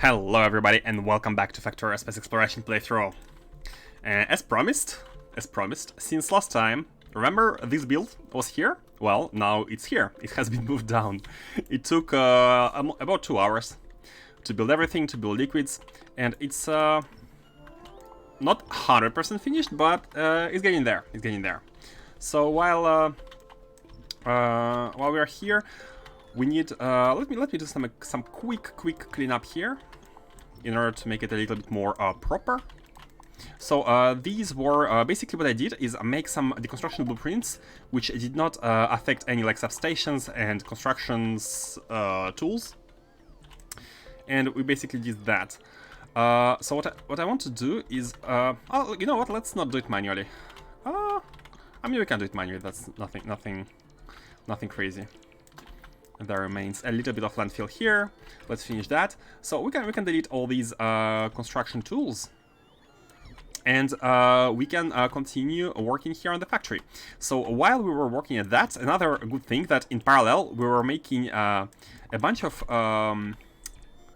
Hello everybody and welcome back to Factorio Space Exploration playthrough. As promised, since last time, remember this build was here? Well, now it's here. It has been moved down. It took about 2 hours to build everything, to build liquids, and it's not 100% finished, but it's getting there. It's getting there. So while we are here, we need let me do some quick cleanup here in order to make it a little bit more proper. So these were basically what I did is make some deconstruction blueprints which did not affect any like substations and constructions tools, and we basically did that. So what I want to do is oh, you know what? Let's not do it manually. I mean, we can do it manually. That's nothing crazy. And there remains a little bit of landfill here. Let's finish that. So we can delete all these construction tools, and we can continue working here on the factory. So while we were working at that, another good thing that in parallel we were making a bunch of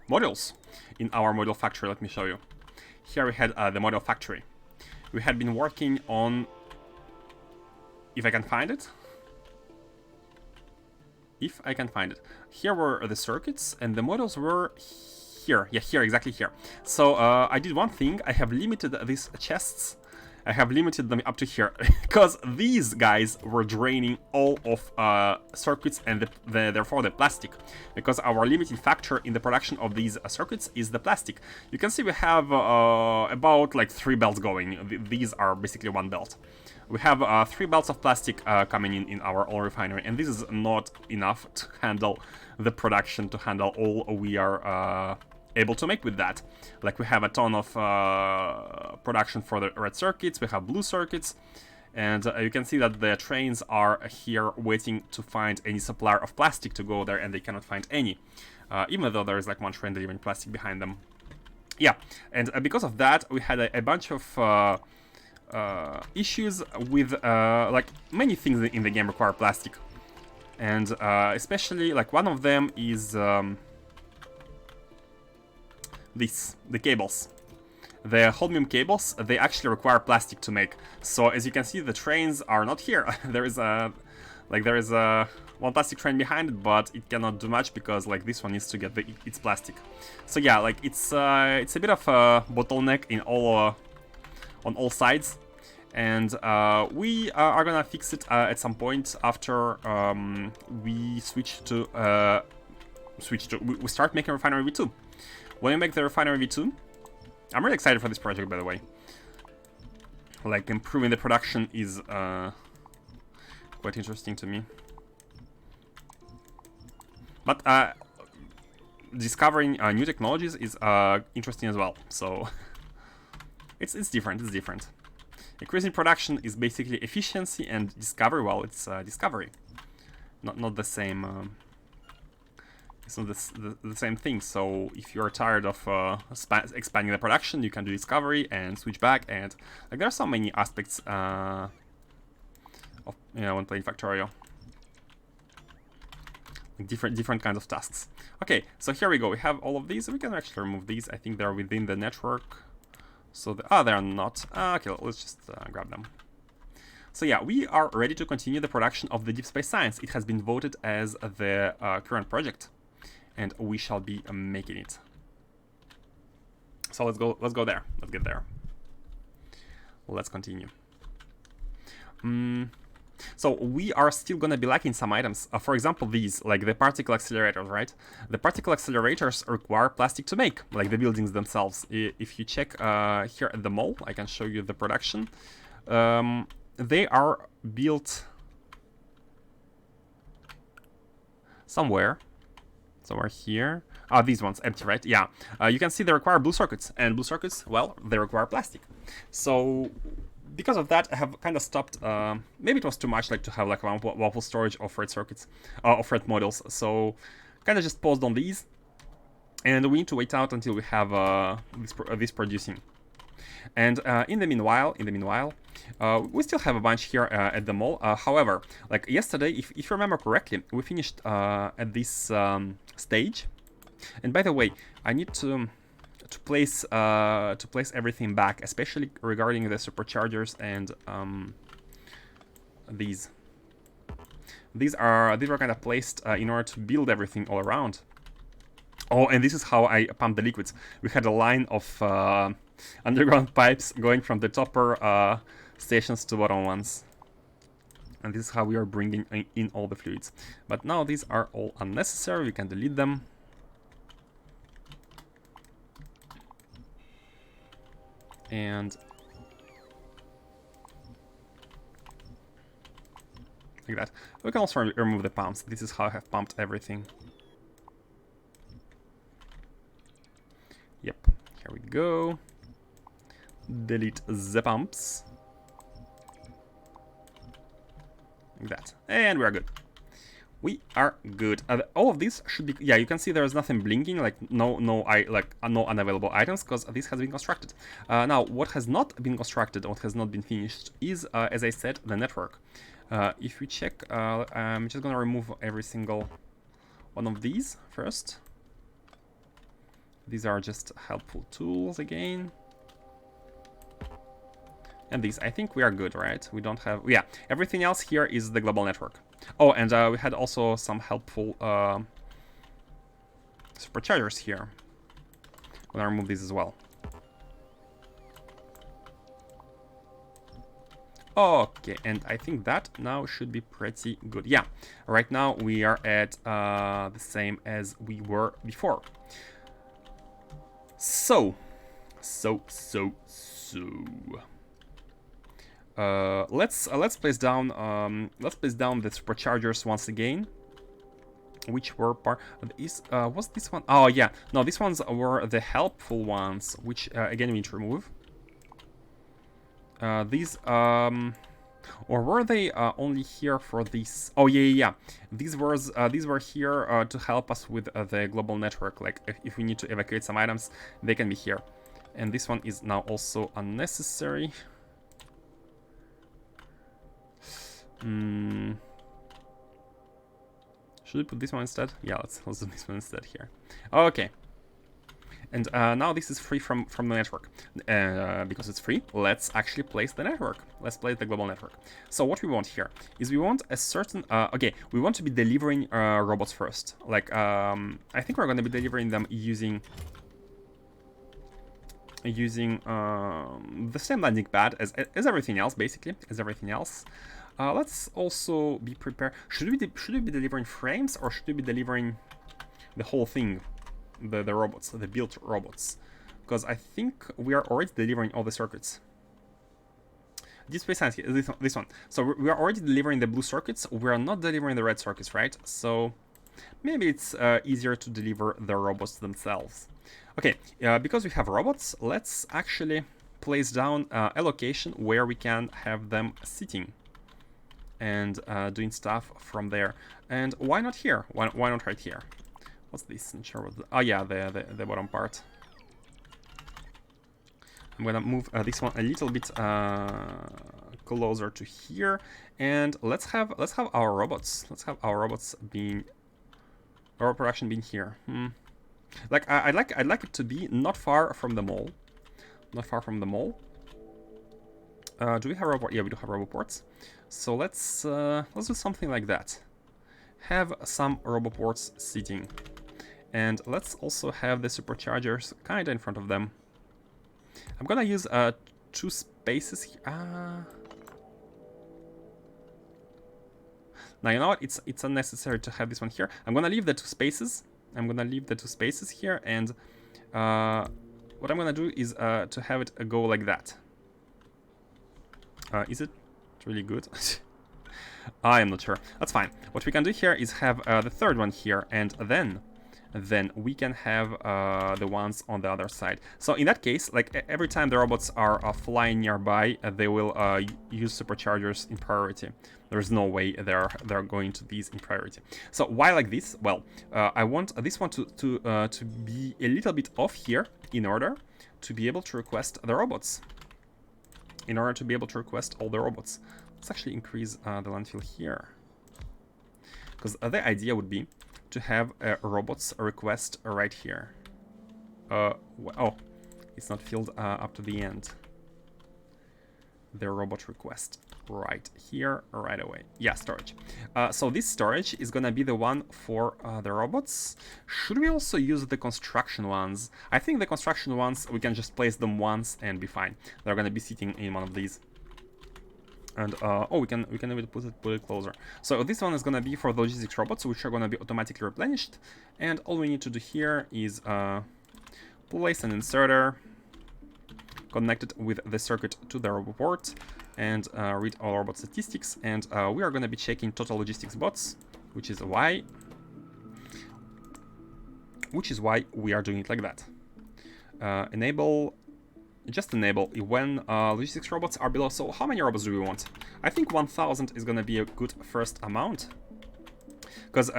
modules in our model factory. Let me show you. Here we had the model factory. We had been working on, if I can find it. If I can find it. Here were the circuits, and the models were here. Yeah, here, exactly here. So I did one thing. I have limited these chests. I have limited them up to here, because these guys were draining all of circuits and therefore the plastic, because our limiting factor in the production of these circuits is the plastic. You can see we have about like 3 belts going. These are basically 1 belt. We have 3 belts of plastic coming in our oil refinery, and this is not enough to handle the production, to handle all we are able to make with that. Like, we have a ton of production for the red circuits, we have blue circuits, and you can see that the trains are here waiting to find any supplier of plastic to go there, and they cannot find any, even though there is like 1 train delivering plastic behind them. Yeah, and because of that, we had a bunch of issues with like many things in the game require plastic, and especially like one of them is the cables. The holmium cables, they actually require plastic to make. So as you can see, the trains are not here. there is one plastic train behind it, but it cannot do much because like this one needs to get its plastic. So yeah, like it's a bit of a bottleneck in all on all sides, and we are gonna fix it at some point after we we start making refinery V2. When we make the refinery V2, I'm really excited for this project, by the way. Like, improving the production is quite interesting to me. But discovering new technologies is interesting as well. So it's different. It's different. Increasing production is basically efficiency, and discovery, well, it's discovery. Not the same. It's not the same thing. So if you're tired of expanding the production, you can do discovery and switch back. And like, there are so many aspects of, you know, when playing Factorio. Different kinds of tasks. Okay, so here we go. We have all of these. We can actually remove these. I think they're within the network. So they are not. Okay, let's just grab them. So yeah, we are ready to continue the production of the Deep Space Science. It has been voted as the current project, and we shall be making it. So let's go there. Let's get there. Let's continue. So we are still gonna be lacking some items. For example, these, like the particle accelerators, right? The particle accelerators require plastic to make, like the buildings themselves. If you check here at the mall, I can show you the production. They are built somewhere here. These ones, empty, right? Yeah. You can see they require blue circuits, and blue circuits, well, they require plastic. So because of that, I have kind of stopped. Maybe it was too much, like, to have like one waffle storage of red circuits, of red models. So kind of just paused on these, and we need to wait out until we have this producing. And in the meanwhile, we still have a bunch here at the mall. However, like yesterday, if you remember correctly, we finished at this stage. And by the way, I need to to place everything back, especially regarding the superchargers and these. These were kind of placed in order to build everything all around. Oh, and this is how I pump the liquids. We had a line of underground pipes going from the topper stations to bottom ones. And this is how we are bringing in all the fluids. But now these are all unnecessary. We can delete them. And like that. We can also remove the pumps. This is how I have pumped everything. Yep, here we go. Delete the pumps. Like that. And we are good. We are good. All of these should be, yeah, you can see there is nothing blinking, like no unavailable items, because this has been constructed. Now, what has not been constructed, what has not been finished, is, as I said, the network. If we check, I'm just gonna remove every single one of these first. These are just helpful tools again. And these, I think we are good, right? We don't have, yeah, everything else here is the global network. Oh, and we had also some helpful superchargers here. I'm gonna remove these as well. Okay, and I think that now should be pretty good. Yeah, right now we are at the same as we were before. So. Let's place down the superchargers once again, which were part. Was this one? Oh yeah, no, these ones were the helpful ones, which again we need to remove. These or were they only here for these? Oh yeah. These were here to help us with the global network. Like if we need to evacuate some items, they can be here. And this one is now also unnecessary. Should we put this one instead? Yeah, let's do this one instead here. Okay. And now this is free from the network. Because it's free, let's actually place the network. Let's place the global network. So what we want here is we want a certain... okay, we want to be delivering robots first. Like, I think we're going to be delivering them using the same landing pad as everything else, basically, as everything else. Let's also be prepared. Should we be delivering frames, or should we be delivering the whole thing? The robots, the built robots, because I think we are already delivering all the circuits. This one. So we are already delivering the blue circuits. We are not delivering the red circuits, right? So maybe it's easier to deliver the robots themselves. Okay, because we have robots, let's actually place down a location where we can have them sitting and doing stuff from there. And why not here? Why not right here? What's this? Not sure what oh yeah, the bottom part. I'm gonna move this one a little bit closer to here, and let's have our robots. Let's have our robots being our production being here. Like I'd like it to be not far from the mall. Not far from the mall. Do we have Roboport? Yeah, we do have Roboports. So let's do something like that. Have some Roboports sitting. And let's also have the superchargers kind of in front of them. I'm gonna use 2 spaces here. Now you know what? It's unnecessary to have this one here. I'm gonna leave the 2 spaces. Here, and what I'm gonna do is to have it go like that. Is it really good? I am not sure. That's fine. What we can do here is have the 3rd one here, and then we can have the ones on the other side. So in that case, like every time the robots are flying nearby, they will use superchargers in priority. There's no way they're going to these in priority. So why like this? Well, I want this one to be a little bit off here in order to be able to request the robots. In order to be able to request all the robots. Let's actually increase the landfill here. Because the idea would be to have robots request right here. Oh, it's not filled up to the end. The robot request right here, right away. Yeah, storage. So this storage is gonna be the one for the robots. Should we also use the construction ones? I think the construction ones, we can just place them once and be fine. They're gonna be sitting in one of these. And oh, we can even put it closer. So this one is gonna be for the logistics robots, which are gonna be automatically replenished. And all we need to do here is place an inserter connected with the circuit to the Roboport and read all robot statistics. And we are going to be checking total logistics bots, which is why we are doing it like that. Just enable when logistics robots are below. So how many robots do we want? I think 1000 is going to be a good first amount, because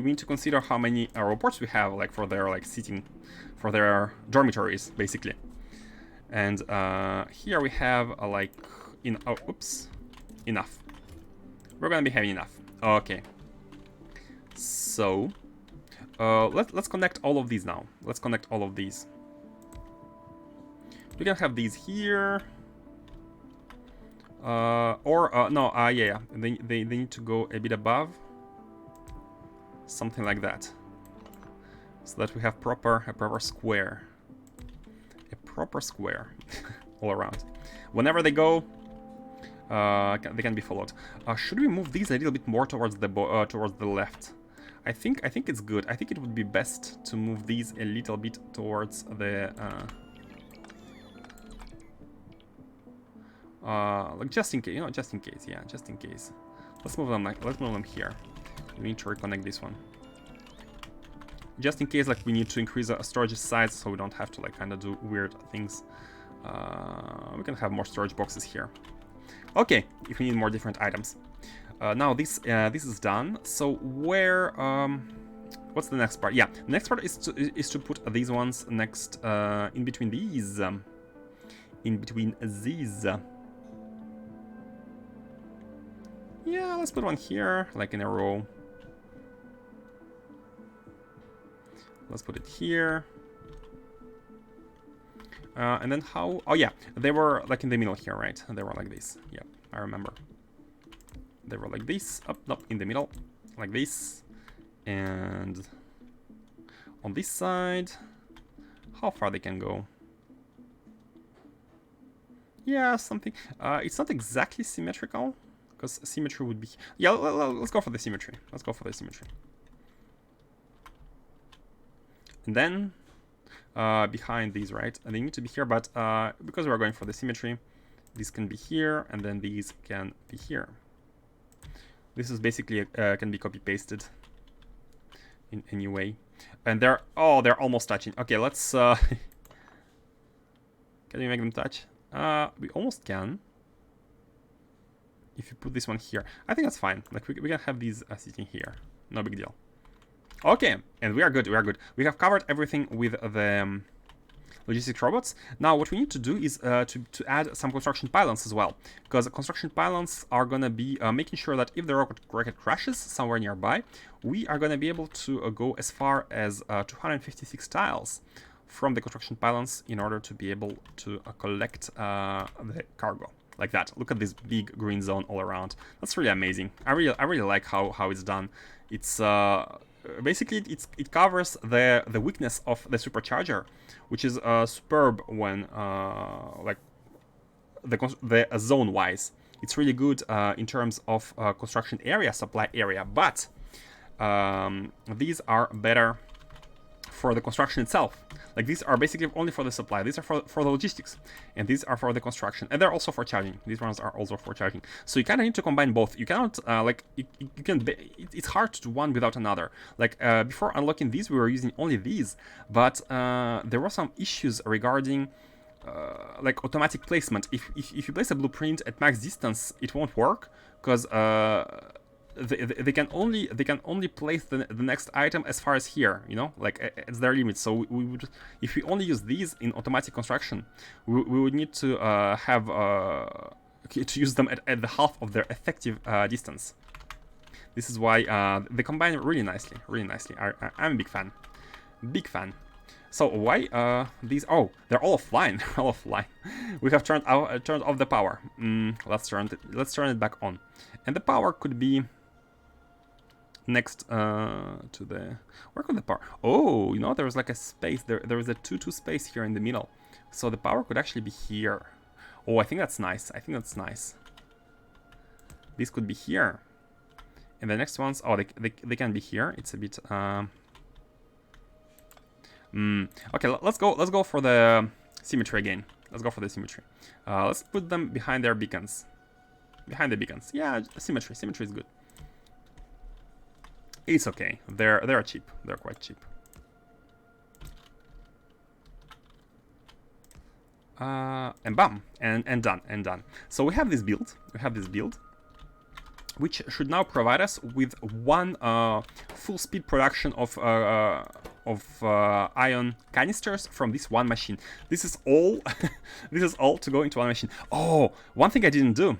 we need to consider how many robots we have, like for their seating, for their dormitories, basically. And here we have enough. We're gonna be having enough. Okay. So let's connect all of these now. Let's connect all of these. We can have these here. Yeah. They need to go a bit above. Something like that. So that we have a proper square. Proper square all around. Whenever they go, they can be followed. Should we move these a little bit more towards the left? I think it's good. I think it would be best to move these a little bit towards the like just in case, just in case. Yeah, just in case. Let's move them here. We need to reconnect this one. Just in case, we need to increase the storage size, so we don't have to kind of do weird things. We can have more storage boxes here. Okay, if we need more different items. Now this is done. So where? What's the next part? Yeah, the next part is to put these ones next in between these. Yeah, let's put one here, like in a row. Let's put it here. And then how? Oh yeah, they were in the middle here, right? They were like this. Yeah, I remember. They were like this, up, in the middle, like this. And on this side, how far they can go? Yeah, something. It's not exactly symmetrical, because symmetry would be. Yeah, let's go for the symmetry. Let's go for the symmetry. And then behind these, right? And they need to be here, but because we're going for the symmetry, these can be here, and then these can be here. This is basically can be copy pasted in any way. And they're almost touching. Okay, let's. Can we make them touch? We almost can. If you put this one here, I think that's fine. We can have these sitting here. No big deal. Okay, and we are good. We have covered everything with the logistics robots. Now what we need to do is to add some construction pylons as well, because construction pylons are gonna be making sure that if the rocket crashes somewhere nearby, we are gonna be able to go as far as 256 tiles from the construction pylons in order to be able to collect the cargo. Like that. Look at this big green zone all around. That's really amazing. I really like how it's done. It's basically it covers the weakness of the supercharger, which is superb when the zone wise. It's really good in terms of construction area, supply area, but these are better for the construction itself. These are basically only for the supply. These are for the logistics, and these are for the construction, and they're also for charging. These ones are also for charging. So you kind of need to combine both. You cannot it's hard to do one without another. Before unlocking these, we were using only these, but there were some issues regarding automatic placement. If you place a blueprint at max distance, it won't work, because they can only place the next item as far as here, it's their limit. So we would, if we only use these in automatic construction, we would need to have to use them at the half of their effective distance. This is why they combine really nicely. I'm a big fan. So why these? Oh, they're all offline. All offline. We have turned off the power. Let's turn it back on, and the power could be next to the. Where could the power? Oh, you know, there was like a space. There was a 2-2 space here in the middle, so the power could actually be here. Oh, I think that's nice. I think that's nice. This could be here, and the next ones. Oh, they can be here. It's a bit. Okay, let's go for the symmetry again. Let's go for the symmetry. Let's put them behind their beacons. Behind the beacons. Yeah, symmetry. Symmetry is good. It's okay. They're cheap. They're quite cheap. And bam, and done. So we have this build. Which should now provide us with one full speed production of ion canisters from this one machine. This is all. This is all to go into one machine. Oh, one thing I didn't do.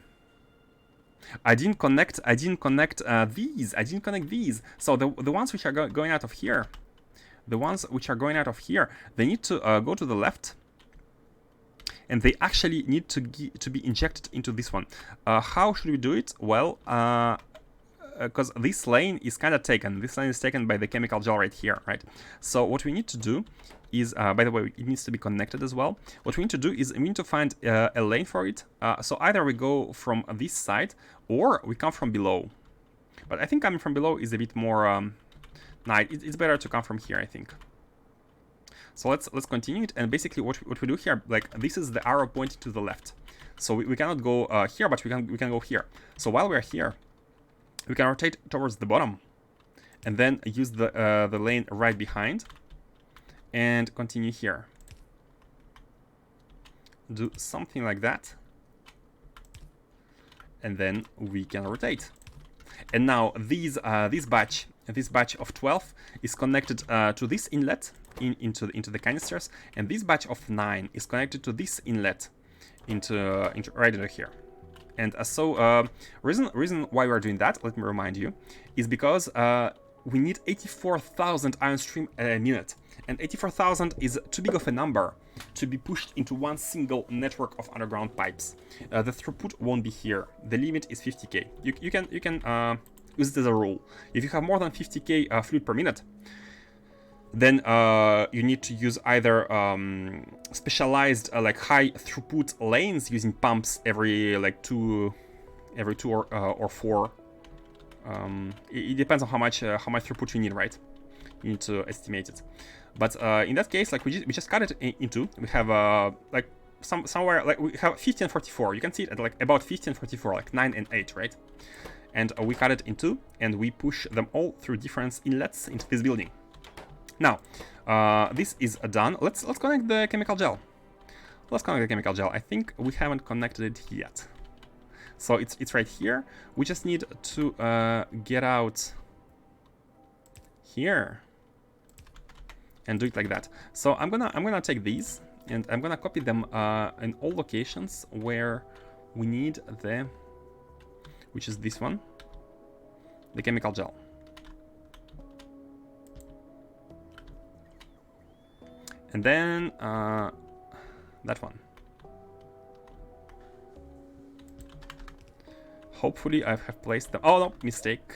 I didn't connect these. I didn't connect these. So the ones which are going out of here, they need to go to the left. And they actually need to be injected into this one. How should we do it? Well, because this lane is kind of taken. This lane is taken by the chemical gel right here, right? So what we need to do is, by the way, it needs to be connected as well. What we need to do is we need to find a lane for it. So either we go from this side or we come from below. But I think coming from below is a bit more. It's better to come from here, I think. So let's continue it, and basically what we do here, like this is the arrow pointing to the left. So we cannot go here, but we can go here. So while we're here, we can rotate towards the bottom, and then use the lane right behind, and continue here. Do something like that, and then we can rotate. And now this batch of 12 is connected to this inlet into the canisters, and this batch of 9 is connected to this inlet into right into here. And so reason why we're doing that, let me remind you, is because we need 84,000 ion stream a minute, and 84,000 is too big of a number to be pushed into one single network of underground pipes. The throughput won't be here. The limit is 50k. You can use it as a rule. If you have more than 50k fluid per minute, then you need to use either specialized like high throughput lanes using pumps every like two or 4. It depends on how much throughput you need, right? You need to estimate it. But in that case, like we just cut it in two. We have like somewhere like we have 50 and 44. You can see it at like about 50 and 44, like 9 and 8, right? And we cut it in two, and we push them all through different inlets into this building. Now, this is done. Let's connect the chemical gel. Let's connect the chemical gel. I think we haven't connected it yet. So it's right here. We just need to get out here and do it like that. So I'm gonna take these and I'm gonna copy them in all locations where we need the, which is this one, the chemical gel. And then that one. Hopefully I have placed them. Oh no, mistake.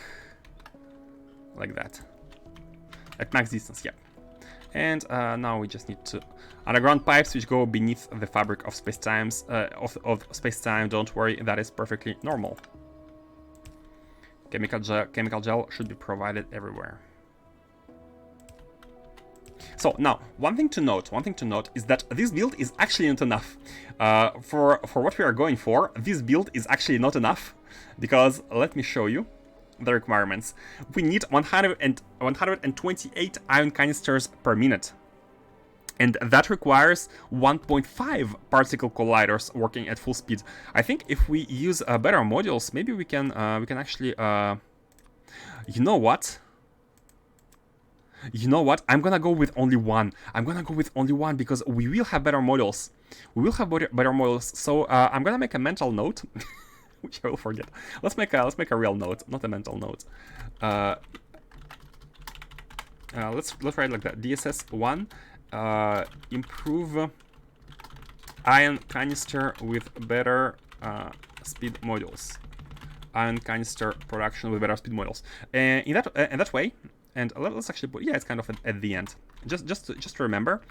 Like that. At max distance, yeah. And now we just need to underground pipes which go beneath the fabric of space-times of space-time. Don't worry, that is perfectly normal. Chemical gel should be provided everywhere. So now, one thing to note is that this build is actually not enough. For what we are going for, this build is actually not enough, because let me show you the requirements. We need 128 ion canisters per minute. And that requires 1.5 particle colliders working at full speed. I think if we use better modules, maybe we can actually, you know what? You know what? I'm gonna go with only one. Because we will have better models. Better models. So I'm gonna make a mental note, which I will forget. Let's make a real note, not a mental note. Let's write like that. DSS 1, improve ion canister with better speed modules. Ion canister production with better speed modules. In that way, and let's actually put, yeah, it's kind of at the end. Just to remember,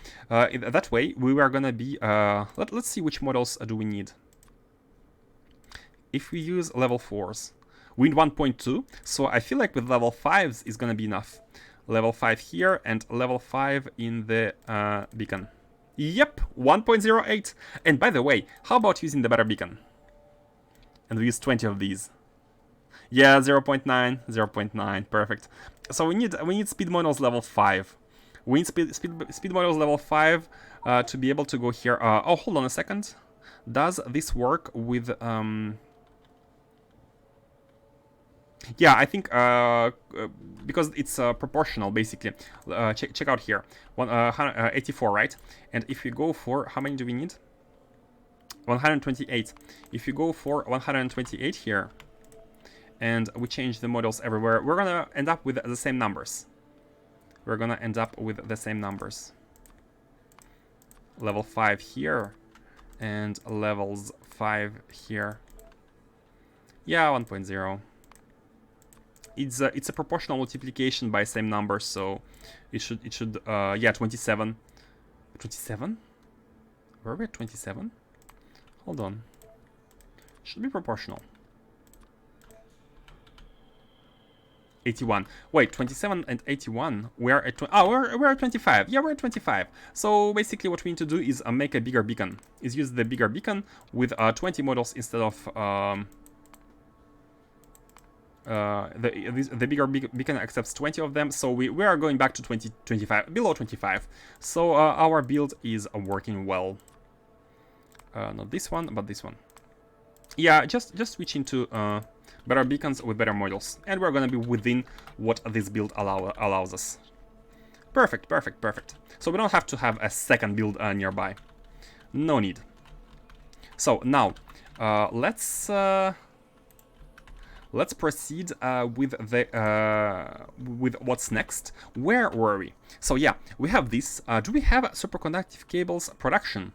in that way we are gonna be. Let's see which models do we need. If we use level 4s, we need 1.2. So I feel like with level 5s is gonna be enough. Level 5 here and level 5 in the beacon. Yep, 1.08. And by the way, how about using the better beacon? And we use 20 of these. Yeah, 0.9, 0.9, perfect. So we need speed models level 5. We need speed models level 5 to be able to go here. Oh, hold on a second. Does this work with yeah, I think because it's proportional, basically. Check out here, 84, right? And if we go for, how many do we need? 128. If you go for 128 here, and we change the models everywhere, we're gonna end up with the same numbers. We're gonna end up with the same numbers. Level 5 here, and levels 5 here. Yeah, 1.0. It's a proportional multiplication by same numbers, so it should yeah, 27. 27? Were we at 27? Hold on. Should be proportional. 81. Wait, 27 and 81. We're at we're at 25. Yeah, we're at 25. So basically, what we need to do is make a bigger beacon. Is use the bigger beacon with 20 models instead of the bigger beacon accepts 20 of them. So we are going back to 25, below 25. So our build is working well. Not this one, but this one. Yeah, just switching to better beacons with better modules, and we're gonna be within what this build allows us. Perfect, perfect, perfect. So we don't have to have a second build nearby. No need. So now let's proceed with the with what's next. Where were we? So yeah, we have this. Do we have superconductive cables production?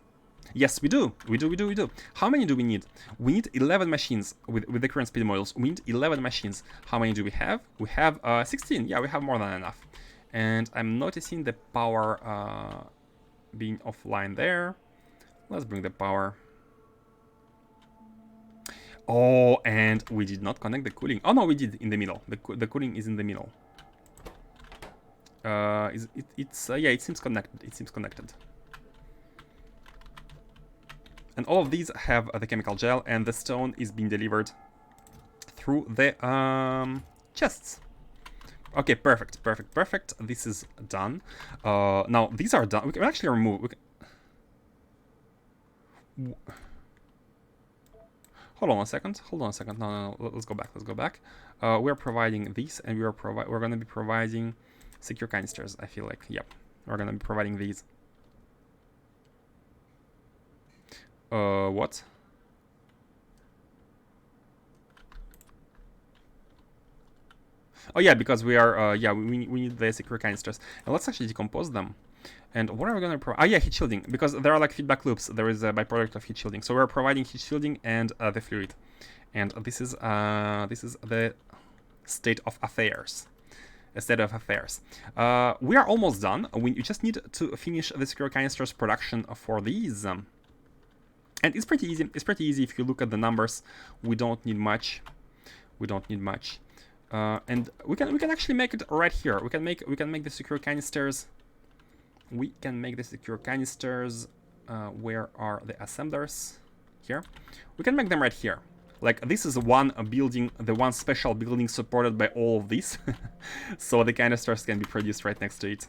Yes, we do. We do. How many do we need? We need 11 machines with the current speed models. We need 11 machines. How many do we have? We have 16. Yeah, we have more than enough. And I'm noticing the power being offline there. Let's bring the power. Oh, and we did not connect the cooling. Oh no, we did in the middle. The cooling is in the middle. Yeah, it seems connected. It seems connected. And all of these have the chemical gel, and the stone is being delivered through the chests. Okay, perfect, perfect, perfect. This is done. Now these are done. We can actually remove. Hold on a second. Hold on a second. No. Let's go back. Let's go back. We're providing these, and we're going to be providing secure canisters. I feel like, yep, we're going to be providing these. What? Oh yeah, because we are, yeah, we need the secure canisters. And let's actually decompose them. And what are we gonna provide? Ah yeah, heat shielding, because there are like feedback loops. There is a byproduct of heat shielding. So we're providing heat shielding and the fluid. And this is the state of affairs. A state of affairs. We are almost done. We just need to finish the secure canisters production for these. And it's pretty easy. It's pretty easy if you look at the numbers. We don't need much. We don't need much. And we can actually make it right here. We can make the secure canisters. We can make the secure canisters. Where are the assemblers? Here. We can make them right here. Like this is one building, the one special building supported by all of these. So the canisters can be produced right next to it.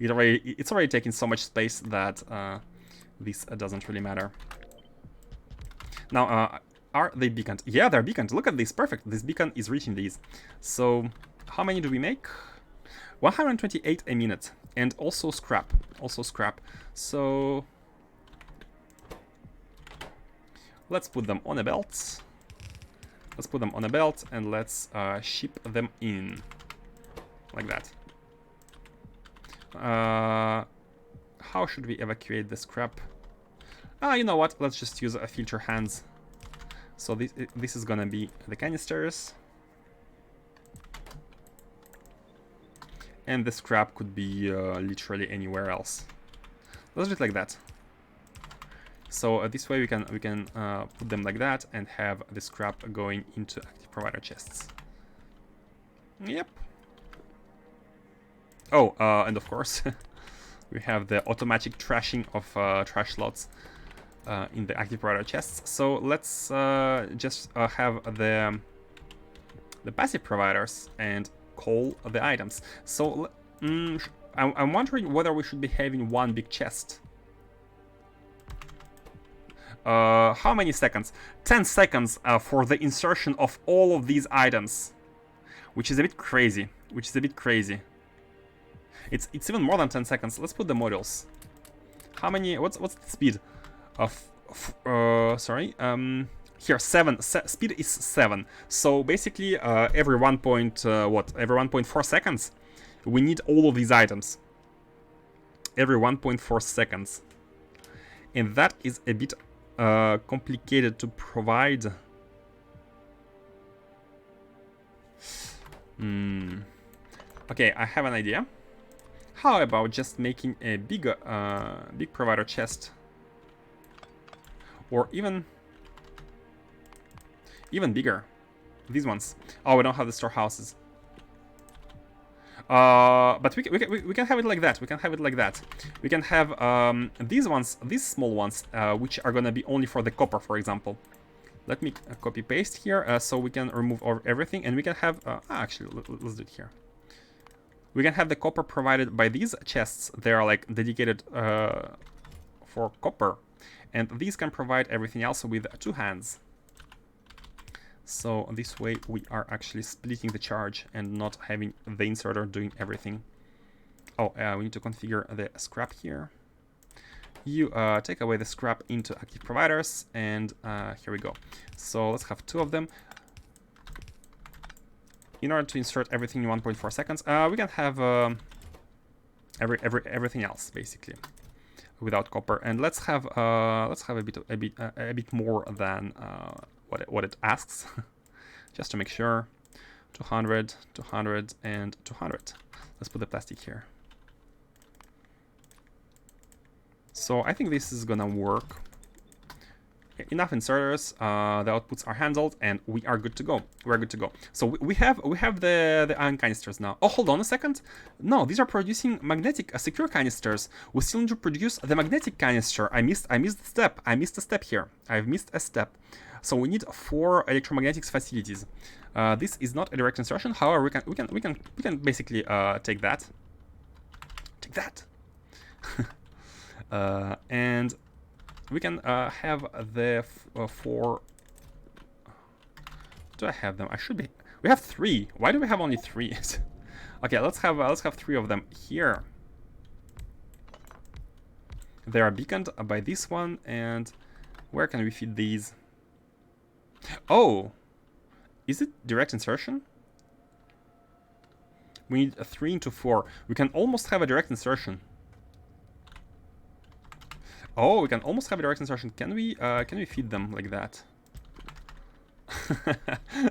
It's already taking so much space that this doesn't really matter. Now, are they beaconed? Yeah, they're beaconed. Look at this. Perfect. This beacon is reaching these. So, how many do we make? 128 a minute. And also scrap. Also scrap. So, let's put them on a belt. Let's put them on a belt and let's ship them in. Like that. how should we evacuate the scrap? You know what? Let's just use a filter hands. So this is gonna be the canisters. And the scrap could be literally anywhere else. Let's do it like that. So this way we can put them like that and have the scrap going into active provider chests. Yep. Oh, and of course we have the automatic trashing of trash slots in the active provider chests. So let's just have the passive providers and call the items. So I'm wondering whether we should be having one big chest. How many seconds? 10 seconds for the insertion of all of these items, which is a bit crazy. It's even more than 10 seconds. Let's put the modules. How many? What's the speed of? Sorry. Here 7. Speed is 7. So basically, every 1.4 seconds, we need all of these items. Every 1.4 seconds, and that is a bit complicated to provide. Okay, I have an idea. How about just making a big provider chest, or even bigger? These ones. Oh, we don't have the storehouses. But we can have it like that. We can have these ones, these small ones, which are gonna be only for the copper, for example. Let me copy paste here, so we can remove everything, and we can have. Actually, let's do it here. We can have the copper provided by these chests. They are like dedicated for copper, and these can provide everything else with 2 hands. So this way we are actually splitting the charge and not having the inserter doing everything. Oh, we need to configure the scrap here. You take away the scrap into active providers, and here we go. So let's have 2 of them. In order to insert everything in 1.4 seconds, we can have everything else basically without copper. And let's have a bit more than what it asks, just to make sure. 200, 200, and 200. Let's put the plastic here. So I think this is gonna work. Enough inserters, the outputs are handled, and we are good to go. So we have the ion canisters now. Oh, hold on a second. No, these are producing magnetic secure canisters. We still need to produce the magnetic canister. I missed a step. I've missed a step. So we need 4 electromagnetics facilities. This is not a direct insertion. However, we can basically take that. And we can have the 4. Do I have them? I should be. We have 3. Why do we have only 3? Okay, let's have 3 of them here. They are beaconed by this one, and where can we feed these? Oh, is it direct insertion? We need a 3 into 4. We can almost have a direct insertion. Oh, we can almost have a direct insertion. Can we feed them like that?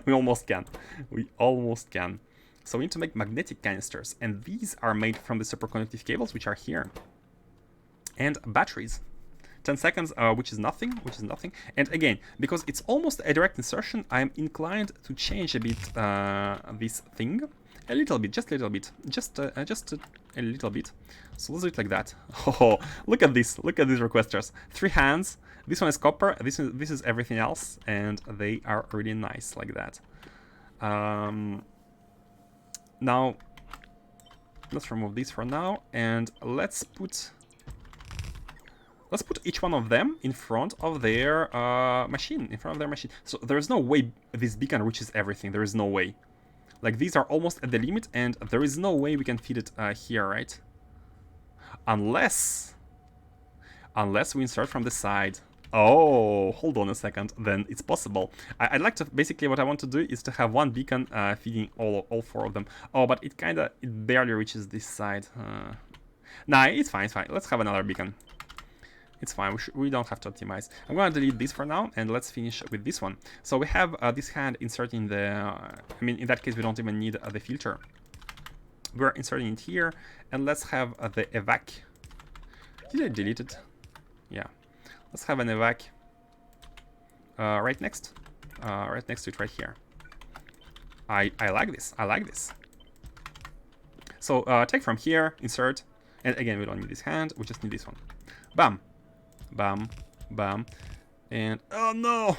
We almost can. So we need to make magnetic canisters, and these are made from the superconductive cables, which are here, and batteries. 10 seconds, which is nothing. And again, because it's almost a direct insertion, I'm inclined to change a bit this thing. A little bit, just a little bit. So let's do it like that. Oh, look at this. Look at these requesters. 3 hands. This one is copper. This is everything else, and they are really nice like that. Now, let's remove these for now, and let's put each one of them in front of their machine. So there is no way this beacon reaches everything. There is no way. Like, these are almost at the limit, and there is no way we can feed it here, right? Unless we insert from the side. Oh, hold on a second. Then it's possible. I'd like to, basically what I want to do is to have one beacon feeding all 4 of them. Oh, but it barely reaches this side. Nah, it's fine, it's fine. Let's have another beacon. It's fine, we don't have to optimize. I'm gonna delete this for now, and let's finish with this one. So we have this hand inserting the... I mean, in that case, we don't even need the filter. We're inserting it here, and let's have the evac. Did I delete it? Yeah. Let's have an evac right next to it, right here. I like this. I like this. So take from here, insert, and again, we don't need this hand. We just need this one. Bam, bam, bam, and oh no!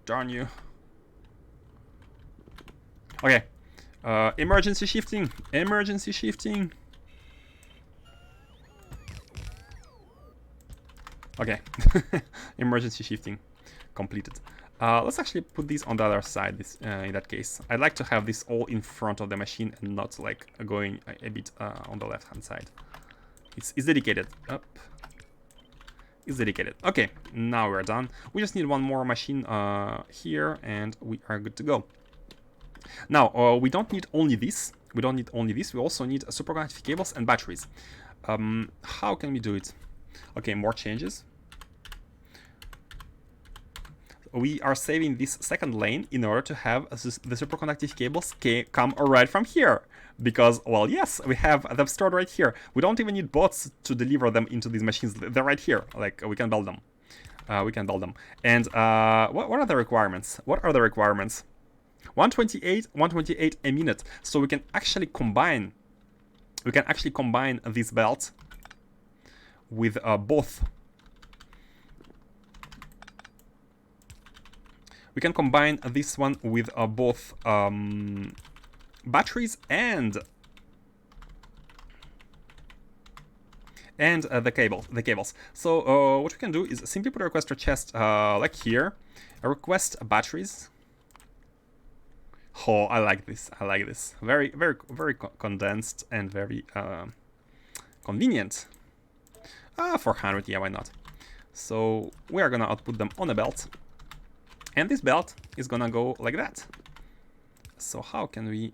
Darn you. Okay. Emergency shifting. Emergency shifting. Okay. Emergency shifting completed. Let's actually put these on the other side. In that case, I'd like to have this all in front of the machine and not like going a bit on the left-hand side. It's dedicated. Up. It's dedicated. Okay, now we're done. We just need one more machine here, and we are good to go. Now, we don't need only this. We don't need only this. We also need superconductive cables and batteries. How can we do it? Okay, more changes. We are saving this second lane in order to have the superconductive cables come right from here. Because, well, yes, we have them stored right here. We don't even need bots to deliver them into these machines. They're right here. Like, we can build them. We can build them. And what are the requirements? What are the requirements? 128 a minute. So we can actually combine. We can actually combine this belt with both. We can combine this one with both batteries and the cables. So what we can do is simply put a request request like here, a request batteries. Oh, I like this. I like this. Very condensed and very convenient. 400, yeah, why not? So we are gonna output them on a belt. And this belt is gonna go like that. So how can we...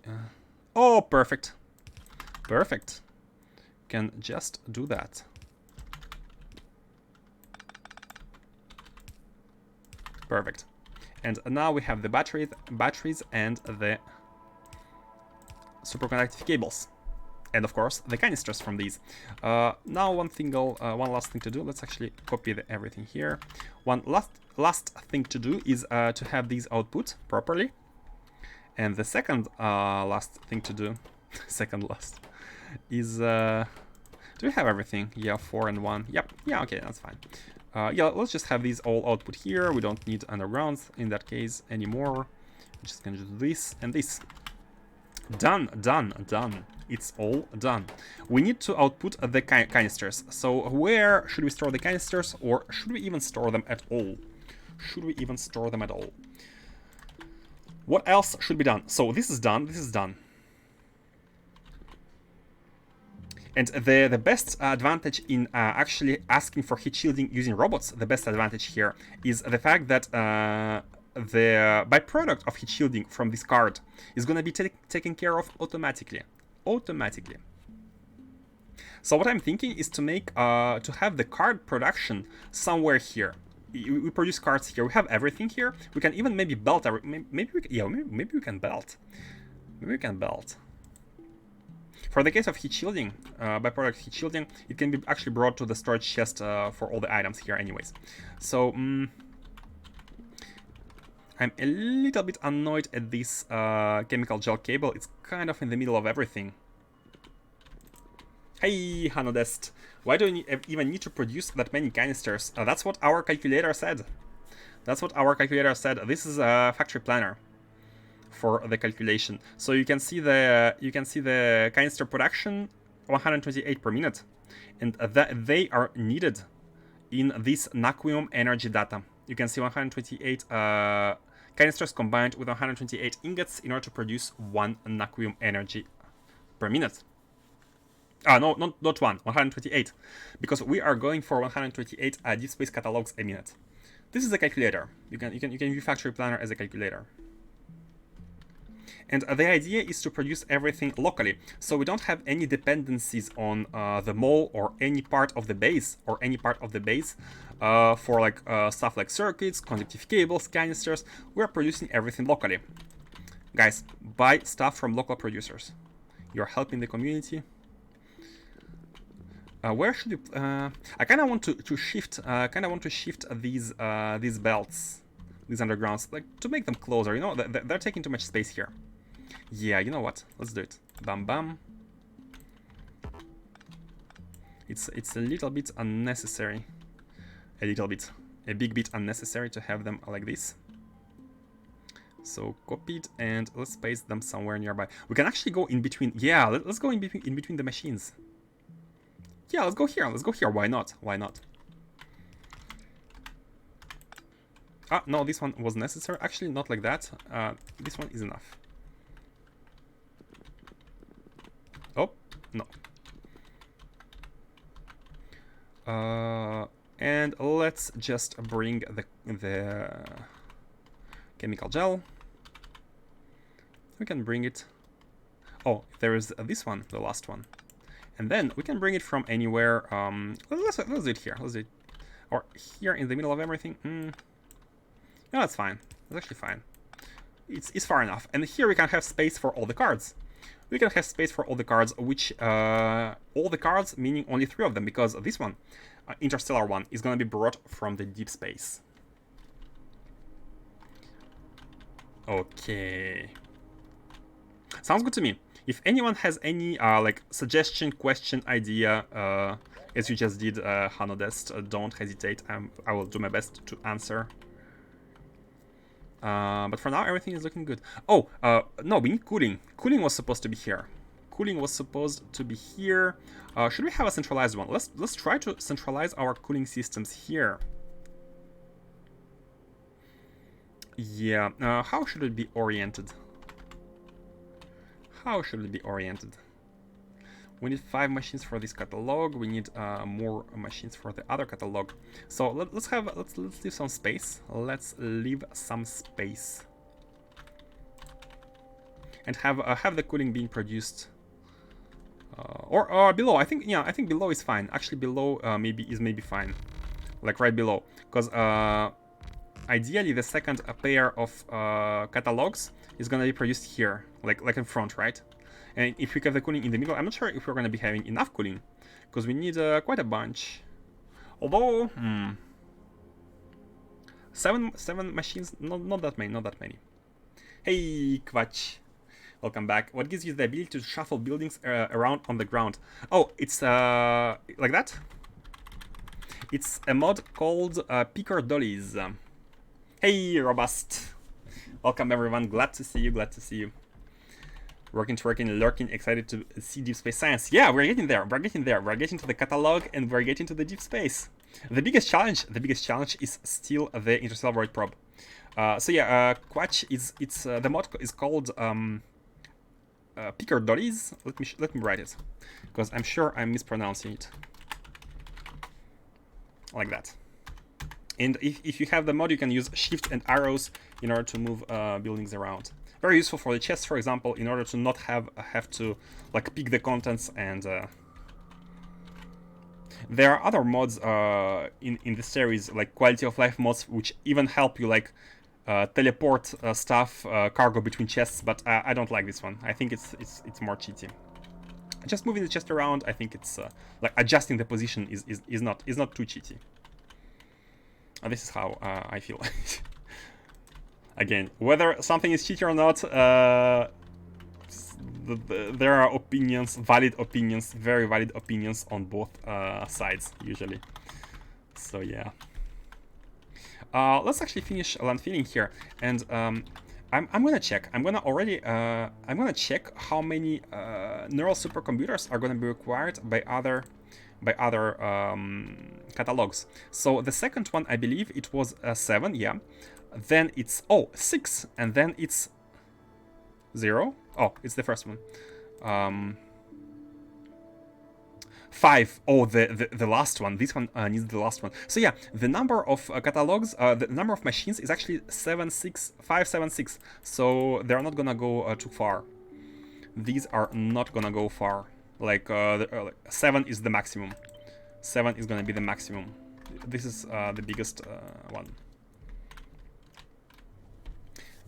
Oh, perfect. Perfect. Can just do that. Perfect. And now we have the batteries and the superconductive cables. And of course, the canisters from these. Now one last thing to do. Let's actually copy everything here. One last thing to do is to have these output properly. And the second last thing to do, second last, is do we have everything? Yeah, 4 and 1. Yep. Yeah. Okay, that's fine. Yeah, let's just have these all output here. We don't need undergrounds in that case anymore. We're just gonna do this and this. Done, done, done. It's all done. We need to output the canisters. So where should we store the canisters, or should we even store them at all? Should we even store them at all? What else should be done? So this is done. This is done. And the best advantage in actually asking for heat shielding using robots, the best advantage here is the fact that the byproduct of heat shielding from this card is going to be taken care of automatically. So what I'm thinking is to make to have the card production somewhere here. We produce cards here. We have everything here. We can even maybe belt. Maybe we can belt. Maybe we can belt. For the case of heat shielding, byproduct heat shielding, it can be actually brought to the storage chest for all the items here anyways. So I'm a little bit annoyed at this chemical gel cable. It's kind of in the middle of everything. Hey, Hanodest, why do you even need to produce that many canisters? That's what our calculator said. That's what our calculator said. This is a factory planner for the calculation. So you can see the canister production 128 per minute, and that they are needed in this naquium energy data. You can see 128 canisters combined with 128 ingots in order to produce 1 naquium energy per minute. No, not 128, because we are going for 128 deep space catalogs a minute. This is a calculator. You can view factory planner as a calculator. And the idea is to produce everything locally, so we don't have any dependencies on the mall or any part of the base for like stuff like circuits, conductive cables, canisters. We're producing everything locally. Guys, buy stuff from local producers. You're helping the community. Where should we? I kind of want to shift. These belts, these undergrounds, like to make them closer. You know, they're taking too much space here. Yeah, you know what? Let's do it. Bam bam. It's a little bit unnecessary. A big bit unnecessary to have them like this. So copy it and let's paste them somewhere nearby. We can actually go in between. Yeah, let's go in between the machines. Yeah, let's go here. Why not? Ah, no, this one was necessary. Actually, not like that. This one is enough. Oh, no. And let's just bring the chemical gel. We can bring it. Oh, there is this one, the last one. And then we can bring it from anywhere. Let's do it here. Let's do it. Or here in the middle of everything. No, that's fine. That's actually fine. It's far enough. And here we can have space for all the cards. We can have space for all the cards, which all the cards meaning only 3 of them, because this one, Interstellar one, is gonna be brought from the deep space. Okay. Sounds good to me. If anyone has any like suggestion, question, idea, as you just did, Hanodest, don't hesitate. I will do my best to answer. But for now, everything is looking good. Oh, no, we need cooling. Cooling was supposed to be here. Should we have a centralized one? Let's try to centralize our cooling systems here. Yeah. How should it be oriented? We need 5 machines for this catalog. We need more machines for the other catalog. So let's leave some space. And have the cooling being produced or below. I think below is fine. Actually, below maybe fine, like right below, because ideally the second pair of catalogs is gonna be produced here, like in front, right? And if we have the cooling in the middle, I'm not sure if we're gonna be having enough cooling, because we need quite a bunch. Although, 7 machines, not that many. Hey, Quatch, welcome back. What gives you the ability to shuffle buildings around on the ground? Oh, it's like that. It's a mod called Picker Dollies. Hey, Robust. Welcome everyone. Glad to see you. Working, lurking, excited to see deep space science. Yeah, we're getting there. We're getting to the catalog and we're getting to the deep space. The biggest challenge is still the Interstellar Void probe. So yeah, Quatch the mod is called Picker Dollies. Let me write it, because I'm sure I'm mispronouncing it. Like that. And if you have the mod, you can use shift and arrows in order to move buildings around. Very useful for the chests, for example, in order to not have to like pick the contents. And there are other mods in the series, like quality of life mods, which even help you like teleport stuff, cargo between chests. But I don't like this one. I think it's more cheaty. Just moving the chest around, I think it's like adjusting the position is not too cheaty. This is how I feel. Again, whether something is cheaty or not, there are opinions, very valid opinions on both sides usually. So yeah. Let's actually finish landfilling here, and I'm gonna check. I'm gonna check how many neural supercomputers are gonna be required by other catalogs. So the second one, I believe it was 7, yeah. Then it's 6, and then it's 0. Oh, it's the first one. 5. Oh, the last one. This one needs the last one. So yeah, the number of catalogs, the number of machines is actually 576. So they're not gonna go too far. These are not gonna go far. Like 7 is the maximum. 7 is gonna be the maximum. This is the biggest one.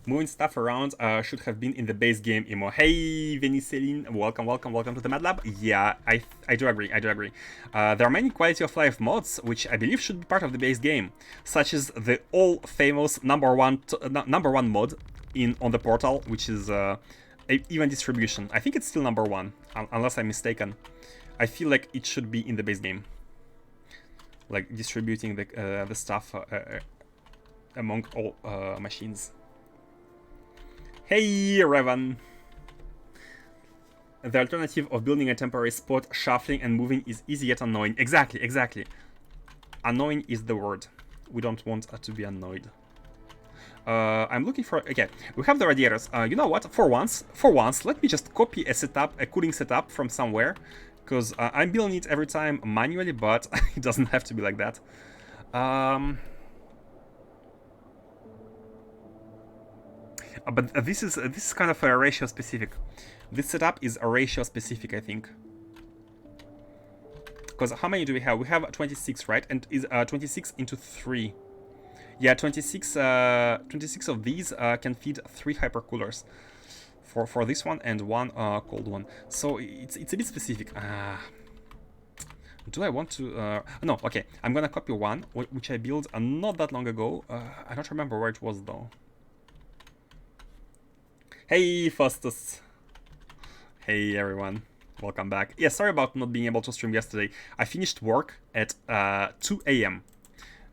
Moving stuff around should have been in the base game, Emo. Hey, Veniceline, welcome to the Mad Lab. Yeah, I do agree. There are many quality of life mods which I believe should be part of the base game, such as the all famous number one mod on the portal, which is even distribution. I think it's still number 1, unless I'm mistaken. I feel like it should be in the base game, like distributing the stuff among all machines. Hey, Revan! The alternative of building a temporary spot, shuffling and moving is easy yet annoying. Exactly. Annoying is the word. We don't want to be annoyed. I'm looking for... Okay, we have the radiators. You know what? For once, let me just copy a cooling setup from somewhere. Because I'm building it every time manually, but it doesn't have to be like that. But this is kind of a ratio specific. This setup is a ratio specific, I think. Because how many do we have? We have 26, right? And is 26 into 3. Yeah, 26 of these can feed 3 hypercoolers for this one and 1 cold one. So it's a bit specific. Do I want to... no, okay. I'm gonna copy one, which I built not that long ago. I don't remember where it was, though. Hey, Faustus. Hey, everyone. Welcome back. Yeah, sorry about not being able to stream yesterday. I finished work at 2 a.m.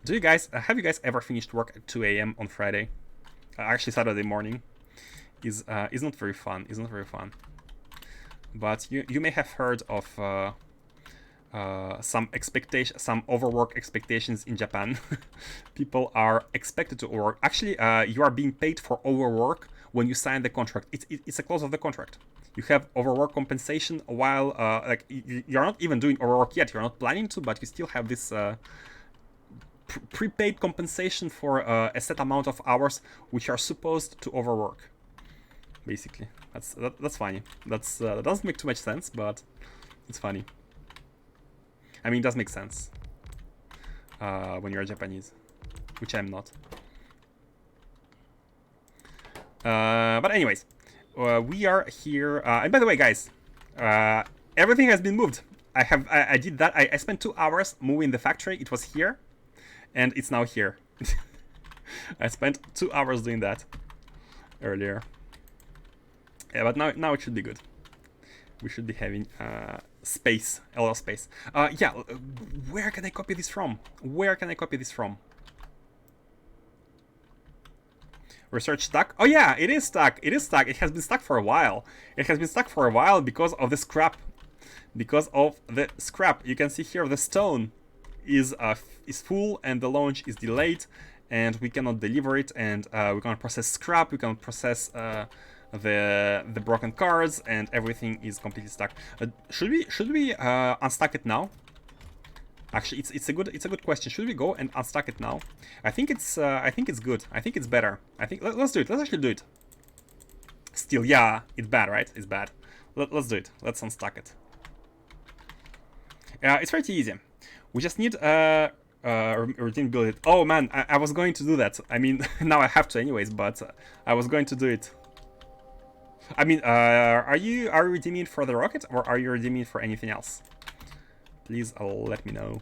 Have you guys ever finished work at 2 a.m. on Friday? Actually, Saturday morning is not very fun. But you may have heard of some overwork expectations in Japan. People are expected to overwork. Actually, you are being paid for overwork when you sign the contract. It's a clause of the contract. You have overwork compensation while like you're not even doing overwork yet. You're not planning to, but you still have this prepaid compensation for a set amount of hours which are supposed to overwork. Basically, that's funny. That doesn't make too much sense, but it's funny. I mean, it does make sense when you're Japanese, which I'm not. But anyways, we are here. And by the way, guys, everything has been moved. I did that. I spent 2 hours moving the factory. It was here, and it's now here. I spent 2 hours doing that earlier. Yeah, but now it should be good. We should be having space, a lot of space. Yeah, where can I copy this from? Research stuck? Oh yeah, it is stuck. It has been stuck for a while. Because of the scrap. You can see here the stone is full and the launch is delayed, and we cannot deliver it. And we cannot process scrap. We cannot process the broken cards, and everything is completely stuck. Should we unstuck it now? Actually, it's a good question. Should we go and unstuck it now? I think it's good. I think it's better. Let's do it. Let's actually do it. Still, yeah, it's bad, right? It's bad. Let's do it. Let's unstuck it. It's pretty easy. We just need routine build it. Oh man, I was going to do that. I mean, now I have to anyways, but I was going to do it. I mean, are you redeeming it for the rocket, or are you redeeming it for anything else? Please let me know.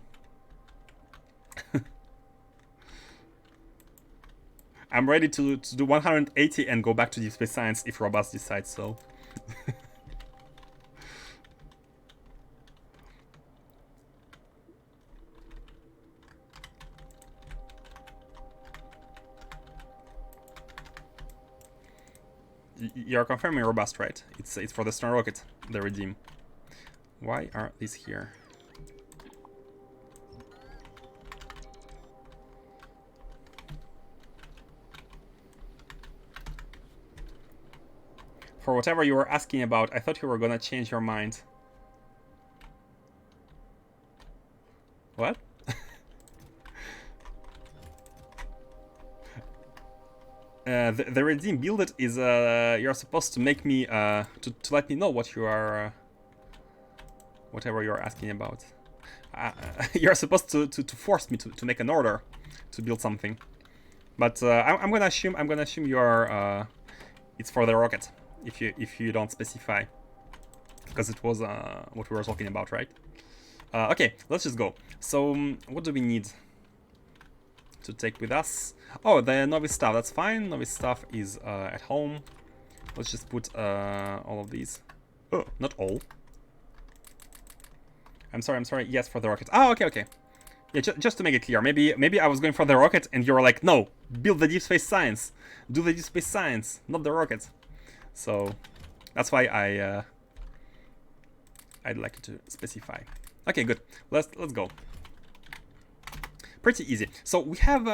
I'm ready to do 180 and go back to Deep Space Science if Robots decides so. You're confirming robust, right? It's for the Stone Rocket, the redeem. Why are these here? For whatever you were asking about, I thought you were gonna change your mind. What? The redeem build it is you're supposed to make me to let me know what you are whatever you're asking about. You're supposed to force me to make an order to build something. But I'm gonna assume you're it's for the rocket if you don't specify, because it was what we were talking about, right? Okay, let's just go. So what do we need to take with us? Oh, the novice stuff. That's fine. Novice stuff is at home. Let's just put all of these. Oh, not all. I'm sorry. Yes, for the rocket. Oh, okay. Yeah, just to make it clear. Maybe I was going for the rocket and you were like, no, build the deep space science. Do the deep space science, not the rocket. So that's why I'd like you to specify. Okay, good. Let's go. Pretty easy. So we have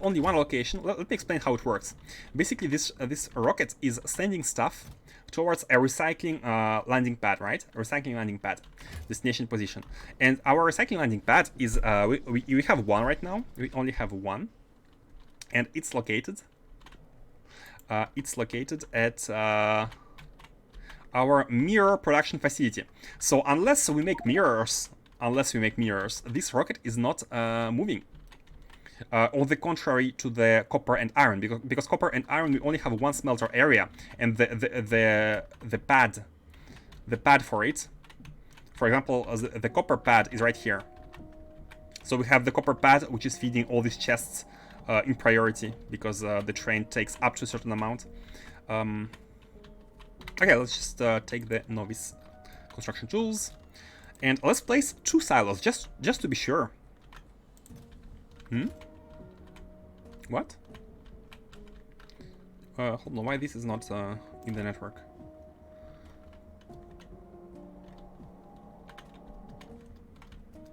only one location. Let me explain how it works. Basically, this rocket is sending stuff towards a recycling landing pad, right? A recycling landing pad, destination position. And our recycling landing pad is we have one right now. We only have one, and it's located. It's located at our mirror production facility. So unless we make mirrors, this rocket is not moving. On the contrary to the copper and iron, because copper and iron we only have one smelter area, and the pad for it, for example, the copper pad is right here. So we have the copper pad which is feeding all these chests in priority because the train takes up to a certain amount. Okay, let's just take the novice construction tools, and let's place 2 silos just to be sure. What? Hold on, why this is not in the network?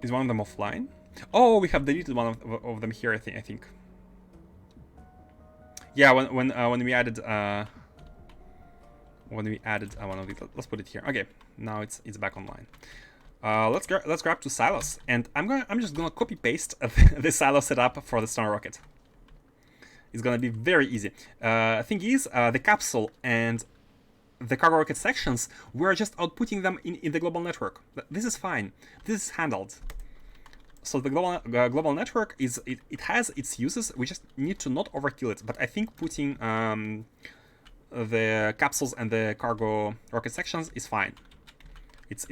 Is one of them offline? Oh, we have deleted one of them here, I think. Yeah, when we added one of these, let's put it here. Okay, now it's back online. Let's grab 2 silos, and I'm just gonna copy paste the silo setup for the stone rocket. It's gonna be very easy. Thing is, the capsule and the cargo rocket sections, we're just outputting them in the global network. This is fine. This is handled. So the global network it has its uses. We just need to not overkill it. But I think putting the capsules and the cargo rocket sections is fine. It's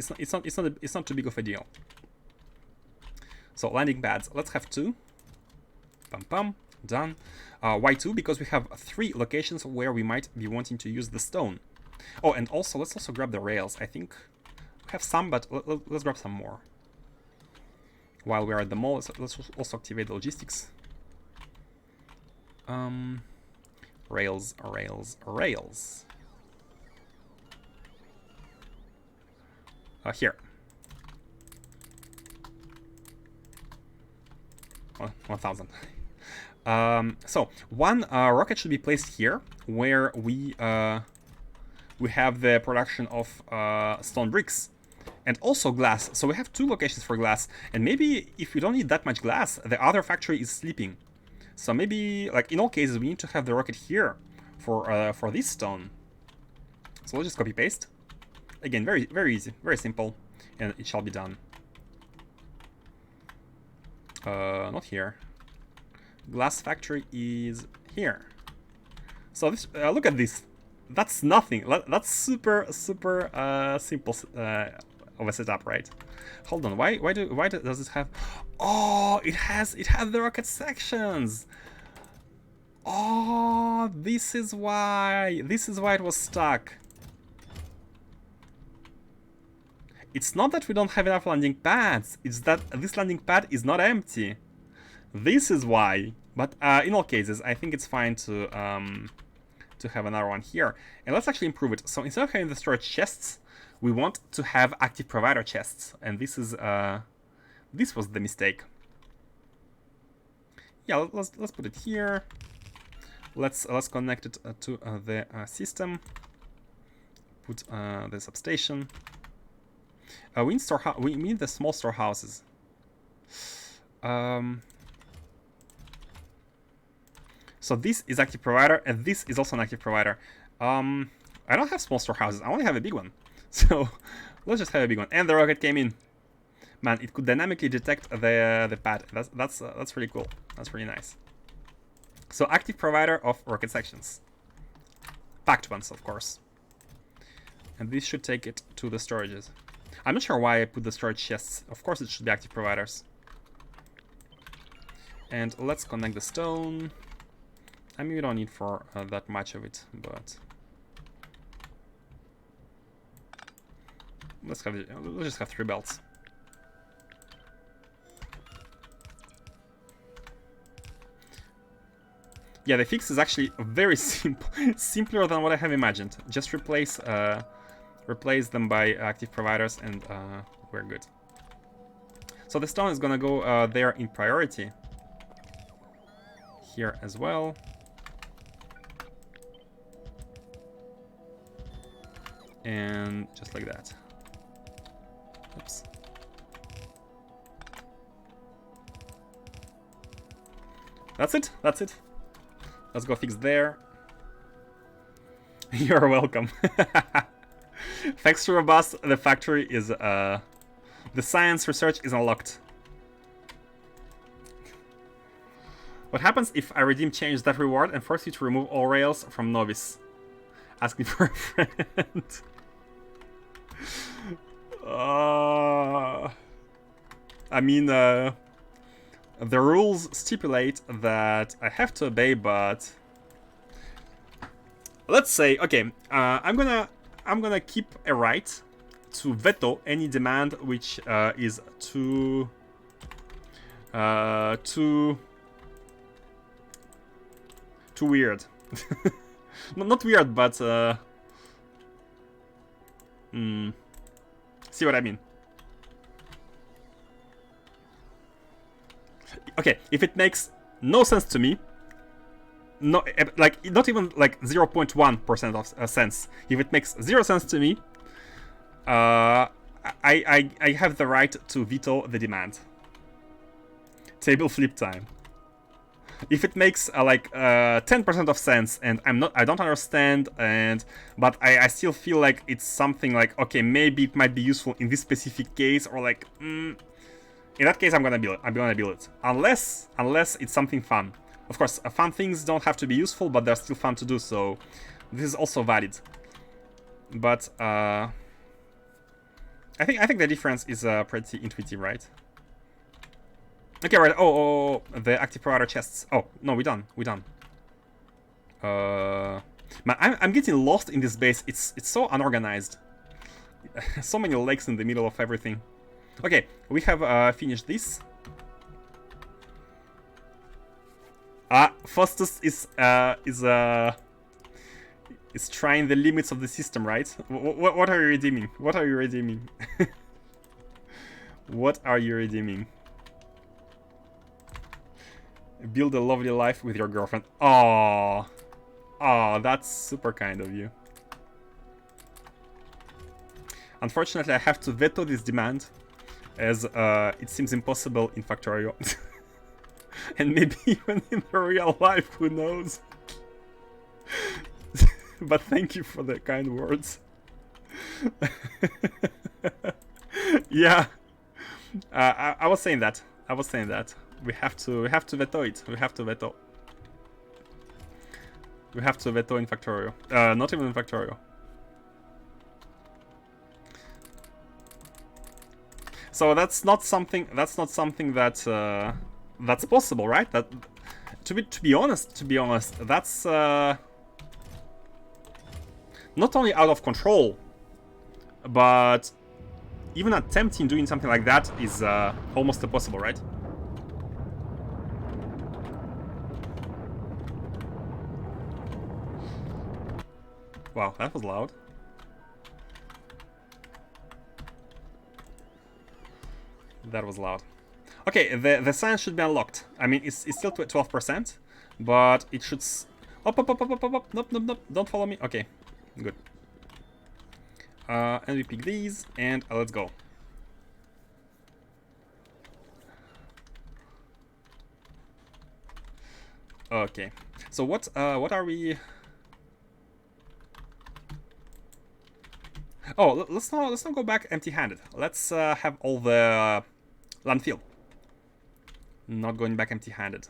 not too big of a deal. So landing pads, let's have 2. Pam, done. Why 2? Because we have 3 locations where we might be wanting to use the stone. Oh, and also let's also grab the rails. I think we have some, but let's grab some more. While we're at the mall, let's also activate the logistics. Rails. Here. 1,000. So one rocket should be placed here, where we have the production of stone bricks and also glass. So we have 2 locations for glass, and maybe if we don't need that much glass, the other factory is sleeping. So maybe, like in all cases, we need to have the rocket here for this stone. So we'll just copy paste. Again, very easy, very simple, and it shall be done. Not here. Glass factory is here. So this, look at this. That's nothing. That's super simple of a setup, right? Hold on. Why does it have? Oh, it has the rocket sections. Oh, this is why it was stuck. It's not that we don't have enough landing pads. It's that this landing pad is not empty. This is why. But in all cases, I think it's fine to have another one here. And let's actually improve it. So instead of having the storage chests, we want to have active provider chests. And this is this was the mistake. Yeah, let's put it here. Let's connect it to the system. Put the substation. We need the small storehouses. So this is active provider, and this is also an active provider. I don't have small storehouses. I only have a big one. So let's just have a big one. And the rocket came in. Man, it could dynamically detect the pad. That's really cool. That's really nice. So active provider of rocket sections. Packed ones, of course. And this should take it to the storages. I'm not sure why I put the storage chests. Of course it should be active providers. And let's connect the stone. I mean, we don't need for that much of it, but let's just have 3 belts. Yeah, the fix is actually very simple, simpler than what I have imagined. Just replace them by active providers, and we're good. So the stone is gonna go there in priority. Here as well. And just like that. Oops. That's it. That's it. Let's go fix there. You're welcome. Thanks to Robust, the factory is the science research is unlocked. What happens if I redeem change that reward and force you to remove all rails from novice? Asking for a friend. I mean, the rules stipulate that I have to obey, but let's say, okay, I'm gonna keep a right to veto any demand which is too weird. Not weird, but see what I mean? Okay, if it makes no sense to me, no, like not even like 0.1% of sense. If it makes 0 sense to me, I have the right to veto the demand. Table flip time. If it makes like 10% of sense, and I don't understand, but I still feel like it's something like, okay, maybe it might be useful in this specific case, or like, in that case, I'm gonna build it. Unless it's something fun. Of course, fun things don't have to be useful, but they're still fun to do. So this is also valid. But I think the difference is pretty intuitive, right? Okay, right. Oh, the active provider chests. Oh no, we're done. Man, I'm getting lost in this base. It's so unorganized. So many lakes in the middle of everything. Okay, we have finished this. Faustus is trying the limits of the system, right? What are you redeeming? What are you redeeming? What are you redeeming? Build a lovely life with your girlfriend. Oh, that's super kind of you. Unfortunately, I have to veto this demand, as it seems impossible in Factorio. And maybe even in real life, who knows? But thank you for the kind words. Yeah, I was saying that. We have to veto it. We have to veto in Factorio. Not even in Factorio. So that's not something that's possible, right? That to be honest, that's not only out of control, but even attempting doing something like that is almost impossible, right? Wow, that was loud. That was loud. Okay, the science should be unlocked. I mean, it's still 12%, but it should... Up. Nope. Don't follow me. Okay, good. And we pick these, and let's go. Okay. So what are we? Oh, let's not go back empty-handed. Let's have all the landfill. Not going back empty-handed.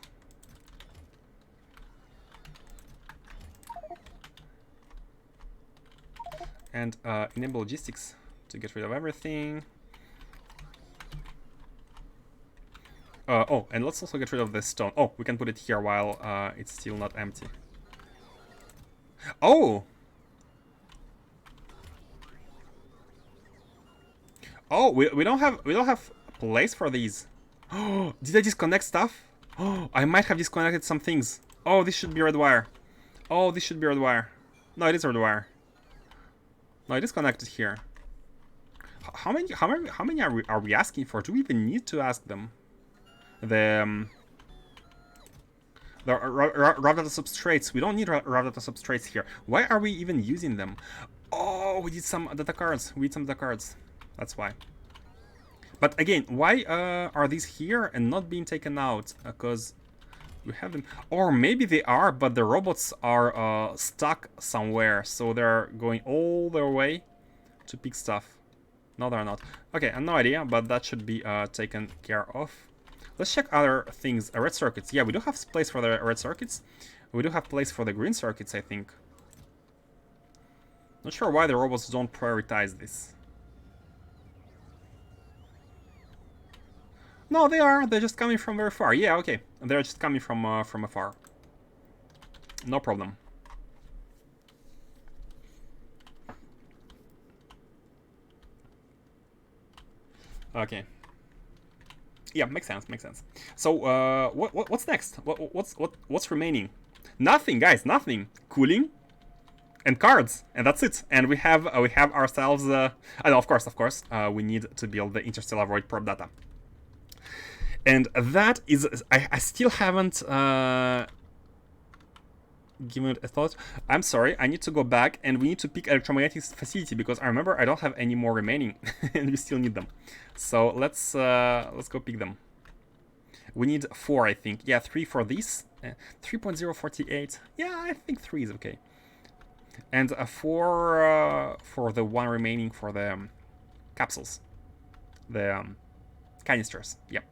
And enable logistics to get rid of everything. Oh, and let's also get rid of this stone. Oh, we can put it here while it's still not empty. Oh! Oh, we don't have place for these. Oh, did I disconnect stuff? Oh, I might have disconnected some things. Oh, this should be red wire. Oh, this should be red wire. No, it is red wire. No, it is connected here. How many are we asking for? Do we even need to ask them? The raw data substrates. We don't need raw data substrates here. Why are we even using them? Oh, we need some data cards. We need some data cards. That's why. But again, why are these here and not being taken out? Because we have them. Or maybe they are, but the robots are stuck somewhere, so they're going all their way to pick stuff. No, they're not. Okay, I have no idea, but that should be taken care of. Let's check other things. Red circuits. Yeah, we do have place for the red circuits. We do have place for the green circuits, I think. Not sure why the robots don't prioritize this. No, they are. They're just coming from very far. Yeah, okay. They're just coming from afar. No problem. Okay. Yeah, makes sense. Makes sense. So, what's next? What's remaining? Nothing, guys. Nothing. Cooling and cards, and that's it. And we have ourselves. Oh, of course. We need to build the Interstellar Void probe data. And that is, I still haven't given it a thought. I'm sorry, I need to go back and we need to pick electromagnetic facility because I remember I don't have any more remaining and we still need them. So let's go pick them. We need 4, I think. Yeah, 3 for this. 3.048. Yeah, I think 3 is okay. And 4 for the one remaining for the capsules. The canisters. Yep.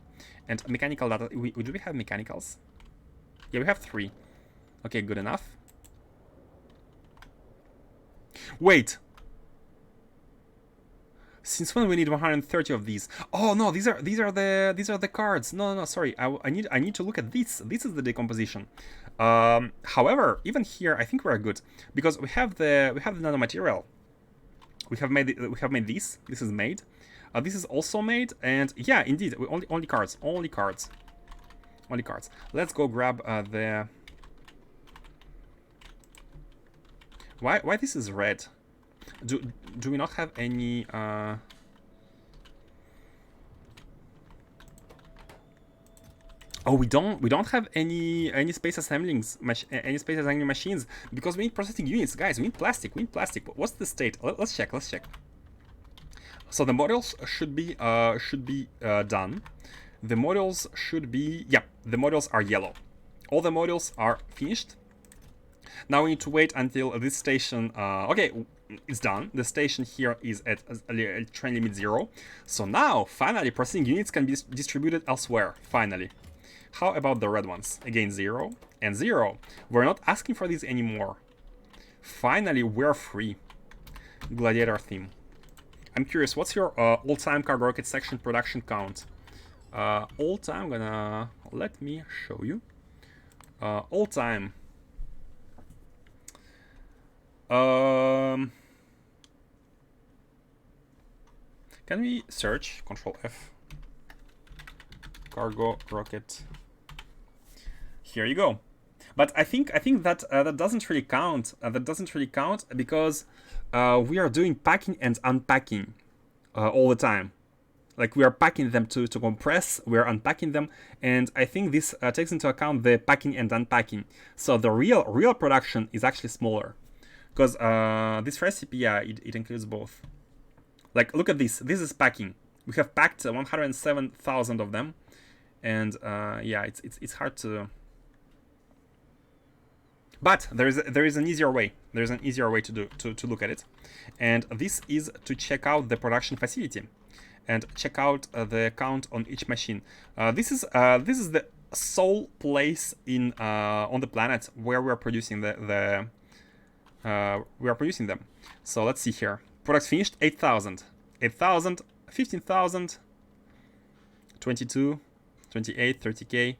And mechanical data. Do we have mechanicals? Yeah, we have 3. Okay, good enough. Wait. Since when we need 130 of these? Oh no, these are the cards. No, sorry. I need to look at this. This is the decomposition. However, even here, I think we're good because we have the nanomaterial. We have made this. This is made. This is also made, and yeah, indeed, we only cards. Let's go grab the. Why this is red? Do we not have any? Oh, we don't have any space assembling machines because we need processing units, guys. We need plastic. What's the state? Let's check. So the models should be done. The models should be, yeah, the models are yellow. All the models are finished. Now we need to wait until this station, okay, it's done. The station here is at train limit 0. So now, finally, processing units can be distributed elsewhere, finally. How about the red ones? Again, 0 and 0. We're not asking for these anymore. Finally, we're free. Gladiator theme. I'm curious, what's your all-time cargo rocket section production count? All-time, let me show you. All-time. Can we search? Control F. Cargo rocket. Here you go. But I think that that doesn't really count. That doesn't really count because we are doing packing and unpacking all the time. Like we are packing them to compress, we are unpacking them, and I think this takes into account the packing and unpacking. So the real production is actually smaller, because this recipe, yeah, it includes both. Like look at this. This is packing. We have packed 107,000 of them, and yeah, it's hard to. But there is an easier way. There's an easier way to look at it, and this is to check out the production facility, and check out the count on each machine. This is the sole place in on the planet where we are producing we are producing them. So let's see here. Products finished 8,000, 8,000, 15,000, 22, 28, 30k.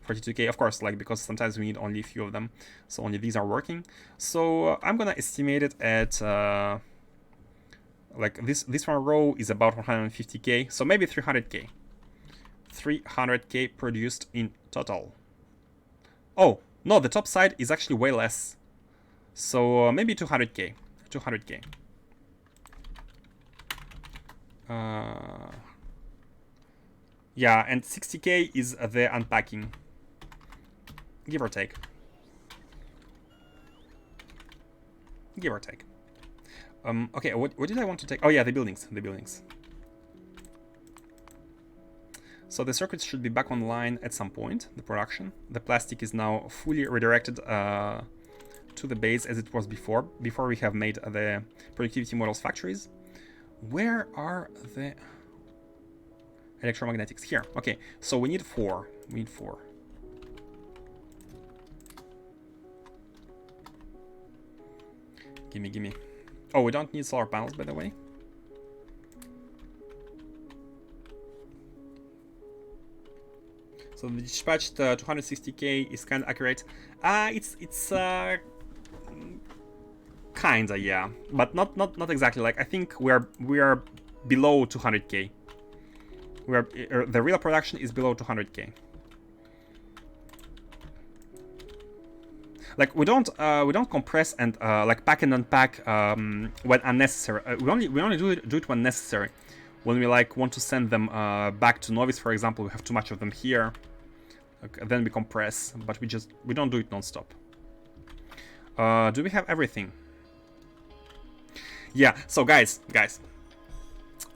42k, of course, like, because sometimes we need only a few of them, so only these are working. So I'm gonna estimate it at like this one row is about 150k, so maybe 300k. 300k produced in total. Oh no, the top side is actually way less, so maybe 200k. 200k. Yeah, and 60k is the unpacking. Give or take. Give or take. Okay, what did I want to take? Oh yeah, the buildings. The buildings. So the circuits should be back online at some point, the production. The plastic is now fully redirected to the base as it was before we have made the productivity models factories. Where are the electromagnetics? Here. Okay, so we need 4. We need 4. Gimme, gimme. Oh, we don't need solar panels, by the way. So the dispatched 260k is kind of accurate. It's kinda, yeah, but not exactly. Like, I think we are below 200k. The real production is below 200k. Like, we don't compress and like pack and unpack when unnecessary. We only do it when necessary. When we like want to send them back to Novice, for example, we have too much of them here. Okay, then we compress, but we don't do it non-stop. Do we have everything? Yeah. So guys,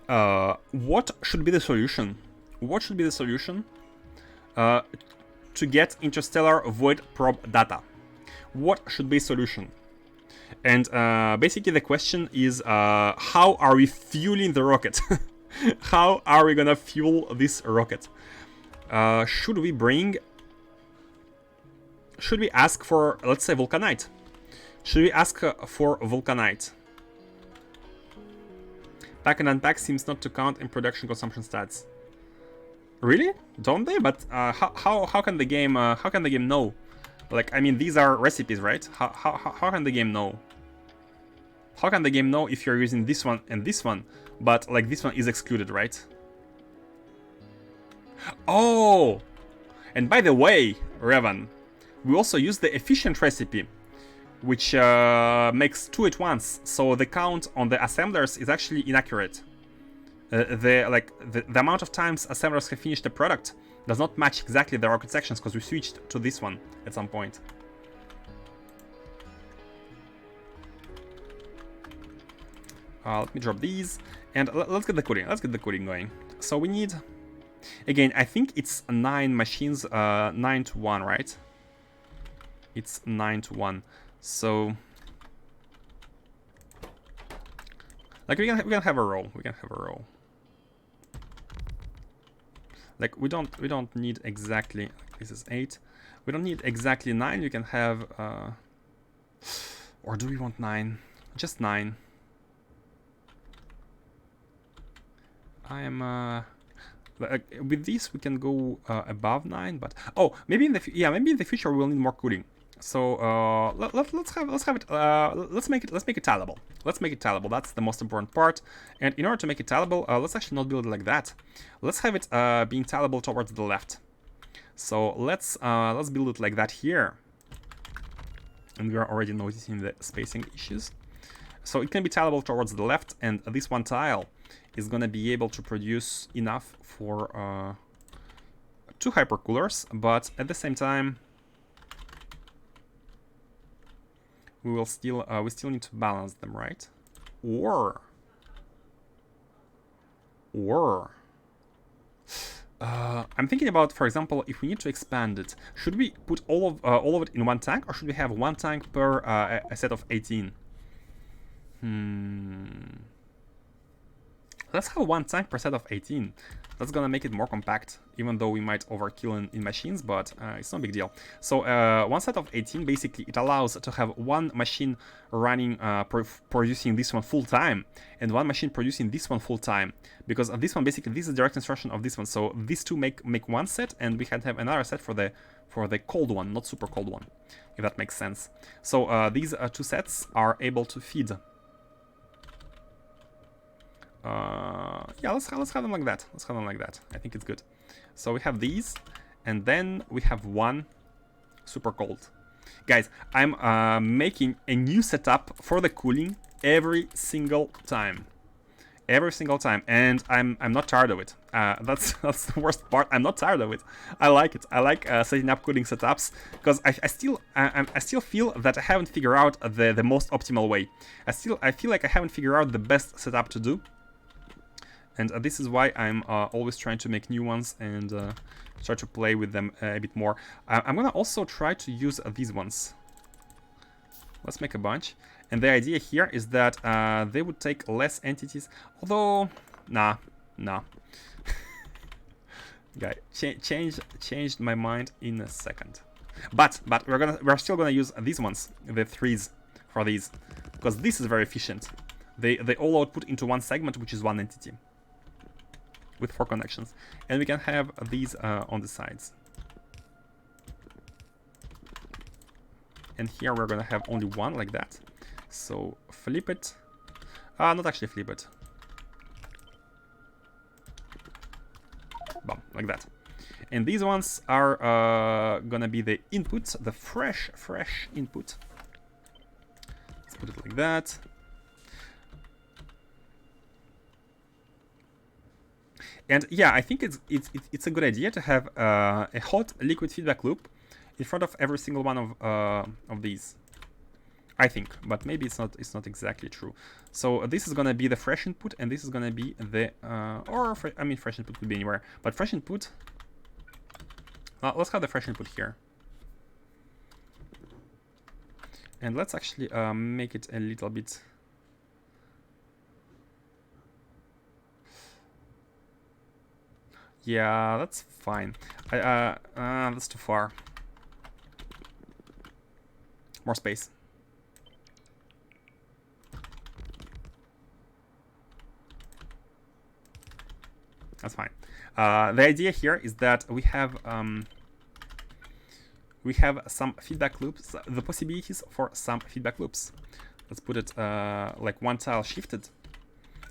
what should be the solution? What should be the solution to get interstellar void probe data? What should be a solution? And basically the question is, how are we fueling the rocket? How are we gonna fuel this rocket? Should we ask for, let's say, vulcanite? Should we ask for vulcanite? Pack and unpack seems not to count in production consumption stats. Really? Don't they? But how can the game know? Like, I mean, these are recipes, right? How can the game know? How can the game know if you're using this one and this one, but like this one is excluded, right? Oh! And by the way, Revan, we also use the efficient recipe, which makes 2 at once, so the count on the assemblers is actually inaccurate. The amount of times assemblers have finished the product does not match exactly the rocket sections, because we switched to this one at some point. Let me drop these, and let's get the cooling. Let's get the cooling going. So we need, again, I think it's 9 machines, 9 to 1, right? It's 9 to 1. So, like, we can have a row. We can have a row. Like, we don't need exactly, this is 8. We don't need exactly 9. You can have, or do we want 9? Just 9. I am, with this we can go above 9, but oh, maybe in the future we will need more cooling. So let's make it tileable. Let's make it tileable. That's the most important part. And in order to make it tileable, let's actually not build it like that. Let's have it being tileable towards the left. So let's build it like that here. And we are already noticing the spacing issues. So it can be tileable towards the left, and this one tile is gonna be able to produce enough for 2 hypercoolers, but at the same time we still need to balance them, right? Or I'm thinking about, for example, if we need to expand it, should we put all of it in one tank, or should we have one tank per a set of 18? Let's have one tank per set of 18. That's gonna make it more compact, even though we might overkill in machines, but it's no big deal. So one set of 18, basically, it allows to have one machine running, producing this one full time, and one machine producing this one full time. Because this one, basically, this is direct instruction of this one. So these two make one set, and we can have another set for the cold one, not super cold one, if that makes sense. So these two sets are able to feed. Yeah, let's have them like that. Let's have them like that. I think it's good. So we have these, and then we have one super cold. Guys, I'm making a new setup for the cooling every single time. Every single time, and I'm not tired of it. That's the worst part. I'm not tired of it. I like it. I like setting up cooling setups because I still feel that I haven't figured out the most optimal way. I feel like I haven't figured out the best setup to do. And this is why I'm always trying to make new ones and try to play with them a bit more. I'm gonna also try to use these ones. Let's make a bunch. And the idea here is that they would take less entities. Although, nah. Guy, changed my mind in a second. But we're still gonna use these ones, the 3s, for these, because this is very efficient. They all output into one segment, which is one entity, with 4 connections, and we can have these on the sides. And here we're gonna have only one like that. So flip it. Not actually flip it. Boom, like that. And these ones are gonna be the input, the fresh input. Let's put it like that. And yeah, I think it's a good idea to have a hot liquid feedback loop in front of every single one of these. I think, but maybe it's not exactly true. So this is gonna be the fresh input, and this is gonna be the fresh input could be anywhere, but fresh input. Let's have the fresh input here, and let's actually make it a little bit. Yeah, that's fine. That's too far. More space. That's fine. The idea here is that we have some feedback loops, the possibilities for some feedback loops. Let's put it like one tile shifted.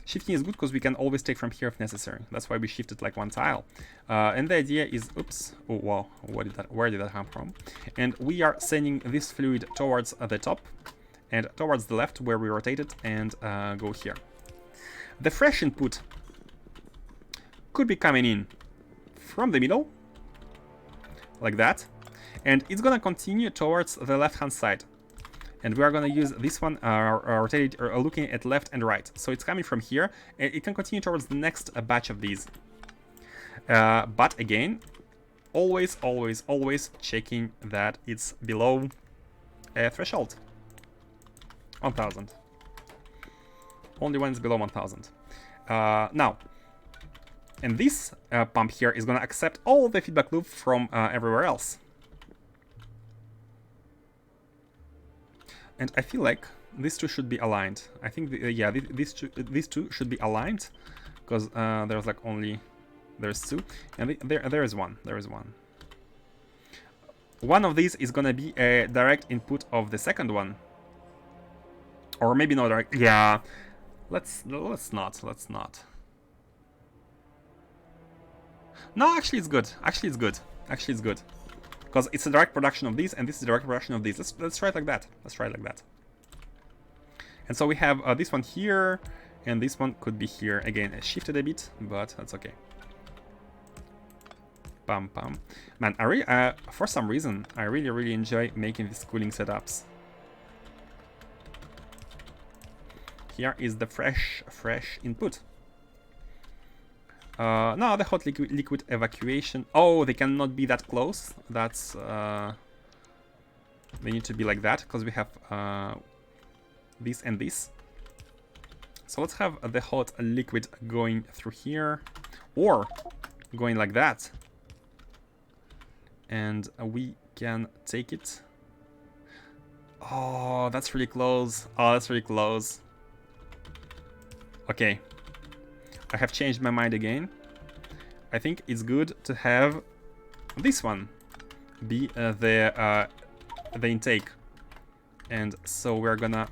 Shifting is good because we can always take from here if necessary. That's why we shifted like one tile. And the idea is, oops, oh wow, where did that come from? And we are sending this fluid towards the top and towards the left where we rotate it and go here. The fresh input could be coming in from the middle, like that, and it's gonna continue towards the left-hand side. And we are gonna use this one, rotated, looking at left and right. So it's coming from here, and it can continue towards the next batch of these. But again, always checking that it's below a threshold. 1000. Only when it's below 1000. Now, and this pump here is gonna accept all the feedback loop from everywhere else. And I feel like these two should be aligned. I think, yeah, these two should be aligned, because there's like there's 2, and there is one. One of these is gonna be a direct input of the second one, or maybe not direct. Yeah, let's not. No, actually it's good. Because it's a direct production of these, and this is a direct production of these. Let's try it like that. And so we have this one here, and this one could be here. Again, I shifted a bit, but that's okay. Pam. Man, for some reason, I really enjoy making these cooling setups. Here is the fresh input. No, the hot liquid evacuation. Oh, they cannot be that close. That's they need to be like that because we have this and this. So let's have the hot liquid going through here, or going like that, and we can take it. Oh, that's really close. Oh, that's really close. Okay, I have changed my mind again. I think it's good to have this one be the intake, and so we're gonna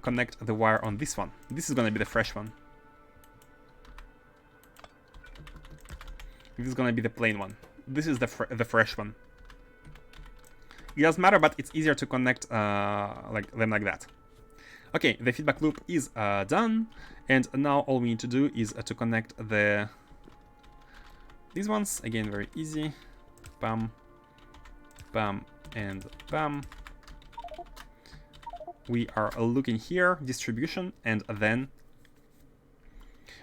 connect the wire on this one. This is gonna be the fresh one. This is gonna be the plain one. This is the fresh one. It doesn't matter, but it's easier to connect like that. Okay, the feedback loop is done, and now all we need to do is to connect these ones. Again, very easy. Bam, bam, and bam. We are looking here, distribution, and then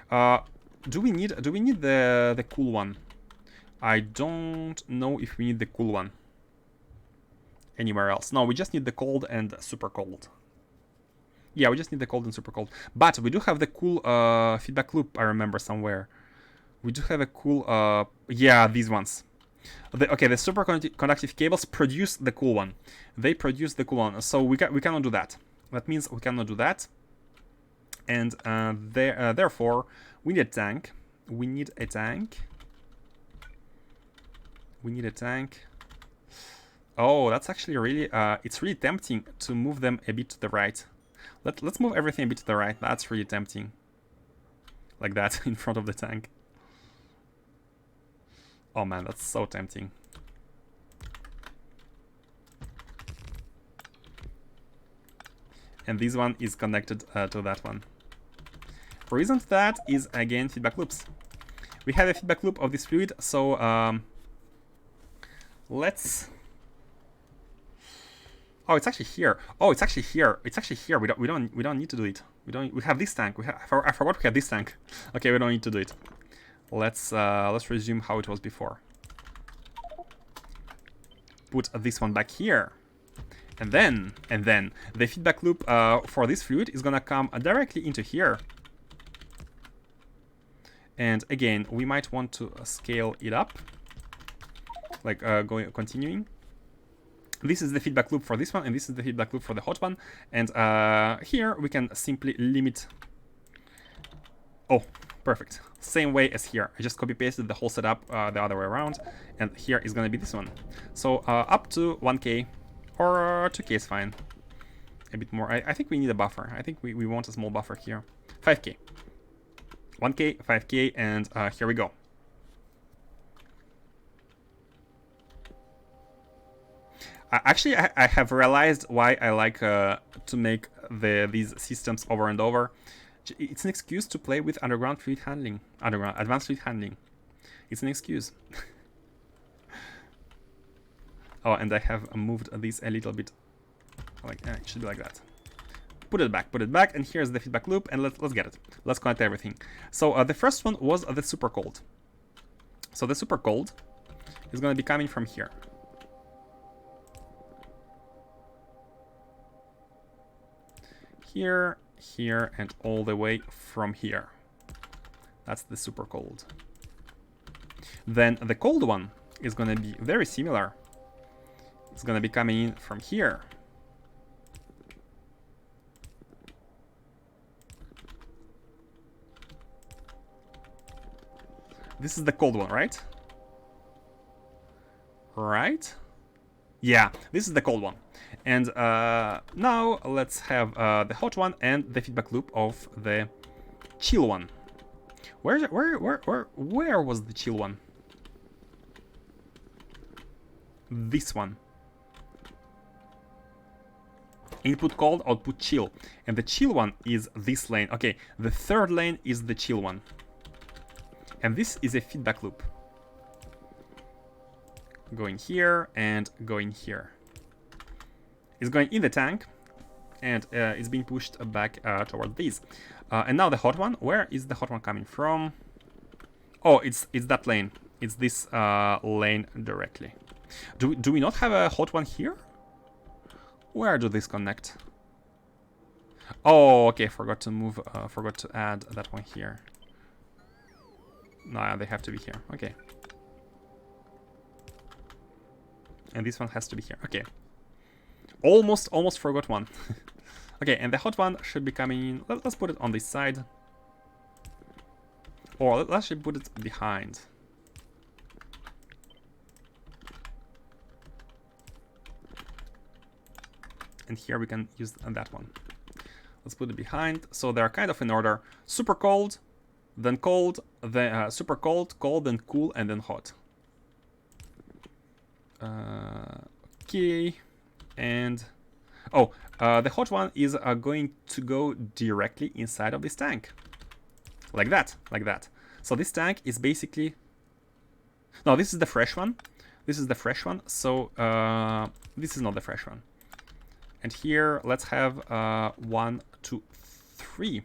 do we need the cool one? I don't know if we need the cool one anywhere else. No, we just need the cold and super cold. Yeah, we just need the cold and super cold. But we do have the cool feedback loop, I remember somewhere. We do have a cool, yeah, these ones. Okay, the superconductive cables produce the cool one. They produce the cool one, so we cannot do that. That means we cannot do that. And therefore, we need a tank. We need a tank. We need a tank. Oh, that's actually really, it's really tempting to move them a bit to the right. Let's move everything a bit to the right. That's really tempting. Like that, in front of the tank. Oh man, that's so tempting. And this one is connected to that one. The reason for that is, again, feedback loops. We have a feedback loop of this fluid, so let's... Oh, it's actually here. Oh, it's actually here. It's actually here. We don't need to do it. We have this tank. I forgot we had this tank. Okay, we don't need to do it. Let's resume how it was before. Put this one back here, and then the feedback loop for this fluid is gonna come directly into here. And again, we might want to scale it up, like continuing. This is the feedback loop for this one, and this is the feedback loop for the hot one. And here we can simply limit. Oh, perfect. Same way as here. I just copy pasted the whole setup the other way around, and here is gonna be this one. So up to 1K or 2K is fine. A bit more. I think we need a buffer. I think we want a small buffer here. 5K. 1K, 5K, and here we go. Actually, I have realized why I like to make these systems over and over. It's an excuse to play with underground fluid handling, advanced fluid handling. It's an excuse. Oh, and I have moved this a little bit. Like it should be like that. Put it back, and here's the feedback loop, and let's get it. Let's connect everything. So the first one was the super cold. So the super cold is going to be coming from here. Here, here, and all the way from here. That's the super cold. Then the cold one is going to be very similar. It's going to be coming in from here. This is the cold one, right? Right? Yeah, this is the cold one. And now let's have the hot one and the feedback loop of the chill one. Where was the chill one? This one. Input cold, output chill. And the chill one is this lane. Okay, the third lane is the chill one. And this is a feedback loop. Going here and going here. It's going in the tank, and it's being pushed back toward these. And now the hot one. Where is the hot one coming from? Oh, it's that lane. It's this lane directly. Do we not have a hot one here? Where do these connect? Oh, okay. Forgot to add that one here. No, they have to be here. Okay. And this one has to be here. Okay. Almost forgot one. Okay, and the hot one should be coming in. Let's put it on this side. Or let's actually put it behind. And here we can use that one. Let's put it behind. So they're kind of in order. Super cold, then super cold, cold, then cool, and then hot. Okay. And oh, the hot one is going to go directly inside of this tank. Like that. So this tank is basically... No, this is the fresh one. This is the fresh one. So this is not the fresh one. And here, let's have 1, 2, 3.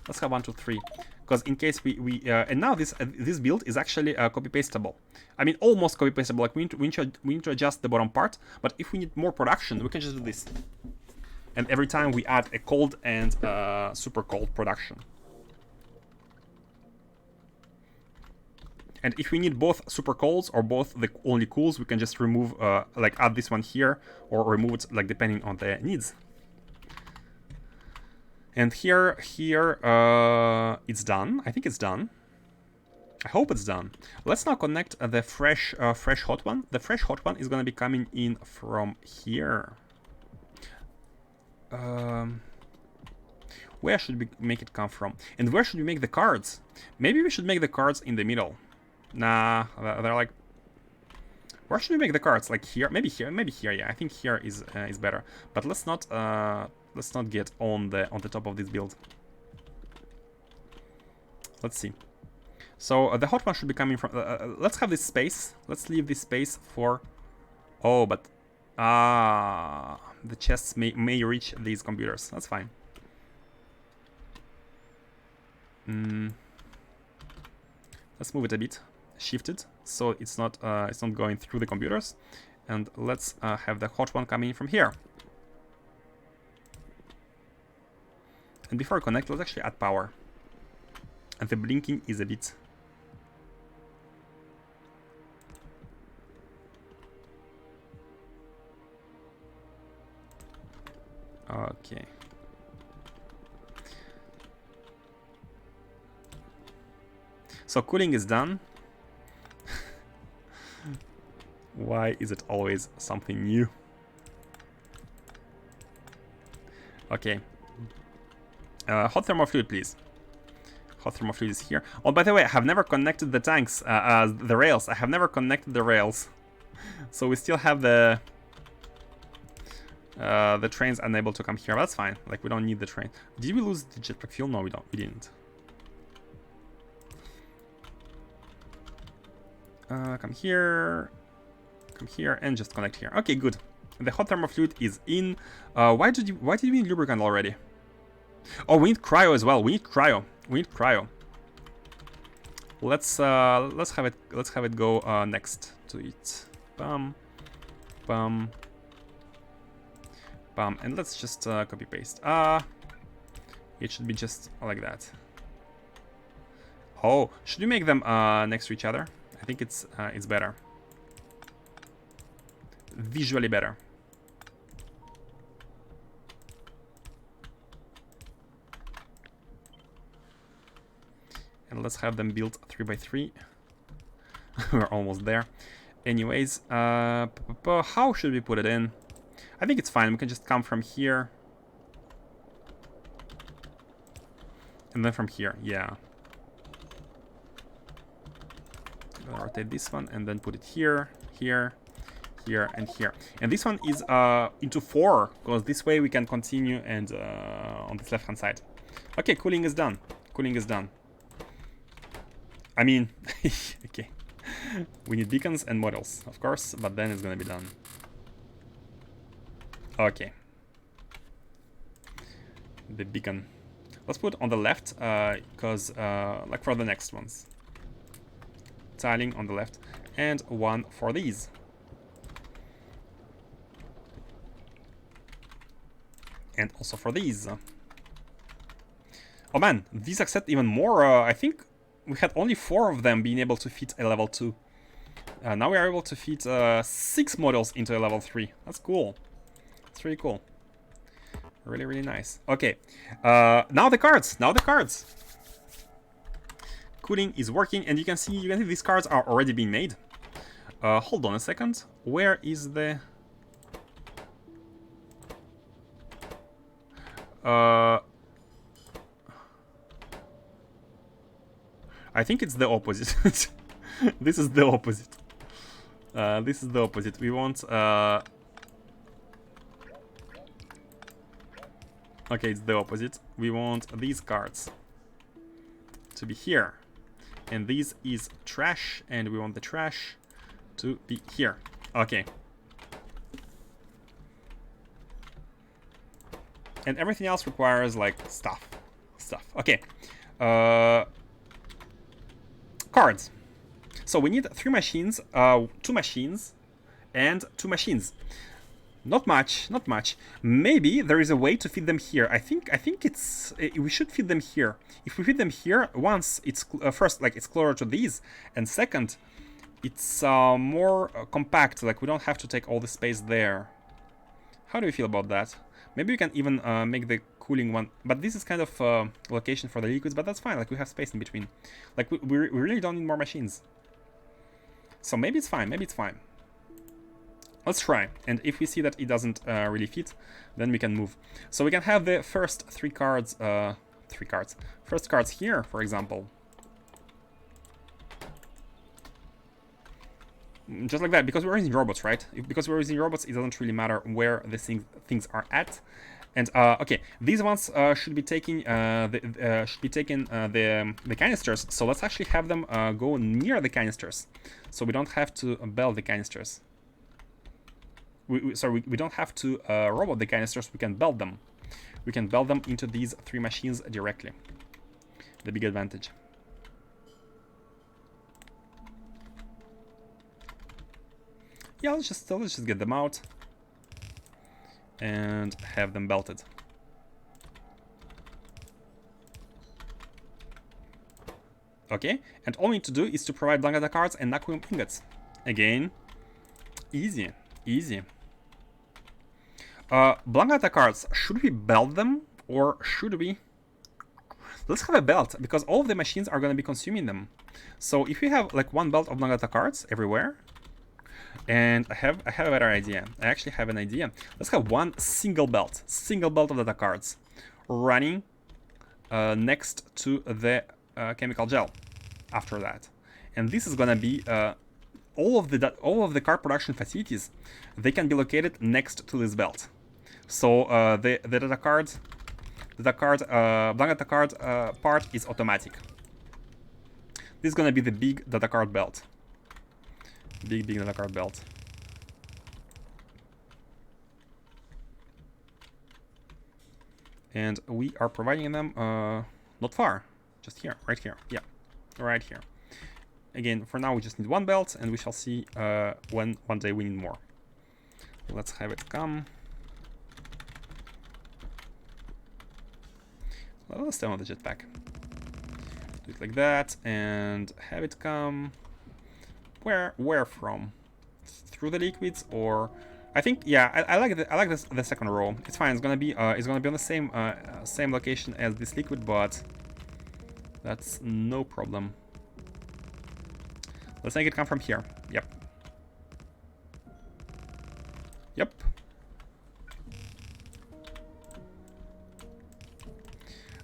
Let's have 1, 2, 3. Because in case we and now this build is actually copy-pastable. I mean, almost copy-pastable. Like we need to adjust the bottom part. But if we need more production, we can just do this. And every time we add a cold and super cold production. And if we need both super colds or both the only cools, we can just remove, like add this one here or remove it, like depending on the needs. And here, it's done. I think it's done. I hope it's done. Let's now connect the fresh hot one. The fresh hot one is gonna be coming in from here. Where should we make it come from? And where should we make the cards? Maybe we should make the cards in the middle. Nah, they're like... Where should we make the cards? Like here? Maybe here. Maybe here. Yeah, I think here is better. But let's not get on the top of this build. Let's see. So the hot one should be coming from... let's have this space. Let's leave this space for... Oh, but... the chests may reach these computers. That's fine. Let's move it a bit. Shift it so it's not going through the computers. And let's have the hot one coming in from here. And before I connect, let's actually add power. And the blinking is a bit... Okay. So cooling is done. Why is it always something new? Okay. Hot thermal fluid, please. Hot thermal fluid is here. Oh, by the way, I have never connected the tanks, the rails. I have never connected the rails. So we still have the trains unable to come here. That's fine. Like, we don't need the train. Did we lose the jetpack fuel? No, we didn't. Come here, and just connect here. Okay, good. The hot thermal fluid is in. Why did we need lubricant already? Oh, we need cryo as well. We need cryo. Let's have it go next to it. Bam, bam, bam, and let's just copy paste. It should be just like that. Oh, should we make them next to each other? I think it's better. Visually better. And let's have them built 3 by 3. We're almost there. Anyways, how should we put it in? I think it's fine. We can just come from here. And then from here, yeah. Rotate this one and then put it here, here, here, and here. And this one is into 4, because this way we can continue and on this left-hand side. Okay, cooling is done. I mean, okay. We need beacons and models, of course, but then it's gonna be done. Okay. The beacon. Let's put on the left, because like for the next ones. Tiling on the left, and one for these. And also for these. Oh man, these accept even more. I think we had only 4 of them being able to fit a level 2. Now we are able to fit 6 models into a level 3. That's cool. That's really cool. Really, really nice. Okay, now the cards. Now the cards. Cooling is working, and you can see these cards are already being made. Hold on a second. Where is the? I think it's the opposite. This is the opposite. This is the opposite. We want. Okay, it's the opposite. We want these cards to be here. And this is trash, and we want the trash to be here. Okay. And everything else requires, like, stuff. Okay. Cards. So we need 3 machines, 2 machines, and 2 machines. Not much, not much. Maybe there is a way to feed them here. I think we should feed them here. If we feed them here, once it's first, like, it's closer to these, and second, it's more compact. Like, we don't have to take all the space there. How do you feel about that? Maybe we can even make the cooling one, but this is kind of location for the liquids. But that's fine. Like, we have space in between. Like, we really don't need more machines. So maybe it's fine. Maybe it's fine. Let's try, and if we see that it doesn't really fit, then we can move. So we can have the first 3 cards, first cards here, for example. Just like that, because we're using robots, right? Because we're using robots, it doesn't really matter where the things are at. And okay, these ones should be taking the canisters. So let's actually have them go near the canisters, so we don't have to belt the canisters. Sorry, we don't have to robot the canisters. We can belt them. We can belt them into these 3 machines directly. The big advantage. Yeah, let's just get them out and have them belted. Okay, and all we need to do is to provide Blankata cards and Nakuum ingots. Again, easy. Blankata cards, should we belt them, or should we? Let's have a belt, because all of the machines are going to be consuming them. So if we have like 1 belt of Blankata cards everywhere, and I have a better idea. I actually have an idea. Let's have 1 single belt of data cards running next to the chemical gel after that. And this is going to be all of the card production facilities. They can be located next to this belt. So the data card, Blankata card part is automatic. This is going to be the big data card belt. Big data card belt. And we are providing them not far, just here, right here. Yeah, right here. Again, for now we just need 1 belt, and we shall see when one day we need more. Let's have it come. Well, let's stay on the jetpack. Do it like that, and have it come. Where from? Through the liquids, or I think, yeah, I like the second row. It's fine. It's gonna be on the same location as this liquid, but that's no problem. Let's make it come from here. Yep.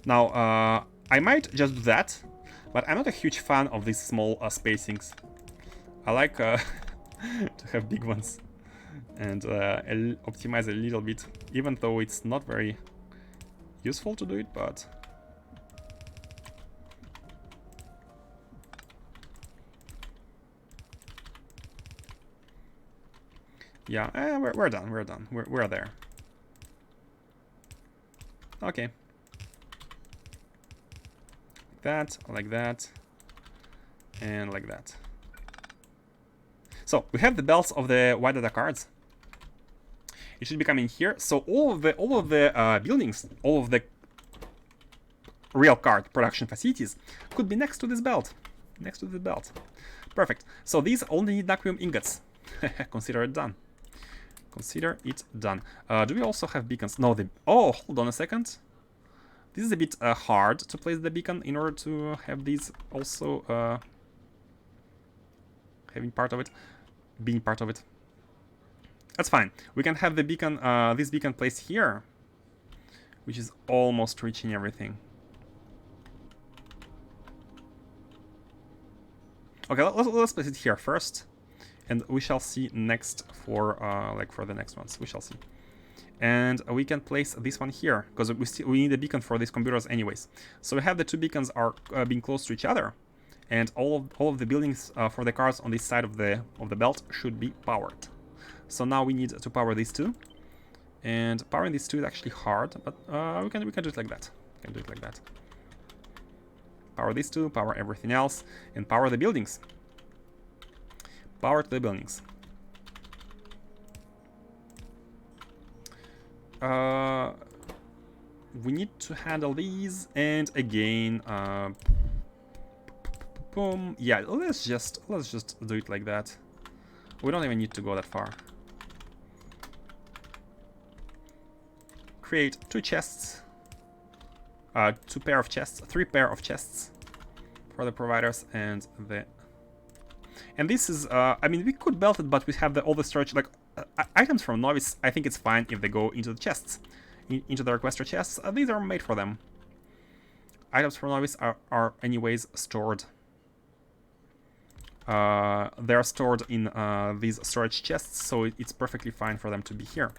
Now I might just do that, but I'm not a huge fan of these small spacings. I like to have big ones and optimize a little bit, even though it's not very useful to do it, but yeah, we're done. We're there. Okay. like that, and like that. So we have the belts of the white data cards. It should be coming here. So all of the buildings, all of the real card production facilities could be next to this belt. Next to the belt. Perfect. So these only need natrium ingots. Consider it done. Consider it done. Do we also have beacons? No, oh, hold on a second. This is a bit hard to place the beacon in order to have these also having part of it, being part of it. That's fine. We can have the beacon, this beacon placed here, which is almost reaching everything. Okay, let's place it here first, and we shall see next for like for the next ones. We shall see. And we can place this one here because we need a beacon for these computers anyways. So we have the two beacons are being close to each other, and all of the buildings for the cars on this side of the belt should be powered. So now we need to power these two, and powering these two is actually hard, but we can do it like that. We can do it like that. Power these two, power everything else, and power the buildings. Power to the buildings. We need to handle these, and again, boom. Yeah, let's just do it like that. We don't even need to go that far. Create two chests, two pair of chests, three pair of chests for the providers, and this is I mean, we could belt it, but we have all the storage, like items from Novice. I think it's fine if they go into the chests, into the requester chests. These are made for them. Items from Novice are anyways stored. They're stored in these storage chests, so it's perfectly fine for them to be here.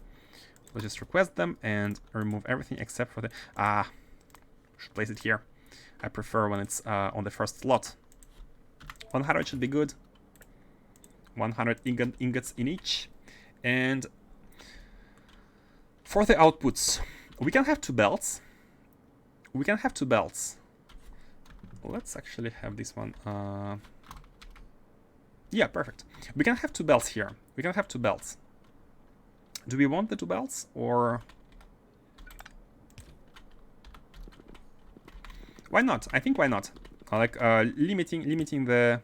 We'll just request them and remove everything except for the... should place it here. I prefer when it's on the first slot. 100 should be good. 100 ingots in each. And for the outputs, we can have two belts. We can have two belts. Let's actually have this one. Yeah, perfect. We can have two belts here. We can have two belts. Do we want the two belts, or why not? I think why not? Like limiting the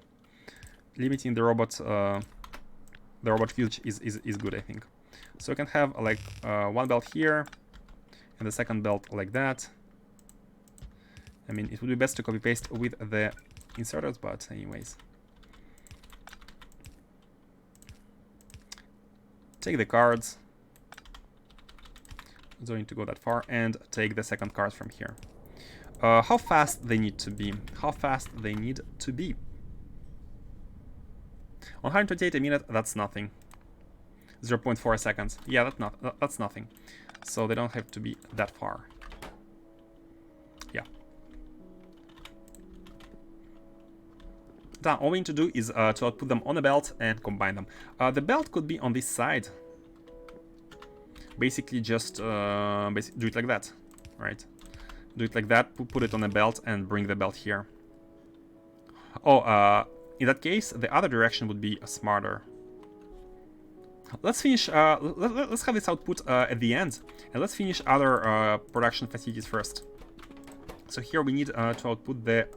robot village is good, I think. So we can have like one belt here and the second belt like that. I mean, it would be best to copy paste with the inserters, but anyways. Take the cards. Don't need to go that far, and take the second card from here. How fast they need to be? How fast they need to be? 128 a minute, that's nothing. 0.4 seconds. Yeah, that's nothing. So they don't have to be that far. Yeah. Now, all we need to do is to output them on a belt and combine them. The belt could be on this side. Basically, just do it like that, right? Do it like that, put it on a belt, and bring the belt here. Oh, in that case, the other direction would be smarter. Let's finish. Let's have this output at the end, and let's finish other production facilities first. So here we need to output the.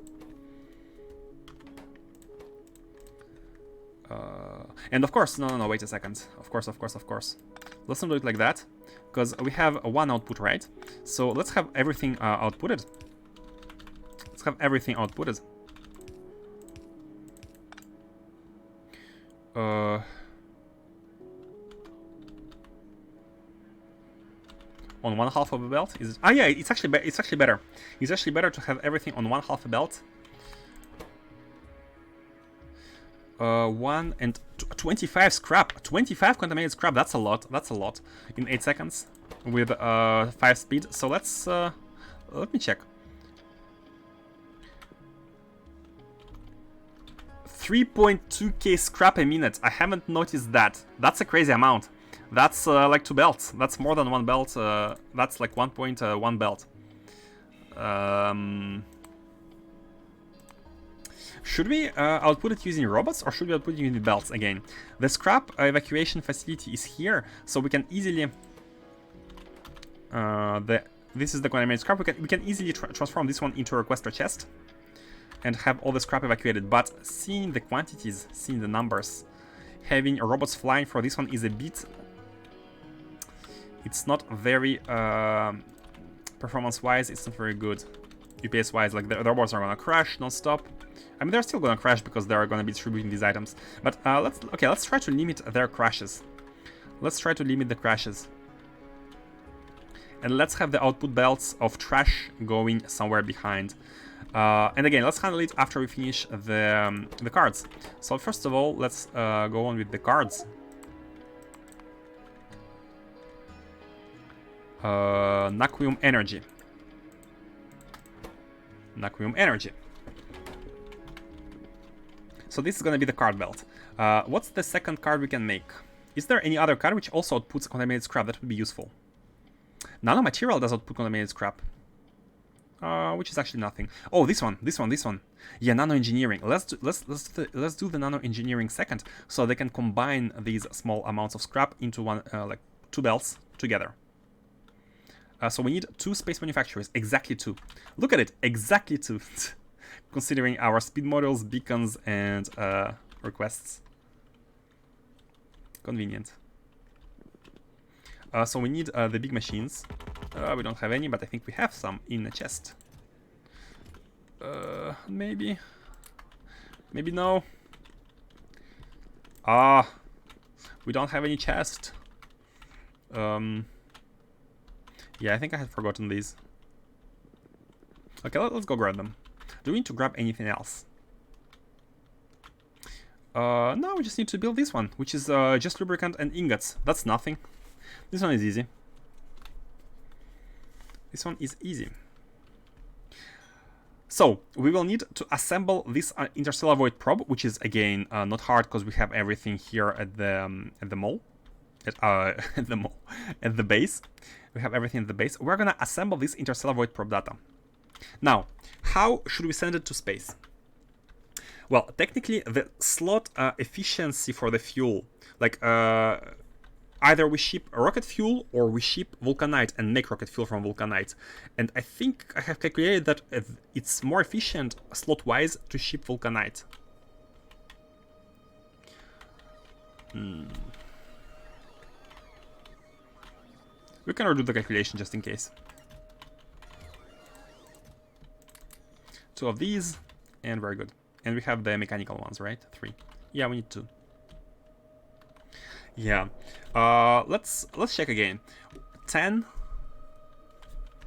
And of course, no, wait a second. Of course. Let's not do it like that, because we have one output, right? So let's have everything outputted. Let's have everything outputted. On one half of a belt is yeah, it's actually better. It's actually better to have everything on one half a belt. 1 and 25 scrap. 25 contaminated scrap. That's a lot. That's a lot in 8 seconds with 5 speed. So let's let me check. 3.2k scrap a minute. I haven't noticed that. That's a crazy amount. That's like 2 belts. That's more than 1 belt. That's like 1.1 belt. Should we output it using robots or should we output it using belts again? The scrap evacuation facility is here, so we can easily... this is the contaminated scrap. We can easily transform this one into a requester chest and have all the scrap evacuated. But seeing the quantities, seeing the numbers, having robots flying for this one is a bit... It's not very... performance-wise, it's not very good. UPS-wise, like the robots are gonna crash non-stop. I mean, they're still gonna crash because they're gonna be distributing these items. But let's try to limit their crashes. Let's try to limit the crashes. And let's have the output belts of trash going somewhere behind. And again, let's handle it after we finish the cards. So first of all, let's go on with the cards. Naquium energy. Naquium energy. So this is gonna be the card belt. What's the second card we can make? Is there any other card which also outputs contaminated scrap? That would be useful. Nanomaterial does output contaminated scrap. Which is actually nothing. Oh, this one. Yeah, nano engineering. Let's do the nano engineering second, so they can combine these small amounts of scrap into one, like 2 belts together. So we need 2 space manufacturers, exactly 2. Look at it, exactly 2. Considering our speed models, beacons, and requests. Convenient. So we need the big machines. We don't have any, but I think we have some in the chest. Maybe. Maybe no. We don't have any chest. Yeah, I think I had forgotten these. Okay, let's go grab them. Do we need to grab anything else? No, we just need to build this one, which is just lubricant and ingots. That's nothing. This one is easy. This one is easy. So, we will need to assemble this interstellar void probe, which is, again, not hard because we have everything here at the mall. At the mall. At the base. We have everything at the base. We're gonna assemble this interstellar void probe data. Now, how should we send it to space? Well, technically, the slot efficiency for the fuel, like either we ship rocket fuel or we ship vulcanite and make rocket fuel from vulcanite. And I think I have calculated that it's more efficient slot-wise to ship vulcanite. We can redo the calculation just in case. 2 of these, and very good. And we have the mechanical ones, right? 3. Yeah, we need 2. Yeah. Let's check again. 10.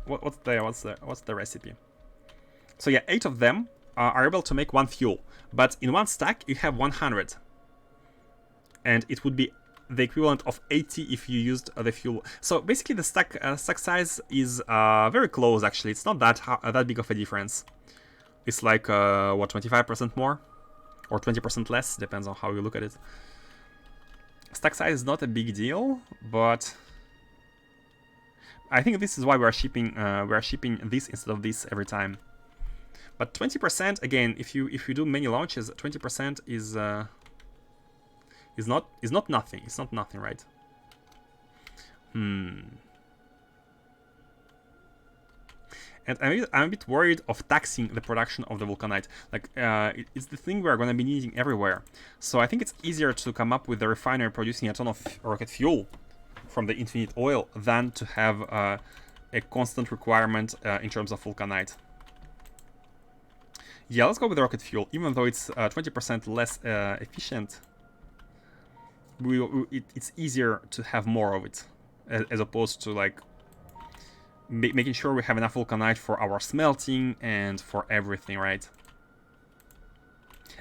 What's the recipe? So yeah, 8 of them are able to make 1 fuel, but in 1 stack you have 100, and it would be the equivalent of 80 if you used the fuel. So basically, the stack size is very close. Actually, it's not that big of a difference. It's like what, 25% more, or 20% less, depends on how you look at it. Stack size is not a big deal, but I think this is why we are shipping this instead of this every time. But 20%, again, if you do many launches, 20% is not nothing. It's not nothing, right? And I'm a bit worried of taxing the production of the vulcanite. Like, it's the thing we're going to be needing everywhere. So I think it's easier to come up with the refinery producing a ton of rocket fuel from the infinite oil than to have a constant requirement in terms of vulcanite. Yeah, let's go with the rocket fuel. Even though it's 20% less efficient, it's easier to have more of it, as opposed to, like, making sure we have enough vulcanite for our smelting and for everything, right?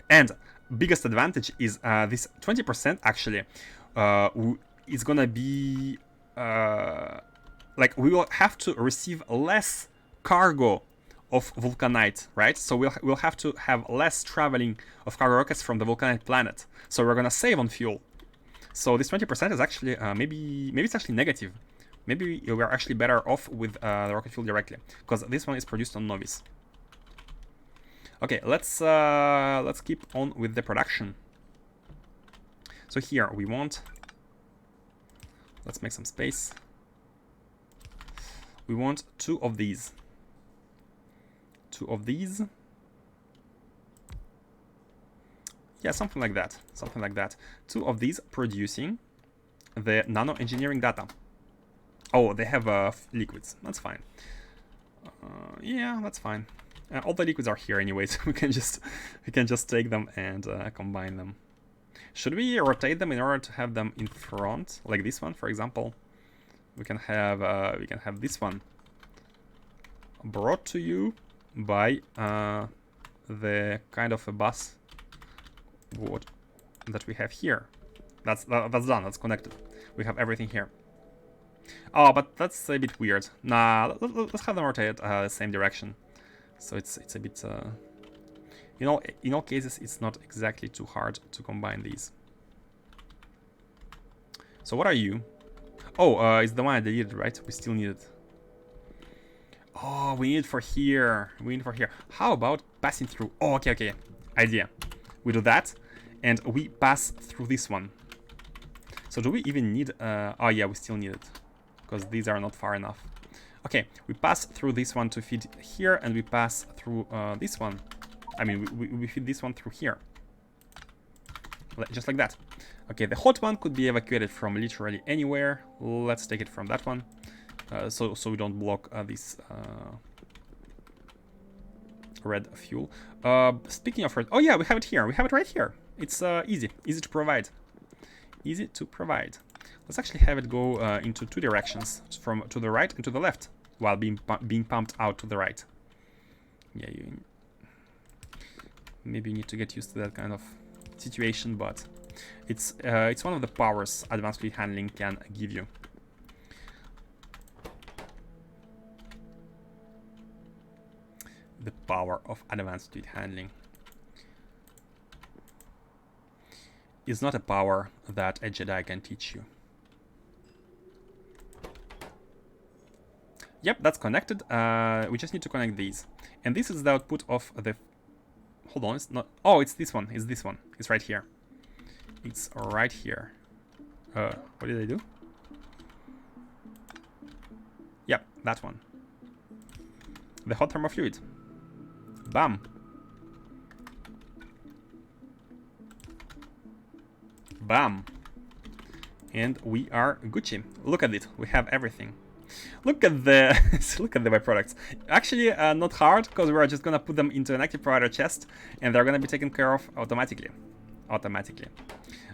And biggest advantage is this 20% actually is gonna be like, we will have to receive less cargo of vulcanite, right? So we'll have to have less traveling of cargo rockets from the vulcanite planet. So we're gonna save on fuel. So this 20% is actually maybe it's actually negative. Maybe we're actually better off with the rocket fuel directly, because this one is produced on Novice. Okay, let's keep on with the production. So here we want, let's make some space. We want 2 of these. 2 of these. Yeah, something like that. Something like that. 2 of these producing the nano engineering data. Oh, they have liquids. That's fine. Yeah, that's fine. All the liquids are here anyway, so we can just take them and combine them. Should we rotate them in order to have them in front, like this one, for example? We can have this one brought to you by the kind of a bus that we have here. That's done. That's connected. We have everything here. Oh, but that's a bit weird. Nah, let's have them rotate the same direction. So it's a bit. In all cases, it's not exactly too hard to combine these. So what are you? Oh, it's the one I deleted, right? We still need it. Oh, we need it for here. We need it for here. How about passing through? Oh, okay. Idea. We do that, and we pass through this one. So do we even need... oh, yeah, we still need it, because these are not far enough. Okay, we pass through this one to feed here, and we pass through this one. I mean, we feed this one through here. Just like that. Okay, the hot one could be evacuated from literally anywhere. Let's take it from that one. So we don't block this red fuel. Speaking of red... Oh yeah, we have it here. We have it right here. It's easy to provide. Easy to provide. Let's actually have it go into 2 directions, from to the right and to the left, while being pumped out to the right. Yeah, maybe you need to get used to that kind of situation, but it's one of the powers advanced fluid handling can give you. The power of advanced fluid handling is not a power that a Jedi can teach you. Yep, that's connected. We just need to connect these. And this is the output of the... Hold on, it's not... Oh, it's this one. It's this one. It's right here. It's right here. What did I do? Yep, that one. The hot thermal fluid. Bam. Bam. And we are Gucci. Look at it. We have everything. Look at the look at the byproducts. Actually, not hard, because we're just gonna put them into an active provider chest, and they're gonna be taken care of automatically.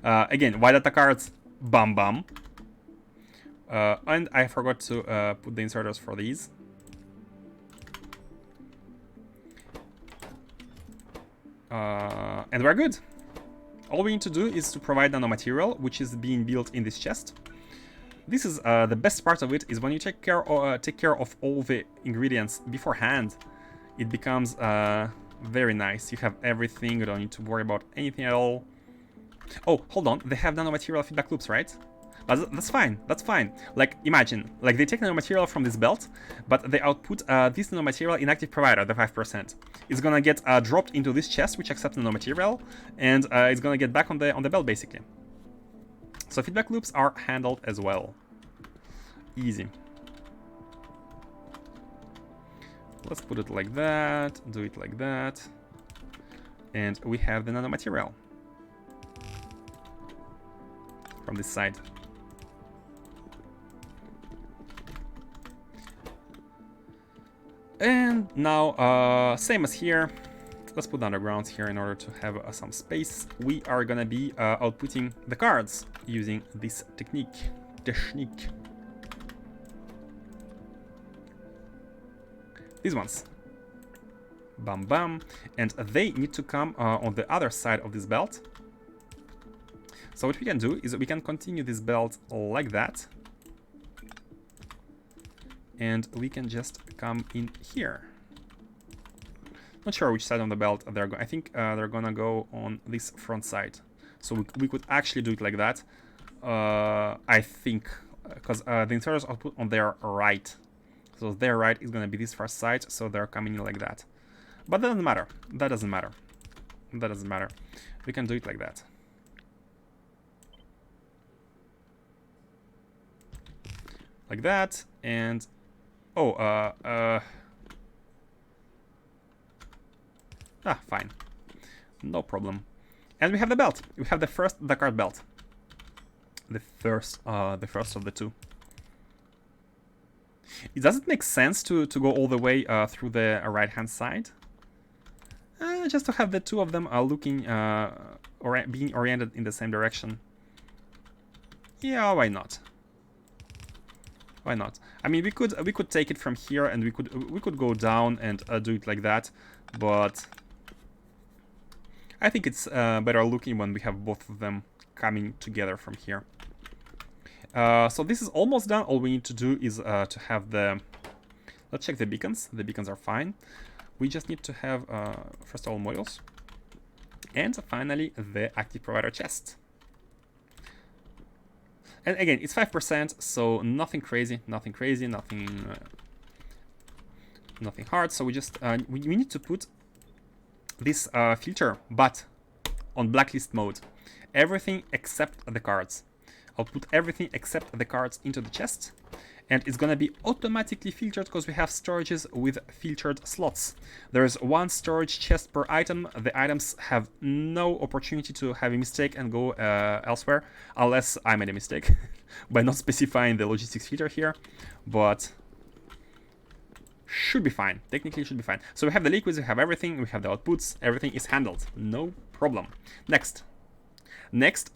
Again, why data cards? Bam bam. And I forgot to put the inserters for these. And we're good. All we need to do is to provide nanomaterial, which is being built in this chest. This is the best part of it, is when you take care of all the ingredients beforehand, it becomes very nice. You have everything, you don't need to worry about anything at all. Oh, hold on, they have nanomaterial feedback loops, right? But that's fine, that's fine. Like, imagine, like they take nanomaterial from this belt, but they output this nanomaterial in active provider, the 5%. It's gonna get dropped into this chest, which accepts nanomaterial, and it's gonna get back on the belt, basically. So feedback loops are handled as well. Easy. Let's put it like that, do it like that, and we have the nanomaterial from this side. And now, same as here, let's put undergrounds here in order to have some space. We are gonna be outputting the cards using this technique. These ones. Bam bam. And they need to come on the other side of this belt. So what we can do is we can continue this belt like that. And we can just come in here. Not sure which side on the belt they're going. I think they're gonna go on this front side. So we could actually do it like that. I think, because the inserters are put on their right. So their right is gonna be this far side, so they're coming in like that. But that doesn't matter. That doesn't matter. That doesn't matter. We can do it like that. Like that, and... Oh, fine. No problem. And we have the belt. We have the card belt. The first of the two. It doesn't make sense to go all the way through the right-hand side. Just to have the two of them looking or being oriented in the same direction. Yeah, why not? Why not? I mean, we could take it from here, and we could go down and do it like that, but I think it's better looking when we have both of them coming together from here. So this is almost done. All we need to do is to have the... Let's check the beacons. The beacons are fine. We just need to have, first of all, modules. And finally, the active provider chest. And again, it's 5%, so nothing crazy, nothing hard. So we just, we need to put this filter, but on blacklist mode. Everything except the cards. I'll put everything except the cards into the chest, and it's gonna be automatically filtered because we have storages with filtered slots. There's one storage chest per item. The items have no opportunity to have a mistake and go elsewhere, unless I made a mistake by not specifying the logistics filter here, but should be fine. Technically should be fine. So we have the liquids, we have everything, we have the outputs, everything is handled, no problem. Next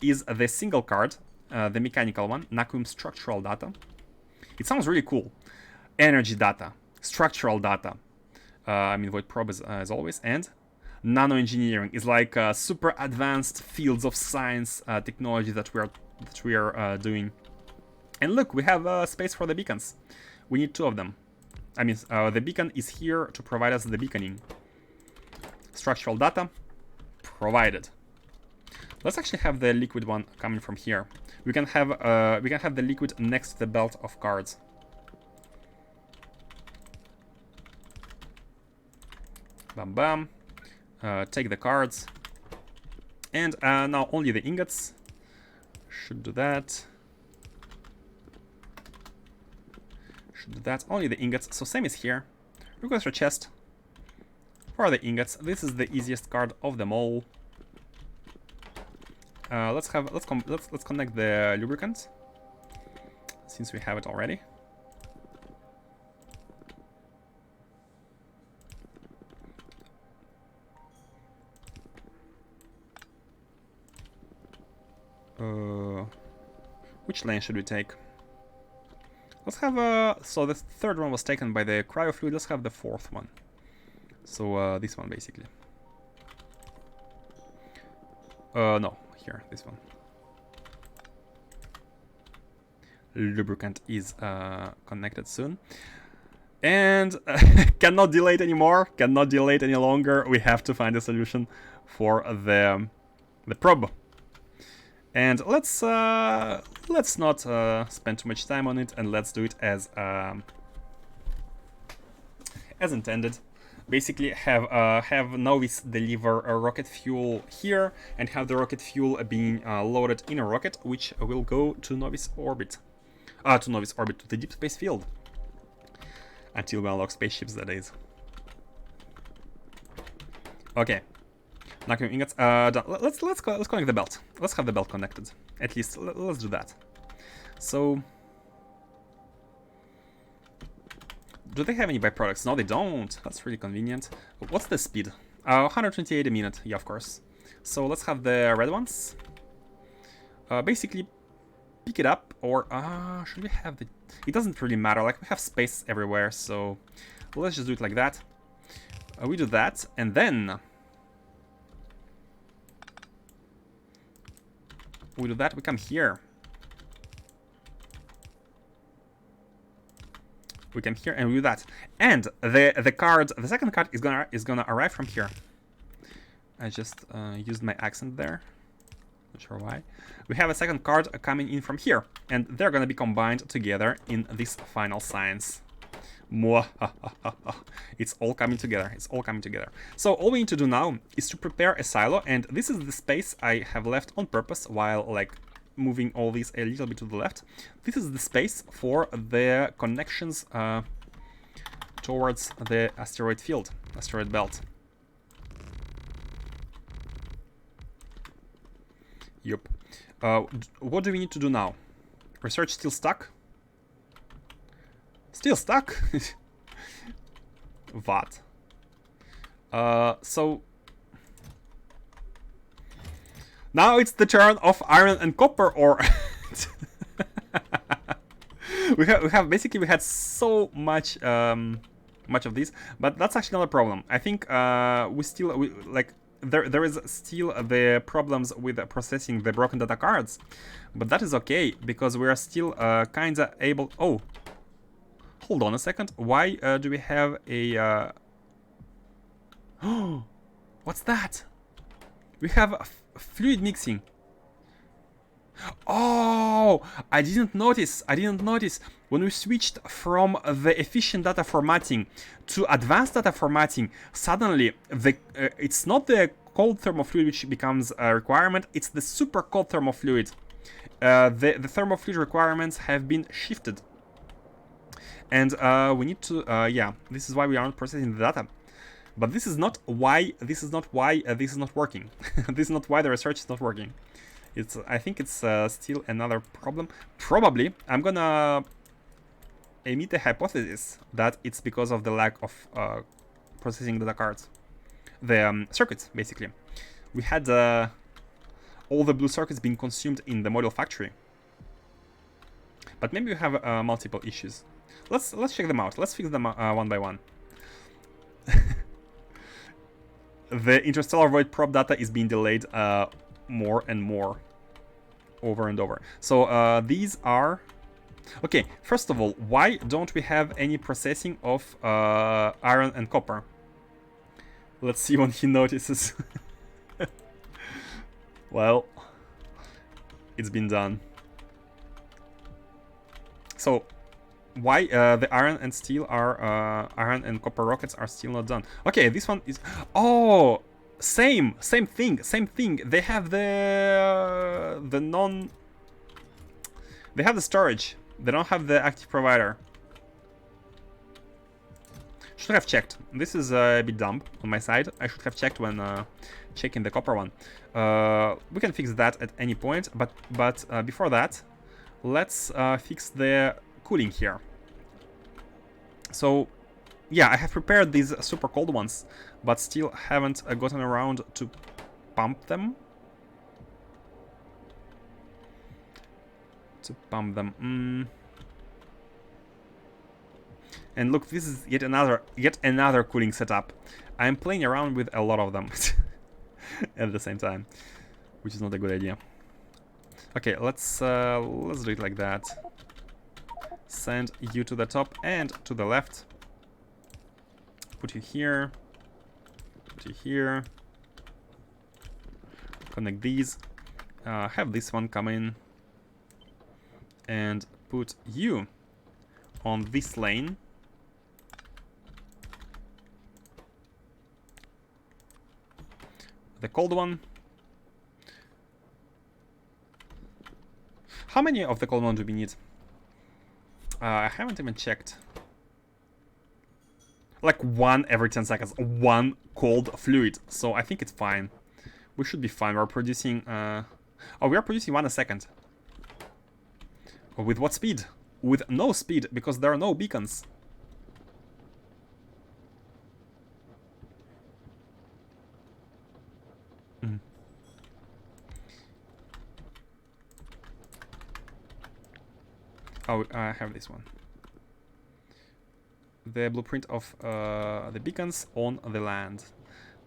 is the single card, the mechanical one, Naquium structural data. It sounds really cool. Energy data, structural data. I mean, void probe as always, and nanoengineering is like super advanced fields of science technology that we are doing. And look, we have space for the beacons. We need two of them. I mean, the beacon is here to provide us the beaconing. Structural data provided. Let's actually have the liquid one coming from here. We can have the liquid next to the belt of cards. Bam bam. Take the cards, and now only the ingots. Should do that. Should do that. Only the ingots. So same as here. Request for chest for the ingots. This is the easiest card of them all. Let's connect the lubricant, since we have it already. Which lane should we take? Let's have so the third one was taken by the cryo fluid. Let's have the fourth one. So this one basically. No. Here, this one. Lubricant is connected soon. And cannot delay it anymore, cannot delay it any longer. We have to find a solution for the probe. And let's not spend too much time on it, and let's do it as intended. Basically have Novice deliver a rocket fuel here, and have the rocket fuel being loaded in a rocket, which will go to Novice orbit. To the deep space field. Until we unlock spaceships, that is. Okay. Naquium ingots. Done. Let's connect the belt. Let's have the belt connected. At least let's do that. So, do they have any byproducts? No, they don't. That's really convenient. What's the speed? 128 a minute. Yeah, of course. So let's have the red ones. Basically, pick it up, or should we have the... It doesn't really matter. Like, we have space everywhere, so let's just do it like that. We do that, and then we do that. We come here. We come here and we do that. And the second card is gonna arrive from here. I just used my accent there. Not sure why. We have a second card coming in from here, and they're gonna be combined together in this final science. It's all coming together. It's all coming together. So all we need to do now is to prepare a silo, and this is the space I have left on purpose while like moving all these a little bit to the left. This is the space for the connections towards the asteroid field, asteroid belt. Yup. What do we need to do now? Research still stuck? Still stuck? What? So now it's the turn of iron and copper, or we have basically we had so much much of this, but that's actually not a problem. I think there is still the problems with processing the broken data cards, but that is okay because we are still kinda able. Oh, hold on a second. Why do we have a? Oh, what's that? We have fluid mixing. Oh, I didn't notice. When we switched from the efficient data formatting to advanced data formatting, suddenly it's not the cold thermofluid which becomes a requirement, it's the super cold thermofluid. The thermofluid requirements have been shifted. And we need to, yeah, this is why we aren't processing the data. But this is not why this is not working. This is not why the research is not working. I think it's still another problem. Probably, I'm gonna emit the hypothesis that it's because of the lack of processing data cards. The circuits, basically. We had all the blue circuits being consumed in the model factory. But maybe we have multiple issues. Let's check them out. Let's fix them one by one. The Interstellar Void prop data is being delayed more and more, over and over. So these are... Okay, first of all, why don't we have any processing of iron and copper? Let's see when he notices. Well, it's been done. So why the iron and steel are iron and copper rockets are still not done? Okay, this one is... Oh, same thing. They have the non... They have the storage. They don't have the active provider. Should have checked. This is a bit dumb on my side. I should have checked when checking the copper one. We can fix that at any point, but before that, let's fix the cooling here. So yeah, I have prepared these super cold ones, but still haven't gotten around to pump them. And look, this is yet another cooling setup. I'm playing around with a lot of them at the same time, which is not a good idea. Okay, let's do it like that. Send you to the top and to the left. Put you here. Put you here. Connect these. Have this one come in. And put you on this lane. The cold one. How many of the cold one do we need? I haven't even checked. Like one every 10 seconds. One cold fluid. So I think it's fine. We should be fine. We're producing... Oh, we are producing one a second. With what speed? With no speed, because there are no beacons. Oh, I have this one. The blueprint of the beacons on the land.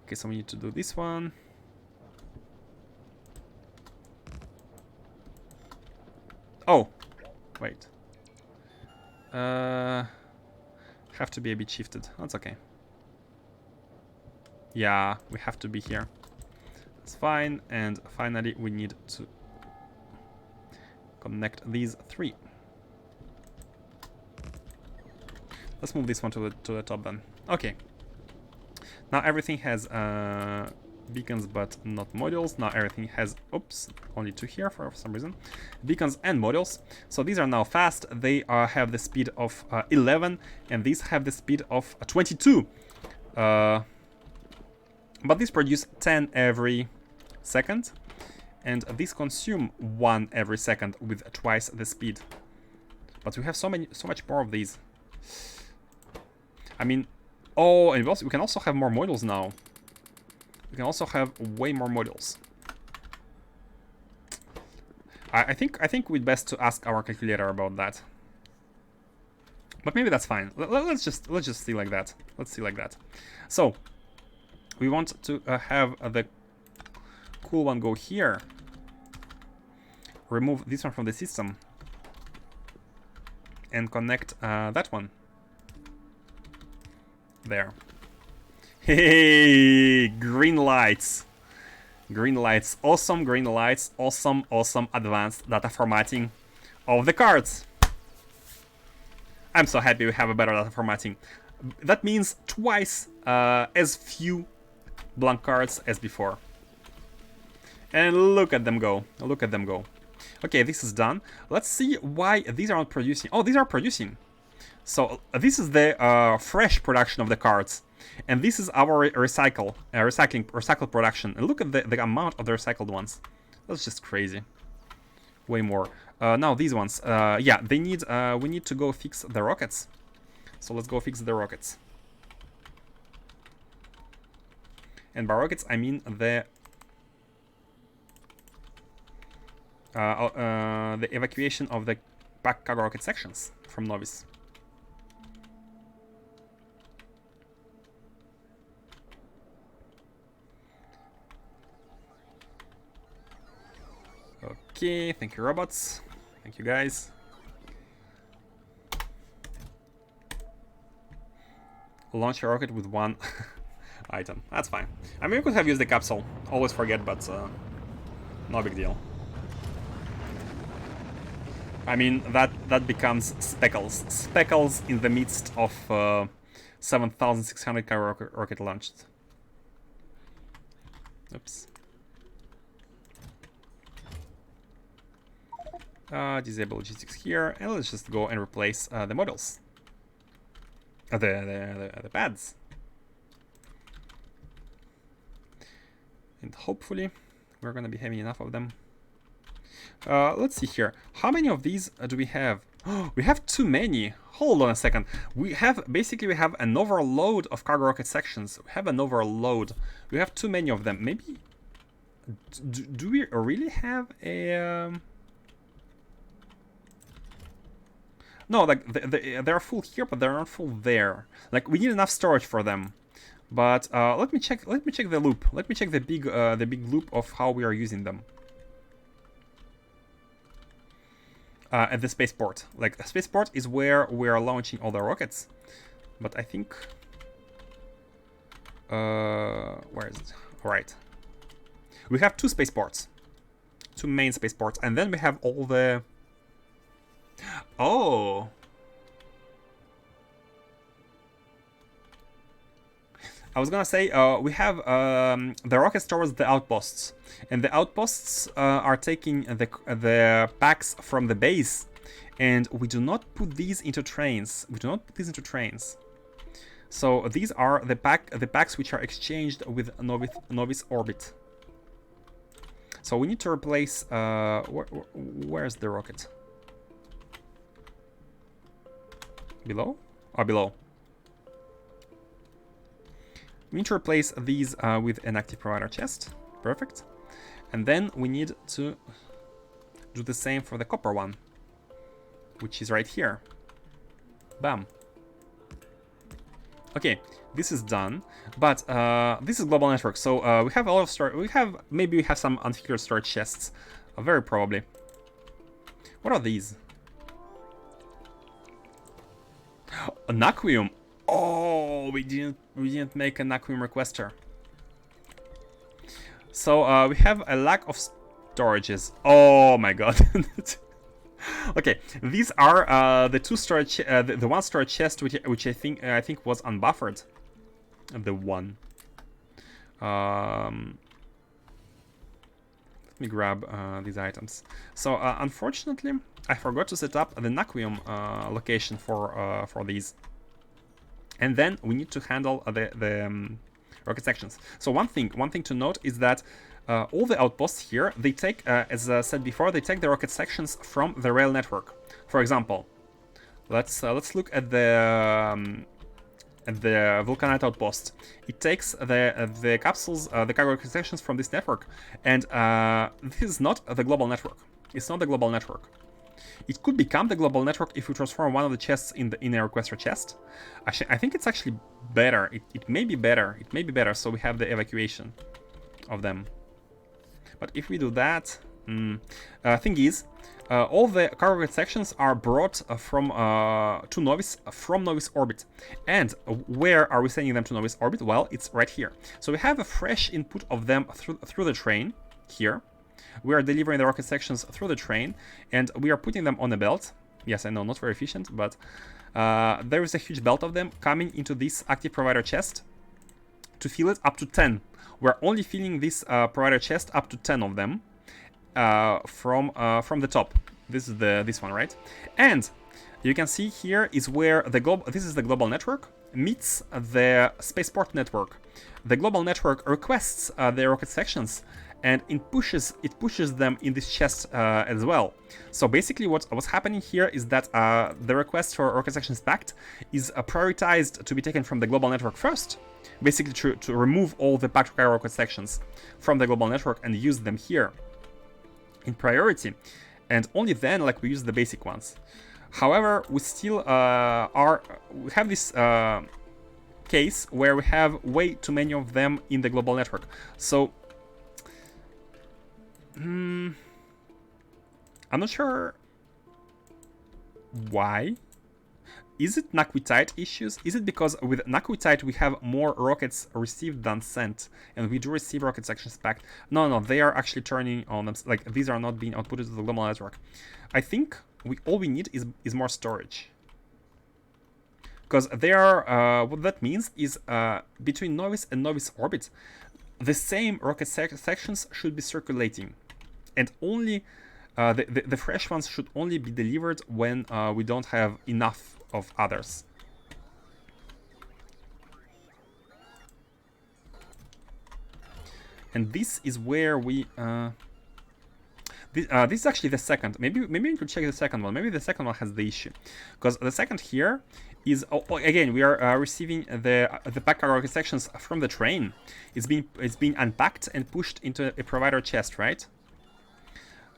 Okay, so we need to do this one. Oh, wait. Have to be a bit shifted. That's okay. Yeah, we have to be here. That's fine. And finally, we need to connect these three. Let's move this one to the top then. Okay. Now everything has beacons but not modules. Now everything has, oops, only 2 here for some reason. Beacons and modules. So these are now fast. They have the speed of 11 and these have the speed of 22. But these produce 10 every second. And these consume 1 every second with twice the speed. But we have so much more of these. I mean, oh, and we can also have more modules now. We can also have way more modules. I think we'd best to ask our calculator about that. But maybe that's fine. Let's just see like that. Let's see like that. So we want to have the cool one go here. Remove this one from the system. And connect that one. There. Hey, green lights. Green lights. Awesome green lights. Awesome advanced data formatting of the cards. I'm so happy we have a better data formatting. That means twice as few blank cards as before. And look at them go. Look at them go. Okay, this is done. Let's see why these are not producing. Oh, these are producing. So this is the fresh production of the cards, and this is our recycle production. And look at the amount of the recycled ones. That's just crazy. Way more. Now these ones, yeah, they need. We need to go fix the rockets. So let's go fix the rockets. And by rockets, I mean the evacuation of the cargo rocket sections from Novice. Okay, thank you, robots. Thank you, guys. Launch a rocket with 1 item. That's fine. I mean, we could have used the capsule. Always forget, but no big deal. I mean, that becomes speckles. Speckles in the midst of 7,600 cargo rocket launched. Oops. Disable logistics here, and let's just go and replace the models. The pads. And hopefully we're gonna be having enough of them. Let's see here. How many of these do we have? Oh, we have too many. Hold on a second. We have an overload of cargo rocket sections. We have an overload. We have too many of them. Maybe do we really have a no, like they're full here, but they're not full there. Like we need enough storage for them. But let me check the loop. Let me check the big loop of how we are using them. At the spaceport. Like the spaceport is where we are launching all the rockets. But I think where is it? Alright. We have 2 spaceports. 2 main spaceports, and then we have all the oh. I was gonna say, we have the rockets towards the outposts, and the outposts are taking the packs from the base, and we do not put these into trains. So these are the packs which are exchanged with Novice orbit. So we need to replace. Where's the rocket? Below? Oh, below. We need to replace these with an active provider chest. Perfect. And then we need to do the same for the copper one, which is right here. Bam. Okay, this is done. But this is global network, so we have a lot of storage. Maybe we have some unfigured storage chests. Very probably. What are these? An aquarium. Oh, we didn't make an aquarium requester. So we have a lack of storages. Oh my god. Okay, these are the two storage, the one storage chest which I think was unbuffered. The one. Let me grab these items. So unfortunately, I forgot to set up the Naquium location for these. And then we need to handle the rocket sections. So one thing to note is that all the outposts here, they take, as I said before, they take the rocket sections from the rail network. For example, let's look at the Vulcanite outpost. It takes the capsules, the cargo rocket sections from this network, and this is not the global network. It's not the global network. It could become the global network if we transform one of the chests in a requester chest. Actually, I think it's actually better. It may be better. It may be better, so we have the evacuation of them. But if we do that, thing is, all the cargo sections are brought from to Novice from Novice orbit. And where are we sending them to Novice orbit? Well, it's right here. So we have a fresh input of them through the train here. We are delivering the rocket sections through the train, and we are putting them on a belt. Yes, I know, not very efficient, but there is a huge belt of them coming into this active provider chest to fill it up to 10. We're only filling this provider chest up to 10 of them from the top. This is this one, right? And you can see here is where this is the global network meets the spaceport network. The global network requests the rocket sections, and it pushes them in this chest as well. So basically what's happening here is that the request for rocket sections packed is prioritized to be taken from the global network first, basically to remove all the packed rocket sections from the global network and use them here in priority, and only then like we use the basic ones. However, we still we have this case where we have way too many of them in the global network. So I'm not sure why. Is it Naquitite issues? Is it because with Naquitite we have more rockets received than sent, and we do receive rocket sections packed? No, they are actually turning on them. Like, these are not being outputted to the global network. I think all we need is more storage. Because they are, what that means is between Novice and Novice orbit, the same rocket sections should be circulating, and only the fresh ones should only be delivered when we don't have enough of others. And this is where we this is actually the second. Maybe we could check the second one. Maybe the second one has the issue, because the second here is again we are receiving the pack cargo sections from the train. It's being unpacked and pushed into a provider chest, right?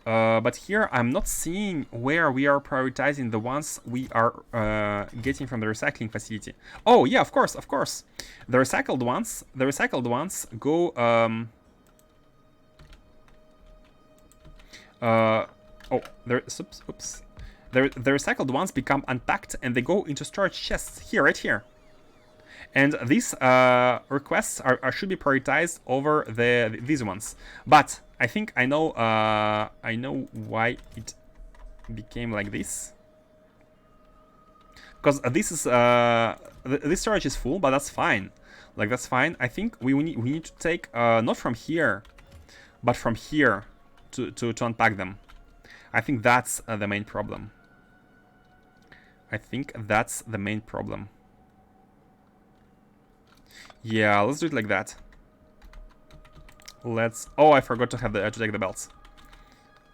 But here I'm not seeing where we are prioritizing the ones we are getting from the recycling facility. Oh yeah, of course. The recycled ones go. Oops. The recycled ones become unpacked and they go into storage chests here, right here. And these requests should be prioritized over these ones. But I think I know why it became like this. Because this is this storage is full, but that's fine. Like, that's fine. I think we need to take not from here, but from here to unpack them. I think that's the main problem. Yeah, let's do it like that. Oh, I forgot to have to take the belts.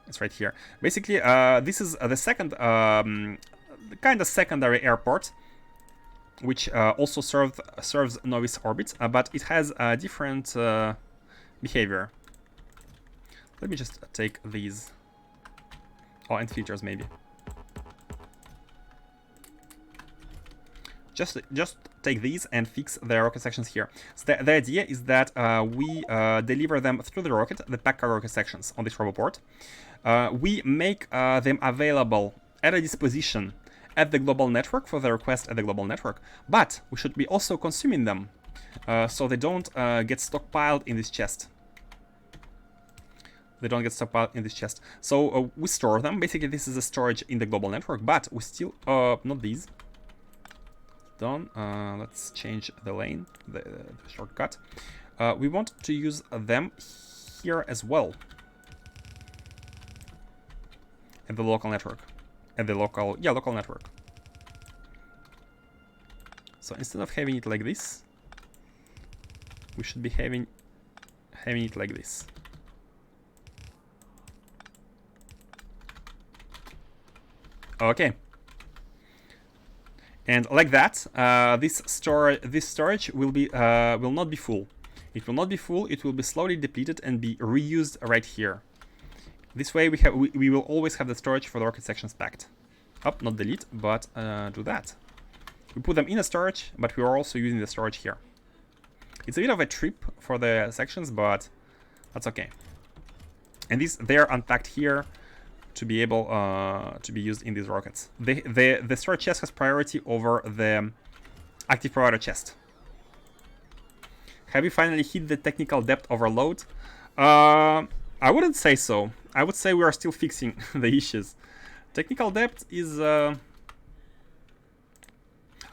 It's right here. Basically, this is the second kind of secondary airport, which also serves Novice orbit, but it has a different behavior. Let me just take these. Oh, and features maybe. Just take these and fix the rocket sections here. So the idea is that we deliver them through the rocket, the pack cargo rocket sections on this Roboport. We make them available at a disposition at the global network for the request at the global network, but we should be also consuming them so they don't get stockpiled in this chest. They don't get stockpiled in this chest. So we store them. Basically, this is a storage in the global network, but we still not these. Done. Let's change the lane, the shortcut. We want to use them here as well. At the local network. At the local network. So instead of having it like this, we should be having it like this. Okay. And like that, this storage will not be full. It will not be full. It will be slowly depleted and be reused right here. This way, we will always have the storage for the rocket sections packed. Not delete, but do that. We put them in a storage, but we are also using the storage here. It's a bit of a trip for the sections, but that's okay. And they are unpacked here to be able to be used in these rockets. The storage chest has priority over the active provider chest. Have we finally hit the technical depth overload? I wouldn't say so. I would say we are still fixing the issues. Technical depth is... I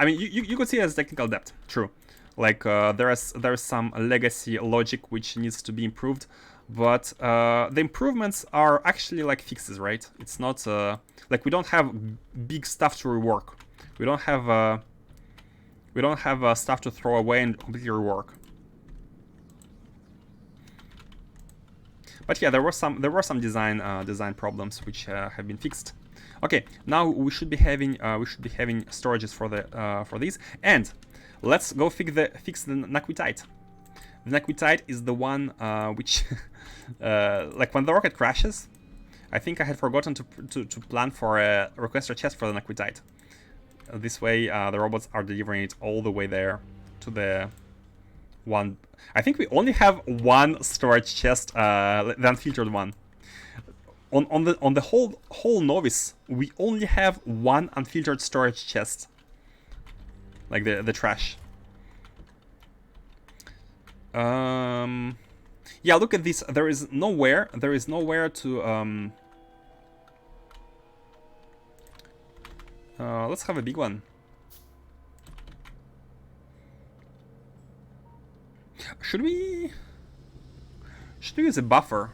mean, you could see it as technical depth, true. Like, there is some legacy logic which needs to be improved, but the improvements are actually like fixes, right? It's not... like, we don't have big stuff to rework. We don't have stuff to throw away and completely rework. But yeah, there were some design problems which have been fixed. Okay, now we should be having storages for these, and let's go fix the Naquitite. The Naquitite is the one which, like when the rocket crashes, I think I had forgotten to plan for a requester chest for the Naquitite. This way, the robots are delivering it all the way there to the one. I think we only have one storage chest, the unfiltered one. On the whole novice, we only have one unfiltered storage chest, like the trash. Yeah, look at this. There is nowhere to let's have a big one. Should we use a buffer?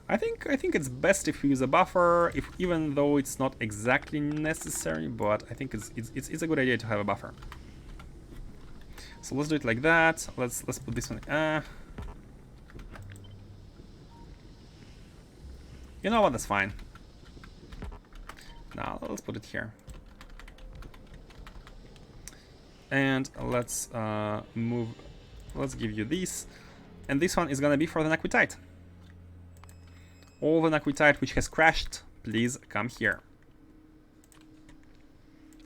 I think it's best if we use a buffer, even though it's not exactly necessary, but I think it's a good idea to have a buffer. So let's do it like that. Let's put this one. You know what? That's fine. Now let's put it here. And let's move. Let's give you this, and this one is gonna be for the Naquitite. All the Naquitite which has crashed, please come here.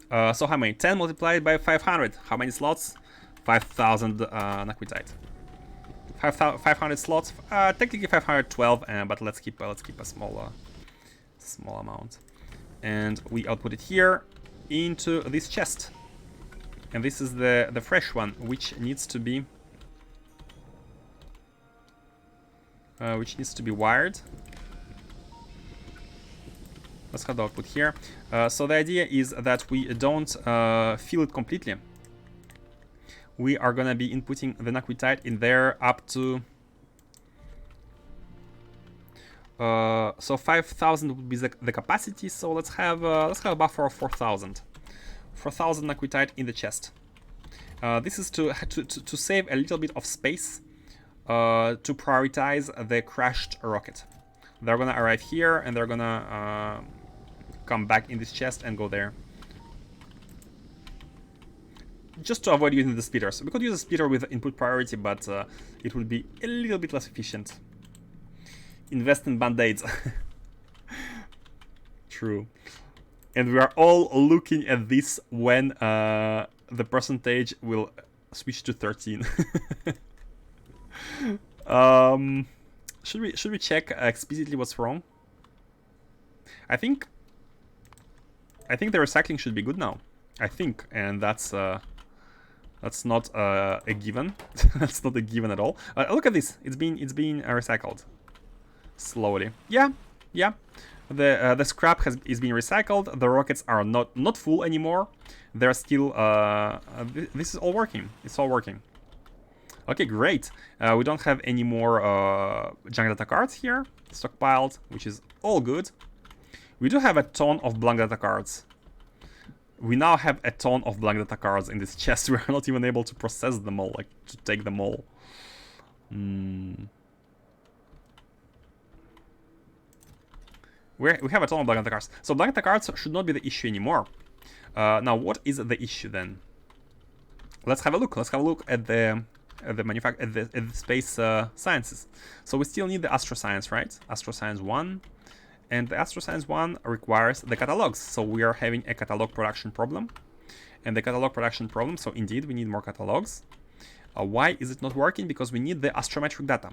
So how many? 10 multiplied by 500. How many slots? 5,000 Naquitite. 500 slots. Technically 512, but let's keep a small amount. And we output it here into this chest. And this is the fresh one, which needs to be wired. Let's have the output here. So the idea is that we don't fill it completely. We are gonna be inputting the Naquitite in there up to so 5,000 would be the capacity. So let's have a buffer of 4,000. 4,000 Naquitite in the chest. This is to save a little bit of space to prioritize the crashed rocket. They're gonna arrive here and they're gonna come back in this chest and go there. Just to avoid using the splitters. We could use a splitter with input priority, but it would be a little bit less efficient. Invest in band-aids. True. And we are all looking at this when the percentage will switch to 13. Should we check explicitly what's wrong? I think the recycling should be good now. I think, and that's not a given. That's not a given at all. Look at this. It's being recycled. slowly. Yeah, yeah. The scrap is being recycled. The rockets are not full anymore. They're still. This is all working. It's all working. Okay, great. We don't have any more junk data cards here stockpiled, which is all good. We do have a ton of blank data cards. We now have a ton of blank data cards in this chest. We're not even able to process them all, like to take them all. We have a ton of blank data cards. So blank data cards should not be the issue anymore. Now, what is the issue then? Let's have a look. Let's have a look at the space sciences. So we still need the astroscience, right? Astroscience 1. And the astroscience 1 requires the catalogs. So we are having a catalog production problem. And the catalog production problem, so indeed we need more catalogs. Why is it not working? Because we need the astrometric data.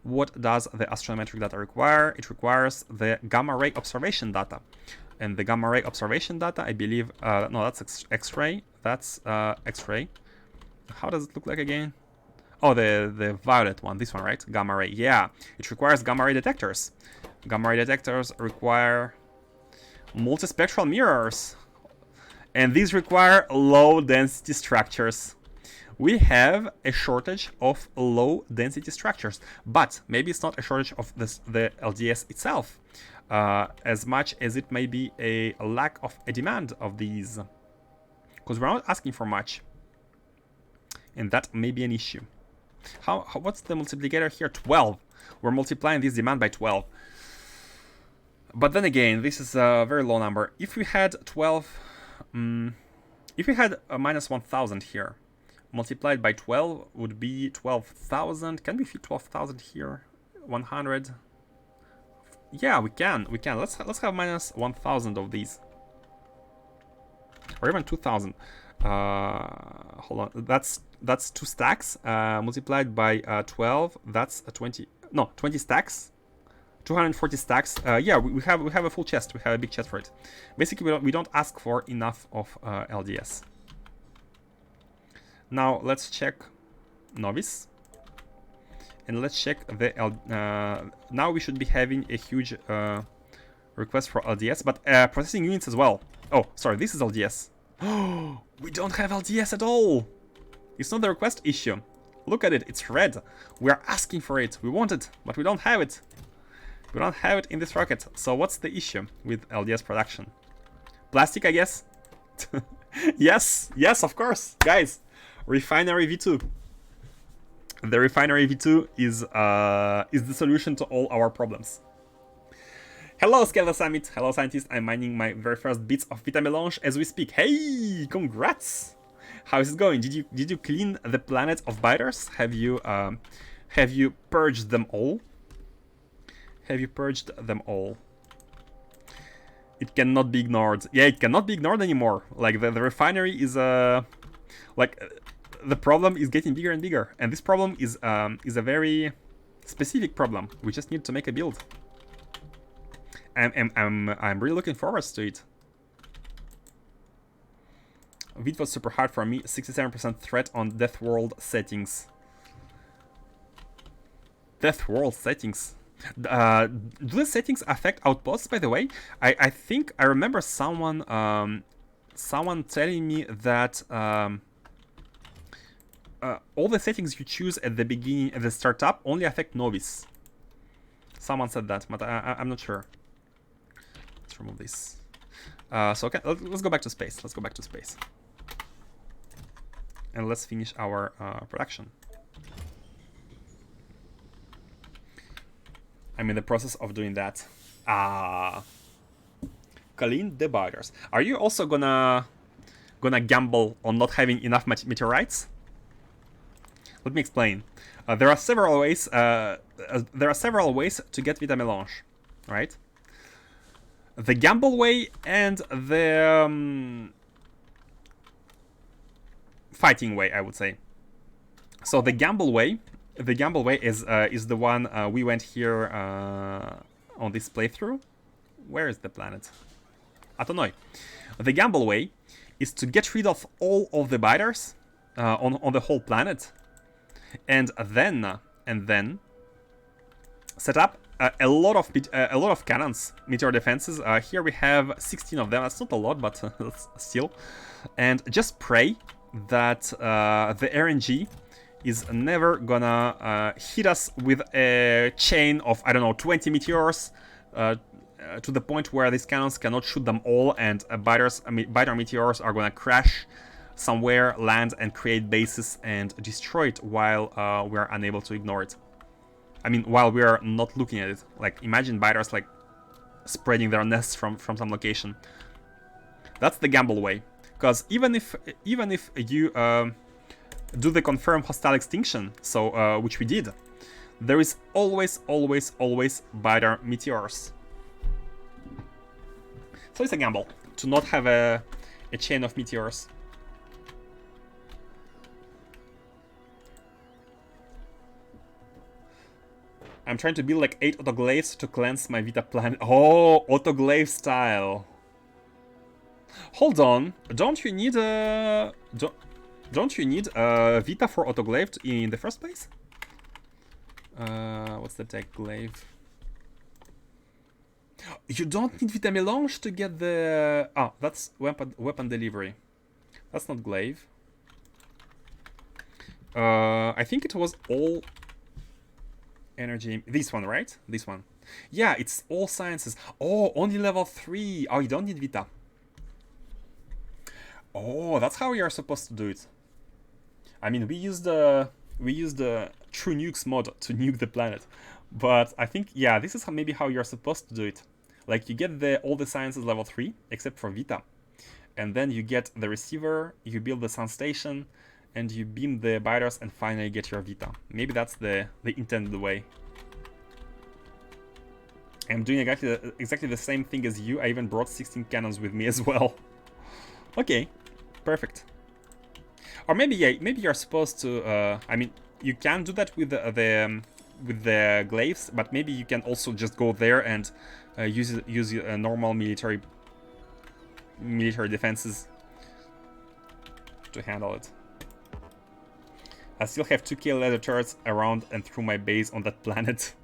What does the astrometric data require? It requires the gamma ray observation data. And the gamma ray observation data, I believe, no, that's X-ray. That's X-ray. How does it look like again? Oh, the violet one, this one, right? Gamma ray, yeah. It requires gamma ray detectors. Gamma ray detectors require multispectral mirrors. And these require low density structures. We have a shortage of low density structures, but maybe it's not a shortage of the LDS itself, as much as it may be a lack of a demand of these, because we're not asking for much, and that may be an issue. What's the multiplicator here? 12. We're multiplying this demand by 12. But then again, this is a very low number. If we had 12, if we had a minus 1,000 here, multiplied by 12 would be 12,000. Can we fit 12,000 here? 100. Yeah, we can. We can. Let's have minus 1,000 of these, or even 2,000. Hold on. That's 2 stacks. Multiplied by 12. That's a 20. No, 20 stacks. 240 stacks. Yeah, we have a full chest. We have a big chest for it. Basically, we don't ask for enough of LDS. Now let's check novice, and let's check the now we should be having a huge request for LDS, but processing units as well. Oh, sorry, this is LDS. Oh, we don't have LDS at all. It's not the request issue. Look at it, it's red. We are asking for it. We want it, but we don't have it. We don't have it in this rocket. So what's the issue with LDS production? Plastic, I guess. Yes, of course, guys. Refinery V2. The refinery V2 is the solution to all our problems. Hello, Scala Summit. Hello, scientists. I'm mining my very first bits of Vita Melange as we speak. Hey, congrats! How is it going? Did you clean the planet of biters? Have you purged them all? Have you purged them all? It cannot be ignored. Yeah, it cannot be ignored anymore. Like the refinery is like. The problem is getting bigger and bigger, and this problem is a very specific problem. We just need to make a build. I'm really looking forward to it. Vid was super hard for me. 67% threat on Death World settings. Death World settings. Do the settings affect outposts? By the way, I think I remember someone telling me that. All the settings you choose at the beginning, at the startup, only affect novice. Someone said that, but I'm not sure. Let's remove this. So okay, let's go back to space. Let's go back to space. And let's finish our production. I'm in the process of doing that. Clean the biters. Are you also gonna gamble on not having enough meteorites? Let me explain. There are several ways. To get Vita Melange, right? The gamble way and the fighting way, I would say. So the gamble way is the one we went here on this playthrough. Where is the planet? Atonoi. The gamble way is to get rid of all of the biters on the whole planet. And then set up a lot of cannons, meteor defenses. Here we have 16 of them. That's not a lot, but still. And just pray that the RNG is never gonna hit us with a chain of, I don't know, 20 meteors to the point where these cannons cannot shoot them all, and biter meteors are gonna crash somewhere, land, and create bases and destroy it while we are unable to ignore it. I mean, while we are not looking at it. Like, imagine biters like spreading their nests from some location. That's the gamble way. Because even if you do the confirm hostile extinction, so which we did, there is always biter meteors. So it's a gamble to not have a chain of meteors. I'm trying to build like 8 autoglaves to cleanse my Vita planet. Oh, autoglaive style. Hold on, don't you need Vita for autoglaive in the first place? What's the tech glaive? You don't need Vita Melange to get the... Oh, that's weapon delivery. That's not glaive. I think it was all energy. This one, right? This one. Yeah, it's all sciences. Oh, only level 3. Oh, you don't need Vita. Oh, that's how we are supposed to do it. I mean, we used the True Nukes mod to nuke the planet, but I think, yeah, this is maybe how you're supposed to do it. Like, you get all the sciences level 3 except for Vita, and then you get the receiver, you build the sun station, and you beam the biters and finally get your Vita. Maybe that's the intended way. I'm doing exactly the same thing as you. I even brought 16 cannons with me as well. Okay, perfect. Or maybe, yeah, maybe you're supposed to. I mean, you can do that with the glaives, but maybe you can also just go there and use normal military defenses to handle it. I still have 2k laser turrets around and through my base on that planet.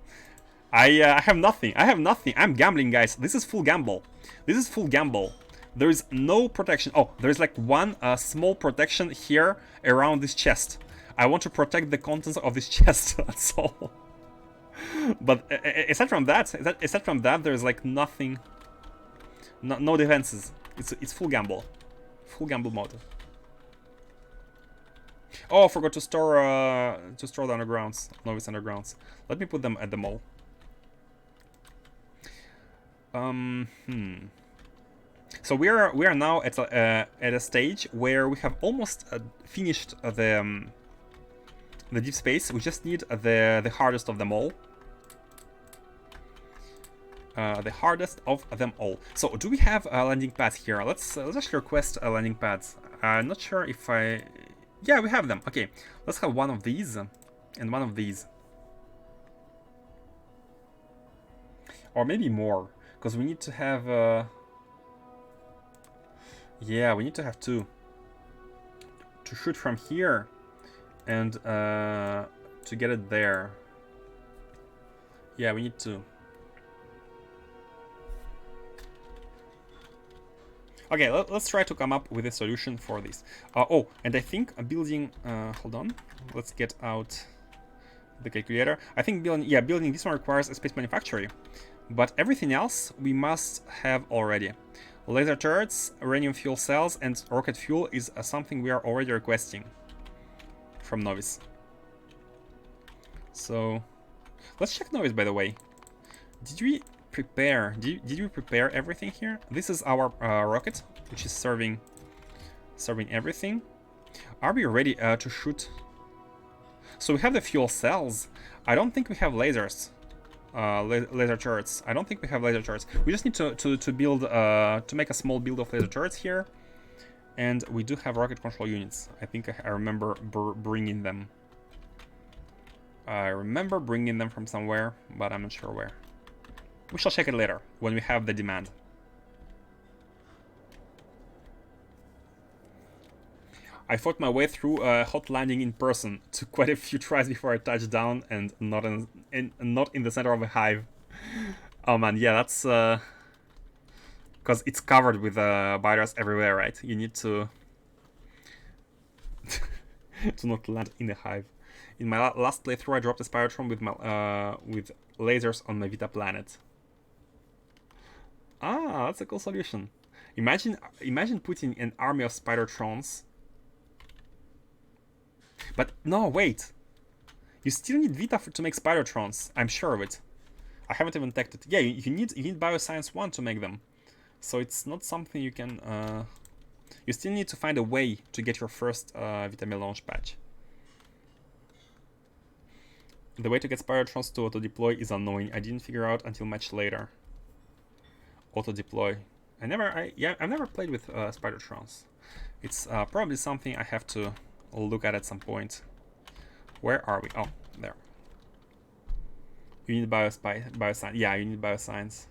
I have nothing. I'm gambling, guys. This is full gamble. There is no protection. Oh, there is like one small protection here around this chest. I want to protect the contents of this chest. That's all. But aside from that, there's like nothing. No defenses. It's full gamble. Full gamble mode. Oh, I forgot to store the undergrounds, novice undergrounds. Let me put them at the mall. So we are now at a stage where we have almost finished the deep space. We just need the hardest of them all. The hardest of them all. So do we have landing pads here? Let's actually request landing pads. I'm not sure if I. Yeah, we have them. Okay, let's have one of these and one of these. Or maybe more, because we need to have... yeah, we need to have 2. To shoot from here and to get it there. Yeah, we need 2. Okay, let's try to come up with a solution for this. Oh, and I think building... hold on. Let's get out the calculator. I think building this one requires a space manufactory. But everything else we must have already. Laser turrets, uranium fuel cells, and rocket fuel is something we are already requesting from Novice. So, let's check Novice, by the way. Did we prepare everything here? This is our rocket, which is serving everything. Are we ready to shoot? So we have the fuel cells. I don't think we have lasers. Laser turrets. I don't think we have laser turrets. We just need to build to make a small build of laser turrets here, and we do have rocket control units. I think I remember bringing them. I remember bringing them from somewhere, but I'm not sure where. We shall check it later when we have the demand. I fought my way through a hot landing in person. Took quite a few tries before I touched down, and not in the center of a hive. Oh man, yeah, that's because it's covered with virus everywhere, right? You need to to not land in the hive. In my last playthrough, I dropped a Spirotron with lasers on my Vita planet. Ah, that's a cool solution. Imagine putting an army of Spirotrons. But no, wait. You still need Vita to make Spirotrons. I'm sure of it. I haven't even checked it. Yeah, you need Bioscience 1 to make them. So it's not something you can... you still need to find a way to get your first Vita launch patch. The way to get Spirotrons to auto-deploy is unknown. I didn't figure out until much later. Auto-deploy. I've never played with Spirotrons. It's probably something I have to look at some point. Where are we? Oh, there. You need bioscience. Yeah, you need bioscience.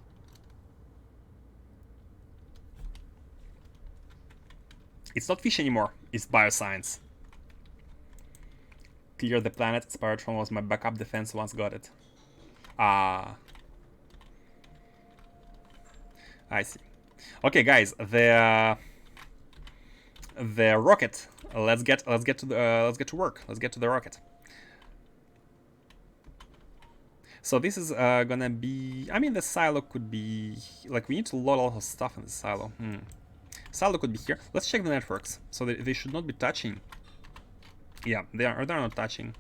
It's not fish anymore. It's bioscience. Clear the planet. Spirotron was my backup defense once got it. Ah. I see. Okay, guys, the rocket. Let's get to work. Let's get to the rocket. So this is gonna be. I mean, the silo could be like we need to load a lot of stuff in the silo. Silo could be here. Let's check the networks. So they should not be touching. Yeah, they're not touching.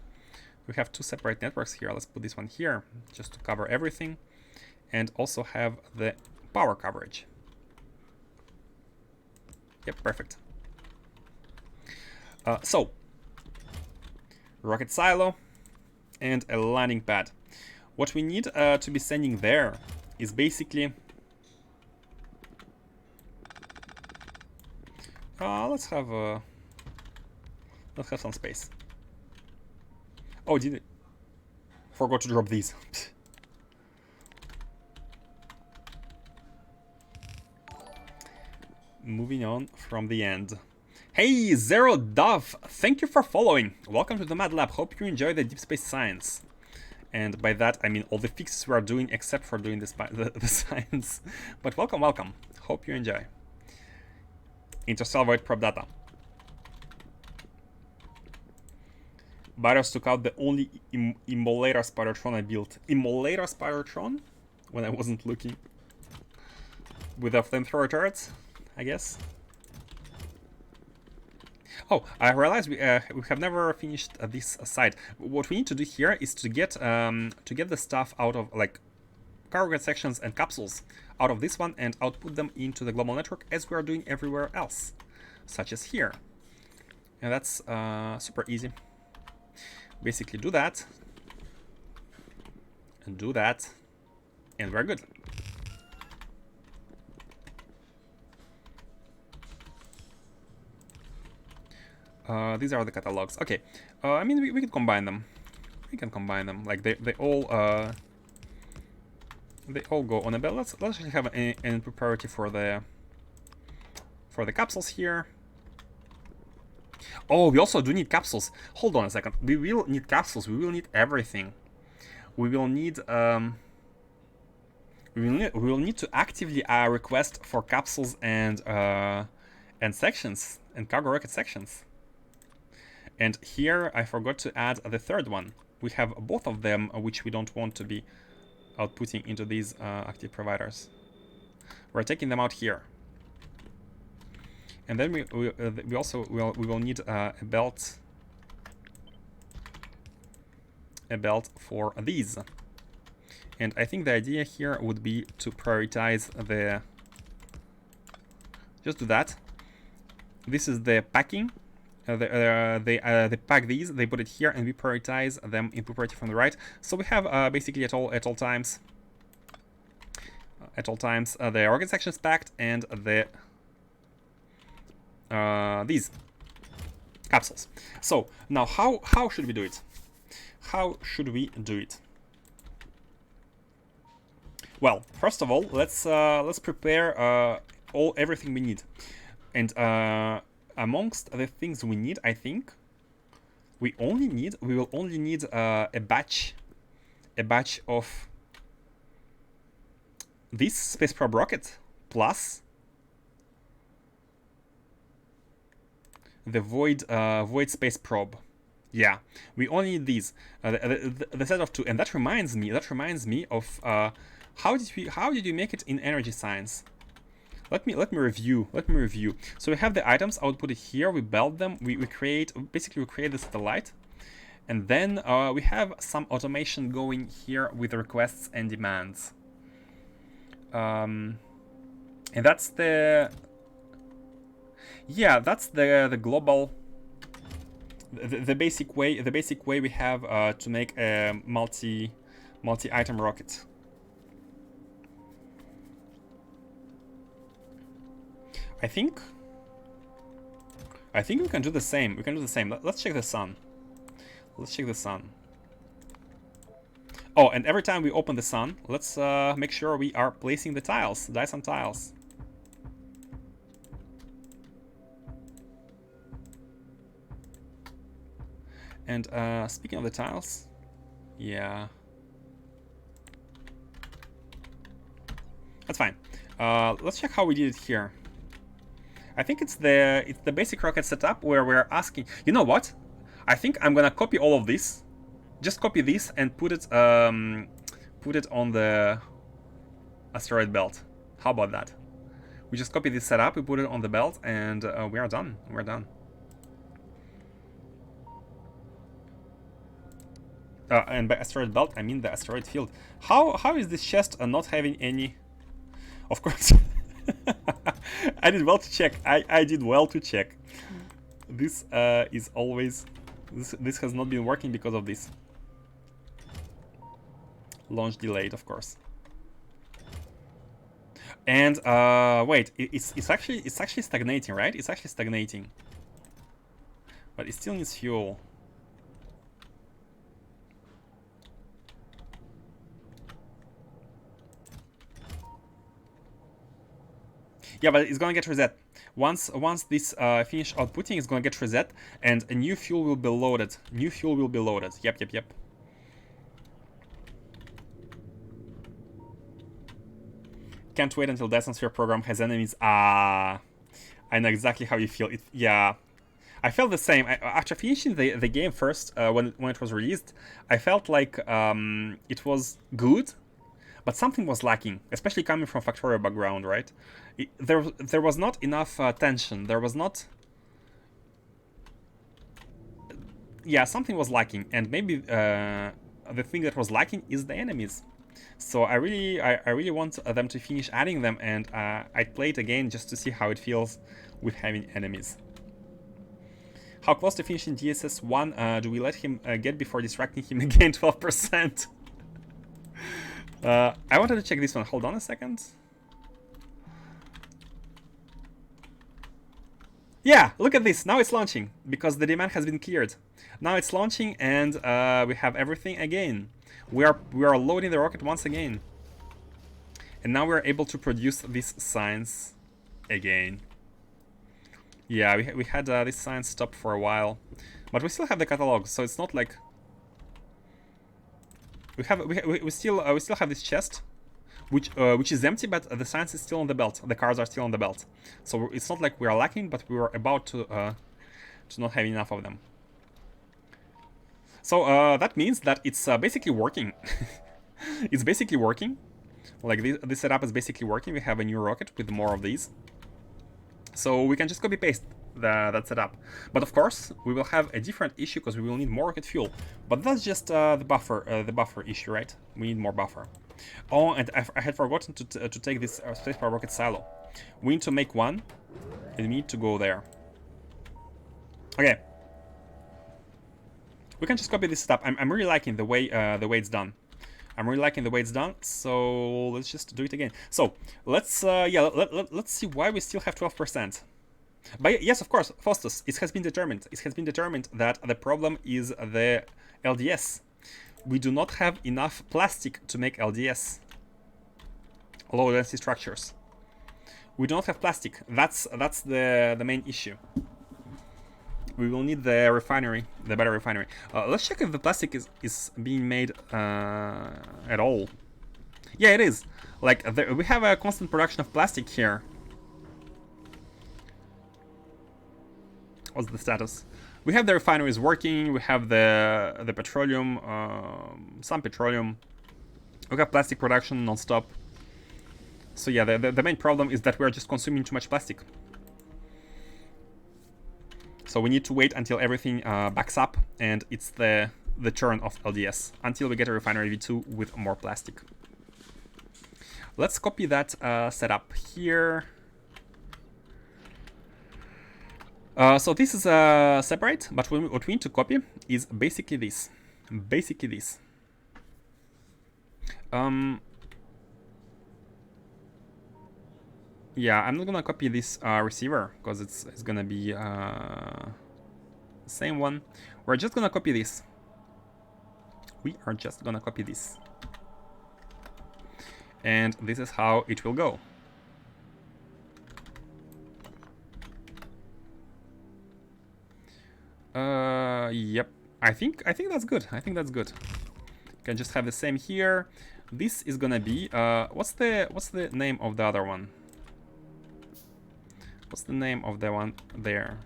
We have two separate networks here. Let's put this one here just to cover everything, and also have the power coverage. Yep, perfect. So, rocket silo and a landing pad. What we need to be sending there is basically... let's have some space. Oh, did it? Forgot to drop these. Moving on from the end. Hey, Zero Dove! Thank you for following. Welcome to the Mad Lab. Hope you enjoy the deep space science. And by that, I mean all the fixes we are doing, except for doing the science. But welcome, welcome. Hope you enjoy. Interstellar Void Prop Data. Virus took out the only Immolator Spirotron I built. Immolator Spirotron? When I wasn't looking. With a flamethrower turret, I guess. Oh, I realized we have never finished this side. What we need to do here is to get the stuff out of, like, cargo sections and capsules out of this one and output them into the global network as we are doing everywhere else, such as here. And that's super easy. Basically do that, and do that, and we're good. These are the catalogs. Okay, I mean we can combine them. We can combine them. Like they all go on a belt. Let's actually have an priority for the capsules here. Oh, we also do need capsules. Hold on a second. We will need capsules. We will need everything. We will need we will need to actively request for capsules and sections and cargo rocket sections. And here I forgot to add the third one. We have both of them, which we don't want to be outputting into these active providers. We're taking them out here. And then we also will need a belt for these. And I think the idea here would be to prioritize the... Just do that. This is the packing. They pack these, they put it here, and we prioritize them in priority from the right. So we have basically at all times the rocket sections packed and the these capsules. So now how should we do it? How should we do it? Well, first of all, let's prepare everything we need, and amongst the things we need, I think we will only need a batch of this space probe rocket plus the void space probe. Yeah, we only need these. The set of two, and that reminds me of how did we make it in energy science? Let me review. So we have the items. I would put it here. We build them. We create the satellite, and then we have some automation going here with requests and demands. And that's the global. The basic way we have to make a multi-item rocket. I think we can do the same. Let's check the sun. Oh, and every time we open the sun, let's make sure we are placing the tiles, Dyson tiles. And speaking of the tiles, yeah, that's fine. Let's check how we did it here. I think it's the basic rocket setup where we're asking. You know what? I think I'm gonna copy all of this. Just copy this and put it on the asteroid belt. How about that? We just copy this setup, we put it on the belt, and we are done. We're done. And by asteroid belt, I mean the asteroid field. How is this chest not having any? Of course. I did well to check. I did well to check. This is always... This has not been working because of this. Launch delayed, of course. And wait, it's actually stagnating, right? It's actually stagnating. But it still needs fuel. Yeah, but it's gonna get reset. Once this finish outputting, it's gonna get reset, and a new fuel will be loaded. Yep. Can't wait until Dyson Sphere program has enemies. I know exactly how you feel. Yeah, I felt the same. After finishing the game first, when it was released, I felt like it was good, but something was lacking, especially coming from Factorio background, right? There was not enough tension. There was not... Yeah, something was lacking, and maybe the thing that was lacking is the enemies. So I really want them to finish adding them, and I'd play it again just to see how it feels with having enemies. How close to finishing DSS 1 do we let him get before distracting him again? 12%. I wanted to check this one. Hold on a second. Yeah, look at this. Now it's launching because the demand has been cleared. Now it's launching, and we have everything again. We are loading the rocket once again, and now we're able to produce this science again. Yeah, we had this science stopped for a while, but we still have the catalog, so it's not like we still have this chest, which is empty, but the science is still on the belt. The cards are still on the belt, so it's not like we are lacking, but we were about to not have enough of them. So that means that it's basically working. It's basically working. Like this setup is basically working. We have a new rocket with more of these, so we can just copy paste that setup. But of course, we will have a different issue because we will need more rocket fuel. But that's just the buffer issue, right? We need more buffer. Oh, and I had forgotten to take this space power rocket silo. We need to make one, and we need to go there. Okay. We can just copy this setup. I'm really liking the way it's done. So let's just do it again. So let's see why we still have 12%. But yes, of course, Faustus, it has been determined. It has been determined that the problem is the LDS. We do not have enough plastic to make LDS, low density structures. We do not have plastic. That's the main issue. We will need the refinery, the better refinery. Let's check if the plastic is being made at all. Yeah, it is. Like, we have a constant production of plastic here. What's the status? We have the refineries working, we have the petroleum, some petroleum. We have plastic production non-stop. So yeah, the main problem is that we're just consuming too much plastic. So we need to wait until everything backs up, and it's the turn of LDS, until we get a refinery V2 with more plastic. Let's copy that setup here. So this is separate, but what we need to copy is basically this. Basically this. Yeah, I'm not gonna copy this receiver because it's gonna be the same one. We're just gonna copy this. We are just gonna copy this. And this is how it will go. Yep. I think that's good. I think that's good. Can just have the same here. This is gonna be what's the name of the other one? What's the name of the one there?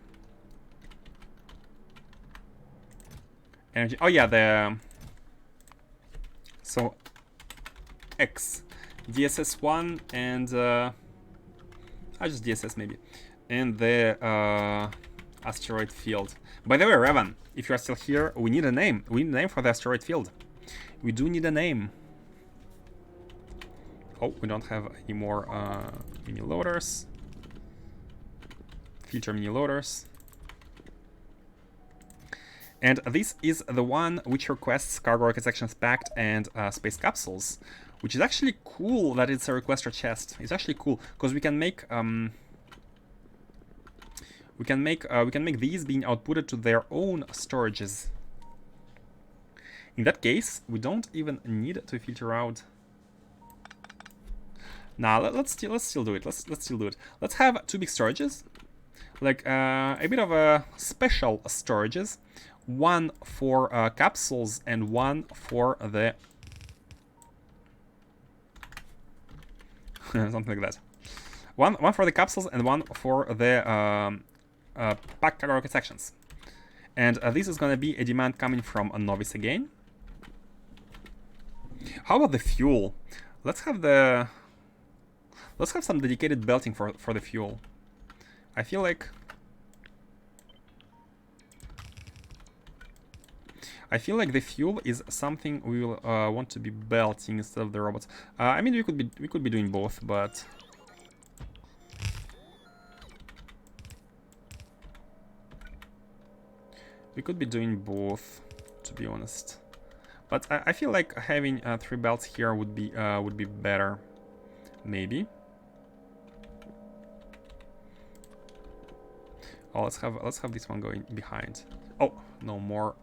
Energy. Oh yeah, the so X DSS1 and I just DSS maybe, and the asteroid field. By the way, Revan, if you are still here, we need a name. We need a name for the asteroid field. We do need a name. Oh, we don't have any more mini loaders. Filter mini loaders. And this is the one which requests cargo rocket sections packed and space capsules, which is actually cool that it's a requester chest. It's actually cool because we can make these being outputted to their own storages. In that case, we don't even need to filter out. Nah, let's still do it. Let's still do it. Let's have 2 big storages, like a bit of a special storages. One for capsules and one for the something like that. One for the capsules and one for the packed cargo rocket sections. And this is gonna be a demand coming from a novice again. How about the fuel? Let's have some dedicated belting for the fuel. I feel like the fuel is something we will want to be belting instead of the robots. I mean, we could be doing both, but we could be doing both, to be honest. But I feel like having 3 belts here would be better, maybe. Oh, let's have this one going behind. Oh, no more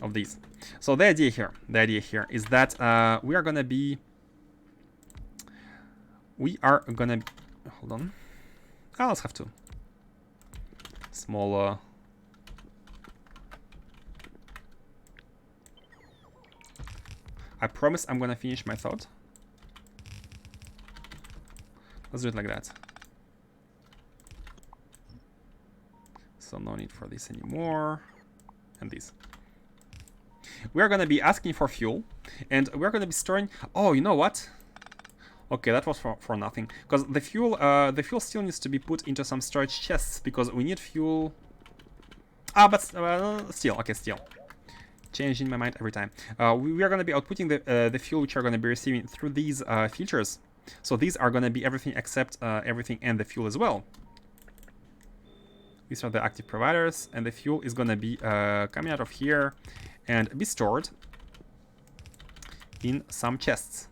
of these. So the idea here is that we are gonna be hold on. Oh, let's have 2 small I promise I'm gonna finish my thought. Let's do it like that. So no need for this anymore. And this. We are gonna be asking for fuel, and we're gonna be storing. Oh, you know what? Okay, that was for nothing. Because the fuel still needs to be put into some storage chests because we need fuel. Ah, but still, okay, still. Changing my mind every time. We are gonna be outputting the fuel which are gonna be receiving through these filters. So these are gonna be everything except everything and the fuel as well. These are the active providers, and the fuel is gonna be coming out of here and be stored in some chests.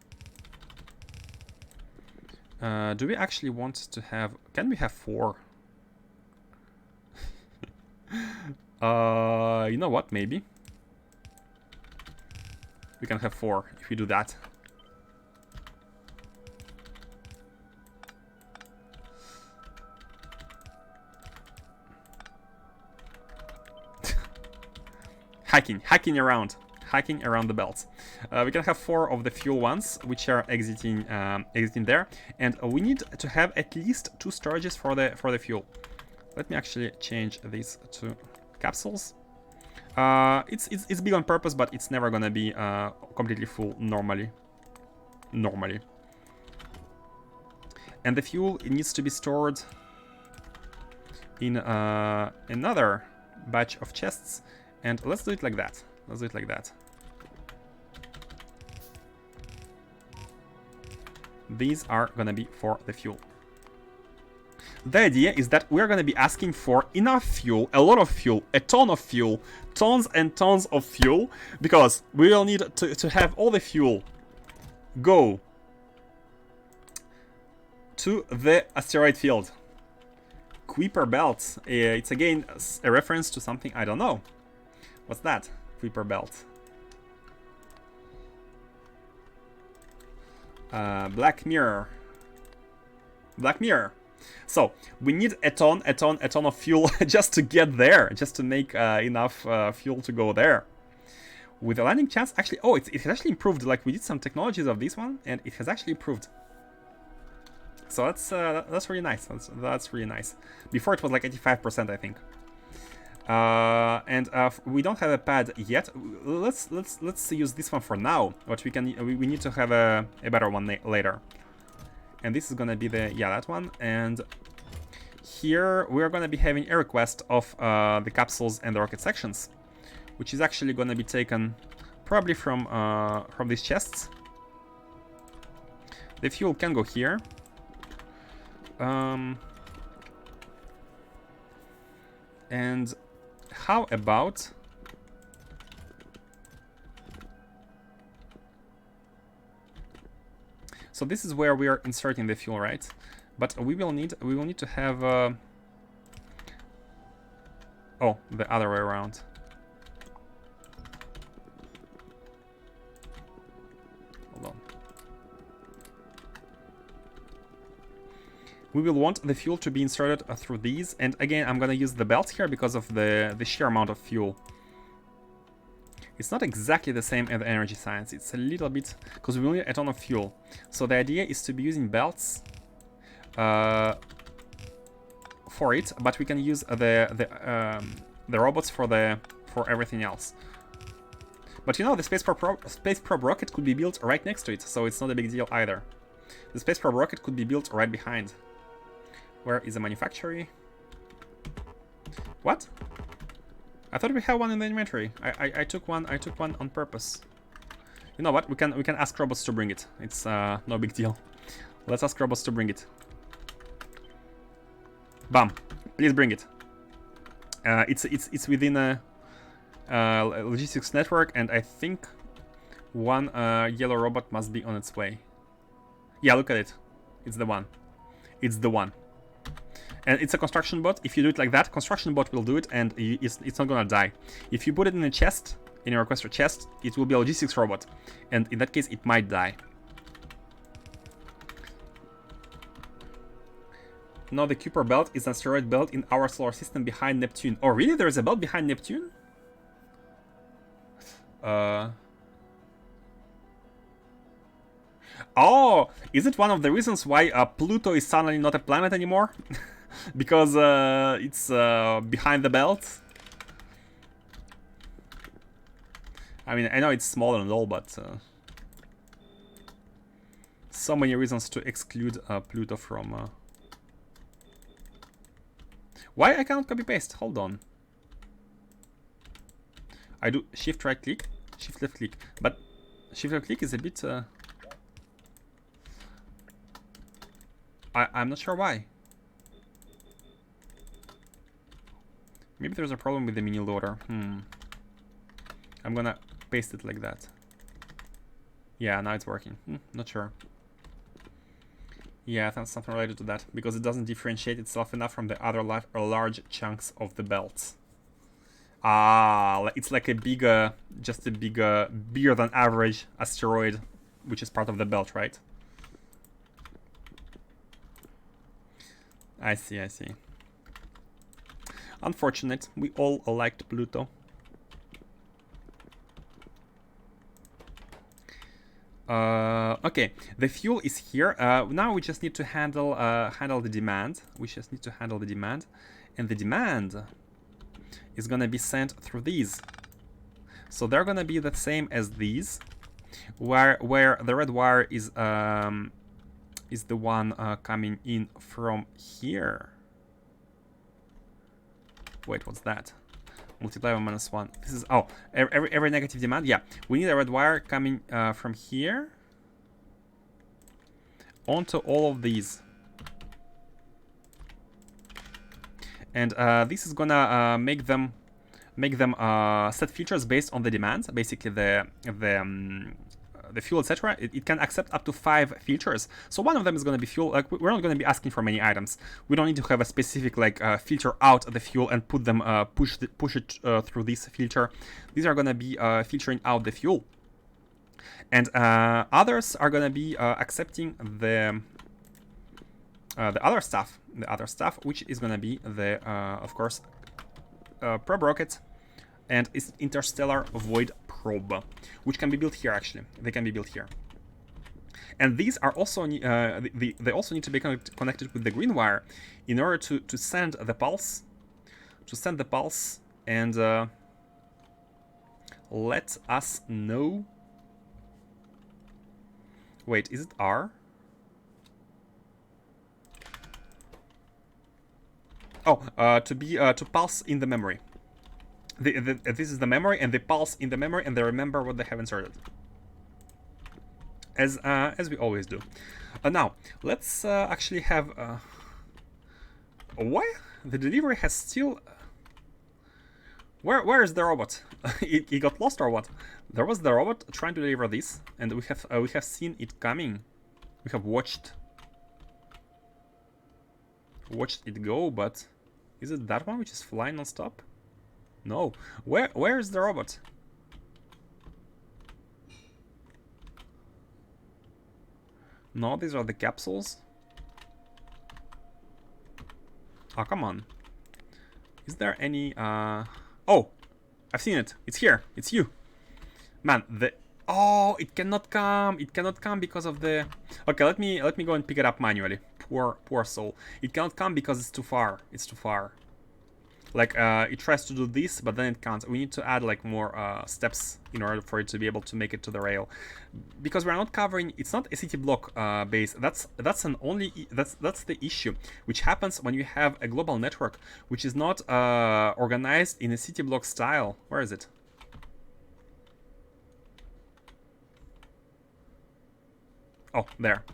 Do we actually want to have? Can we have 4? You know what? Maybe we can have 4 if we do that. hacking around the belts. We can have 4 of the fuel ones, which are exiting there, and we need to have at least 2 storages for the fuel. Let me actually change these to capsules. It's big on purpose, but it's never gonna be completely full normally. And the fuel, it needs to be stored in another batch of chests, and let's do it like that. These are gonna be for the fuel. The idea is that we're gonna be asking for enough fuel, a lot of fuel, a ton of fuel, tons and tons of fuel, because we will need to have all the fuel go to the asteroid field. Kuiper belt, it's again a reference to something I don't know. What's that? Kuiper belt. Black mirror. So we need a ton of fuel just to get there, just to make enough fuel to go there. With a landing chance, actually, oh, it has actually improved. Like, we did some technologies of this one, and it has actually improved. So that's really nice. That's really nice. Before it was like 85%, I think. We don't have a pad yet. Let's use this one for now. But we need to have a better one later. And this is gonna be that one. And here we're gonna be having a request of the capsules and the rocket sections, which is actually gonna be taken probably from these chests. The fuel can go here. And how about so this is where we are inserting the fuel, right? But we will need to have oh, the other way around. Hold on. We will want the fuel to be inserted through these, and again, I'm gonna use the belt here because of the sheer amount of fuel. It's not exactly the same as energy science. It's a little bit, because we will need a ton of fuel. So the idea is to be using belts for it, but we can use the robots for everything else. But you know, the Space Probe rocket could be built right next to it, so it's not a big deal either. The Space Probe rocket could be built right behind. Where is the manufacturer? What? I thought we had one in the inventory. I took one on purpose. You know what? We can ask robots to bring it. It's no big deal. Let's ask robots to bring it. Bam! Please bring it. It's within a logistics network, and I think one yellow robot must be on its way. Yeah, look at it. It's the one. It's the one. And it's a construction bot. If you do it like that, construction bot will do it, and it's not gonna die. If you put it in a chest, in a requester chest, it will be a logistics robot, and in that case, it might die. No, the Kuiper belt is an asteroid belt in our solar system behind Neptune. Oh, really? There is a belt behind Neptune? Oh, is it one of the reasons why Pluto is suddenly not a planet anymore? Because it's behind the belt? I mean, I know it's small and all, but so many reasons to exclude Pluto from... Why I cannot copy paste? Hold on. I do shift right click, shift left click, but shift left click is a bit... I'm not sure why. Maybe there's a problem with the mini loader. I'm gonna paste it like that. Yeah, now it's working. Not sure. Yeah, that's something related to that, because it doesn't differentiate itself enough from the other large chunks of the belt. Ah, it's like a bigger, just a bigger than average asteroid, which is part of the belt, right? I see, I see. Unfortunate. We all liked Pluto. Okay, the fuel is here. Now we just need to handle the demand. We just need to handle the demand, and the demand is gonna be sent through these. So they're gonna be the same as these, where the red wire is the one coming in from here. Wait, what's that? Multiply by -1. This is, oh, every negative demand. Yeah, we need a red wire coming from here onto all of these, and this is gonna make them set filters based on the demand. Basically, the fuel, etc. It can accept up to 5 filters. So one of them is going to be fuel. Like, we're not going to be asking for many items. We don't need to have a specific filter out the fuel and put them push it through this filter. These are going to be filtering out the fuel, and others are going to be accepting the other stuff. Which is going to be the of course probe rocket and its interstellar void probe, which can be built here. Actually, they can be built here, and these are also they also need to be connected with the green wire in order to send the pulse, and let us know. Wait, is it R? Oh, to pulse in the memory. This is the memory, and they pulse in the memory, and they remember what they have inserted, as we always do. Now let's actually have why the delivery has still. Where is the robot? it got lost or what? There was the robot trying to deliver this, and we have seen it coming. We have watched it go, but is it that one which is flying non-stop? No. Where is the robot? No, these are the capsules. Oh, come on. Is there any oh, I've seen it. It's here. It's you. Man, oh, it cannot come. It cannot come because of the. Okay, let me go and pick it up manually. Poor soul. It cannot come because it's too far. It's too far. Like, it tries to do this, but then it can't. We need to add like more steps in order for it to be able to make it to the rail, because we're not covering. It's not a city block base. That's the issue, which happens when you have a global network which is not organized in a city block style. Where is it? Oh, there.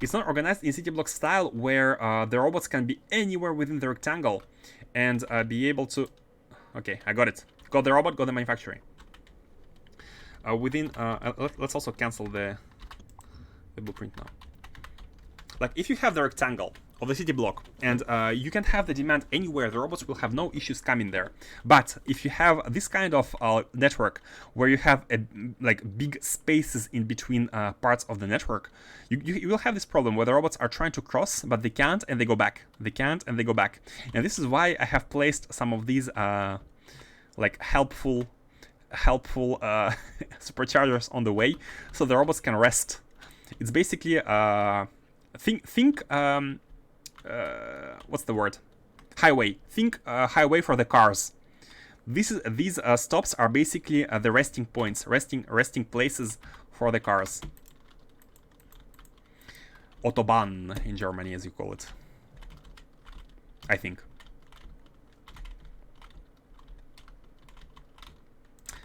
It's not organized in city block style where the robots can be anywhere within the rectangle and be able to. Okay, I got it. Got the robot, got the manufacturing. Let's also cancel the blueprint now. Like, if you have the rectangle of the city block and you can have the demand anywhere, the robots will have no issues coming there. But if you have this kind of network where you have like big spaces in between parts of the network, you will have this problem where the robots are trying to cross, but they can't, and they go back. They can't, and they go back. And this is why I have placed some of these like helpful superchargers on the way, so the robots can rest. It's basically think what's the word? Highway. Think highway for the cars. These stops are basically the resting points, resting places for the cars. Autobahn in Germany, as you call it. I think.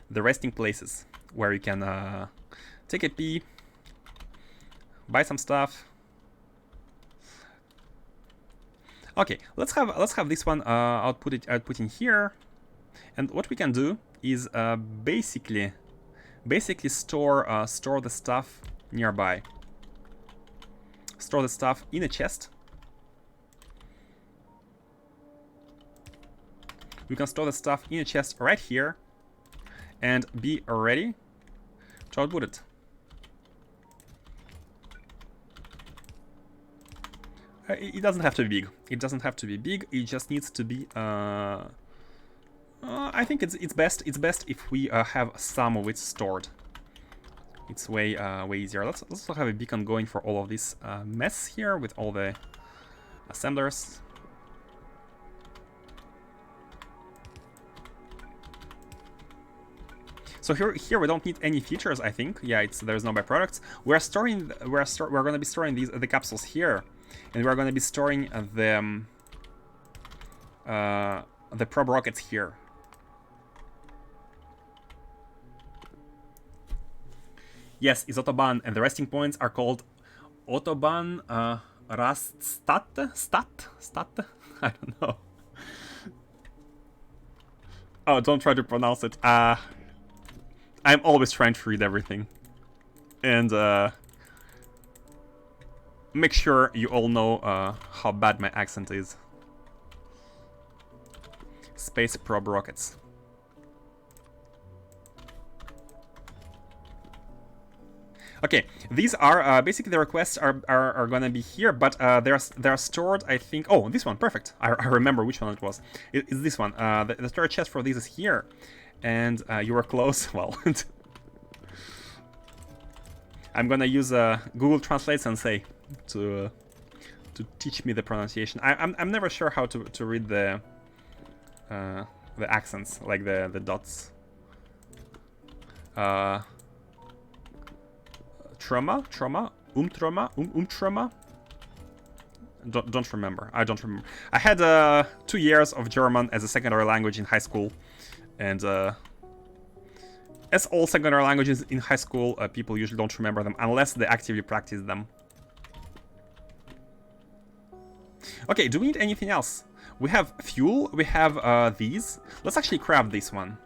The resting places where you can take a pee, buy some stuff. Okay, let's have this one output in here, and what we can do is basically store the stuff nearby. Store the stuff in a chest. We can store the stuff in a chest right here, and be ready to output it. It doesn't have to be big. It doesn't have to be big. It just needs to be. I think it's best if we have some of it stored. it's way way easier. Let's also have a beacon going for all of this mess here with all the assemblers. So here we don't need any features, I think. Yeah, there's no byproducts. We're going to be storing the capsules here, and we're going to be storing the probe rockets here. Yes, it's Autobahn, and the resting points are called Autobahn Stat? I don't know. Oh, don't try to pronounce it. I'm always trying to read everything. And make sure you all know how bad my accent is. Space probe rockets. Okay, these are basically the requests are gonna be here, but they're stored, I think. Oh, this one, perfect. I remember which one it was. It's this one. The storage chest for this is here, and you were close. Well, I'm gonna use Google Translate Sensei to teach me the pronunciation. I'm never sure how to read the accents, like the dots. Trauma? Don't remember. I don't remember. I had 2 years of German as a secondary language in high school, and as all secondary languages in high school, people usually don't remember them unless they actively practice them. Okay, do we need anything else? We have fuel. We have these. Let's actually craft this one.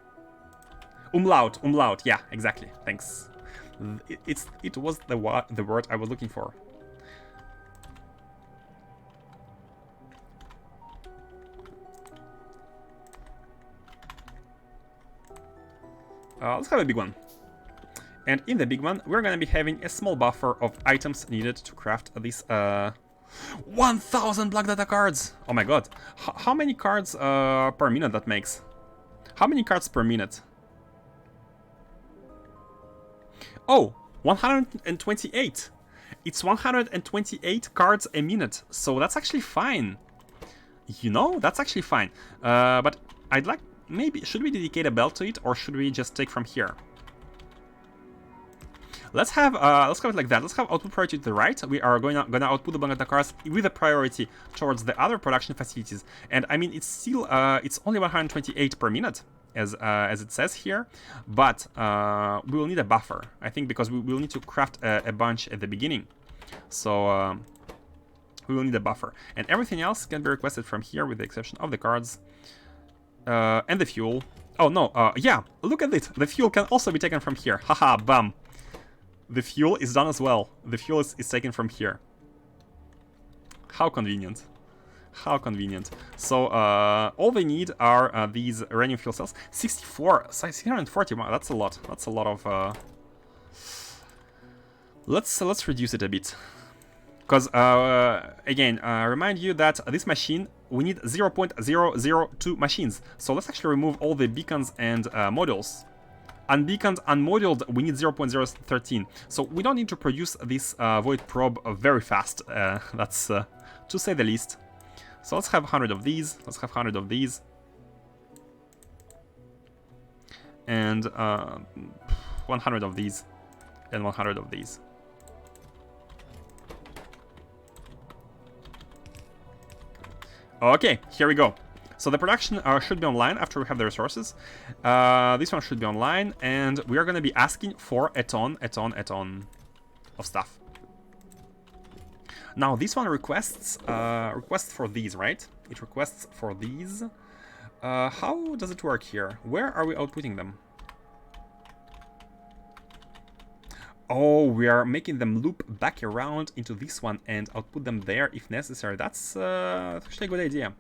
Umlaut. Yeah, exactly. Thanks. It was the word I was looking for. Let's have a big one. And in the big one, we're gonna be having a small buffer of items needed to craft this 1000 black data cards! Oh my god. How many cards per minute that makes? How many cards per minute? Oh, 128. It's 128 cards a minute, so that's actually fine. You know, that's actually fine. But I'd like, maybe, should we dedicate a belt to it, or should we just take from here? Let's have it like that. Let's have output priority to the right. We are gonna output the black data cards with a priority towards the other production facilities. And I mean, it's still it's only 128 per minute. As it says here, but we will need a buffer, I think, because we will need to craft a bunch at the beginning. So we will need a buffer. And everything else can be requested from here, with the exception of the cards and the fuel. Oh, no, yeah, look at it. The fuel can also be taken from here. Haha, bam. The fuel is done as well. The fuel is taken from here. How convenient. How convenient. So all they need are these uranium fuel cells. 640. Wow, that's a lot. That's a lot of. Let's reduce it a bit, because again, remind you that this machine, we need 0.002 machines. So let's actually remove all the beacons and modules. Unbeaconed, unmoduled, we need 0.013. So we don't need to produce this void probe very fast. That's to say the least. So let's have 100 of these. Let's have 100 of these. And 100 of these. And 100 of these. Okay, here we go. So the production should be online after we have the resources. This one should be online, and we are going to be asking for a ton of stuff. Now this one requests for these, right? It requests for these. How does it work here? Where are we outputting them? Oh, we are making them loop back around into this one and output them there if necessary. That's actually a good idea.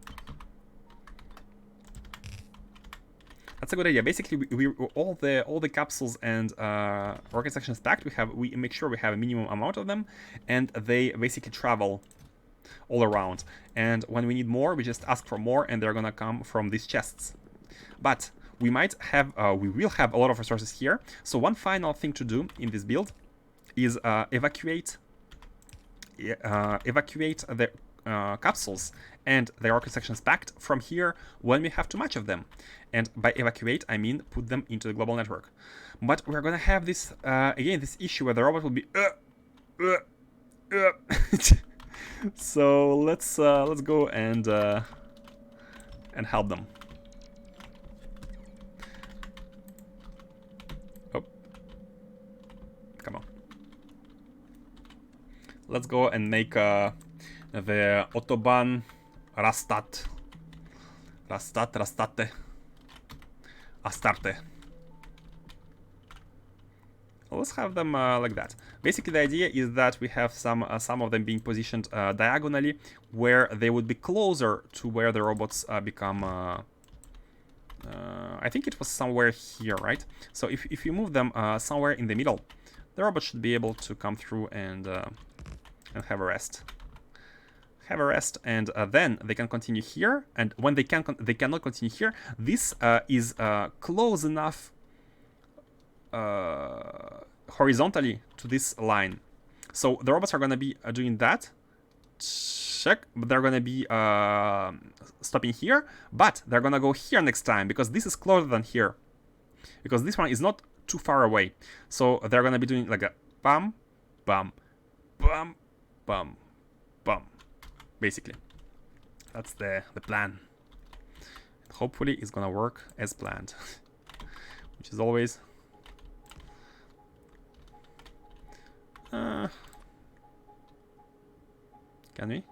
That's a good idea. Basically, we all the capsules and rocket sections stacked. We make sure we have a minimum amount of them, and they basically travel all around. And when we need more, we just ask for more, and they're gonna come from these chests. But we will have a lot of resources here. So one final thing to do in this build is evacuate the capsules and their rocket sections packed from here when we have too much of them. And by evacuate, I mean put them into the global network. But we're gonna have this again, this issue where the robot will be so let's go and help them. Oh, come on. Let's go and make the Autobahn Rastate. Astarte. Let's have them like that. Basically, the idea is that we have some of them being positioned diagonally, where they would be closer to where the robots become. I think it was somewhere here, right? So if you move them somewhere in the middle, the robot should be able to come through and have a rest. Have a rest, and then they can continue here. And when they cannot continue here, this is close enough horizontally to this line. So the robots are going to be doing that. Check, but they're going to be stopping here, but they're going to go here next time because this is closer than here. Because this one is not too far away. So they're going to be doing like a bum, bum, bum, bum, bum. Basically, that's the plan. Hopefully it's gonna work as planned, which is always can we?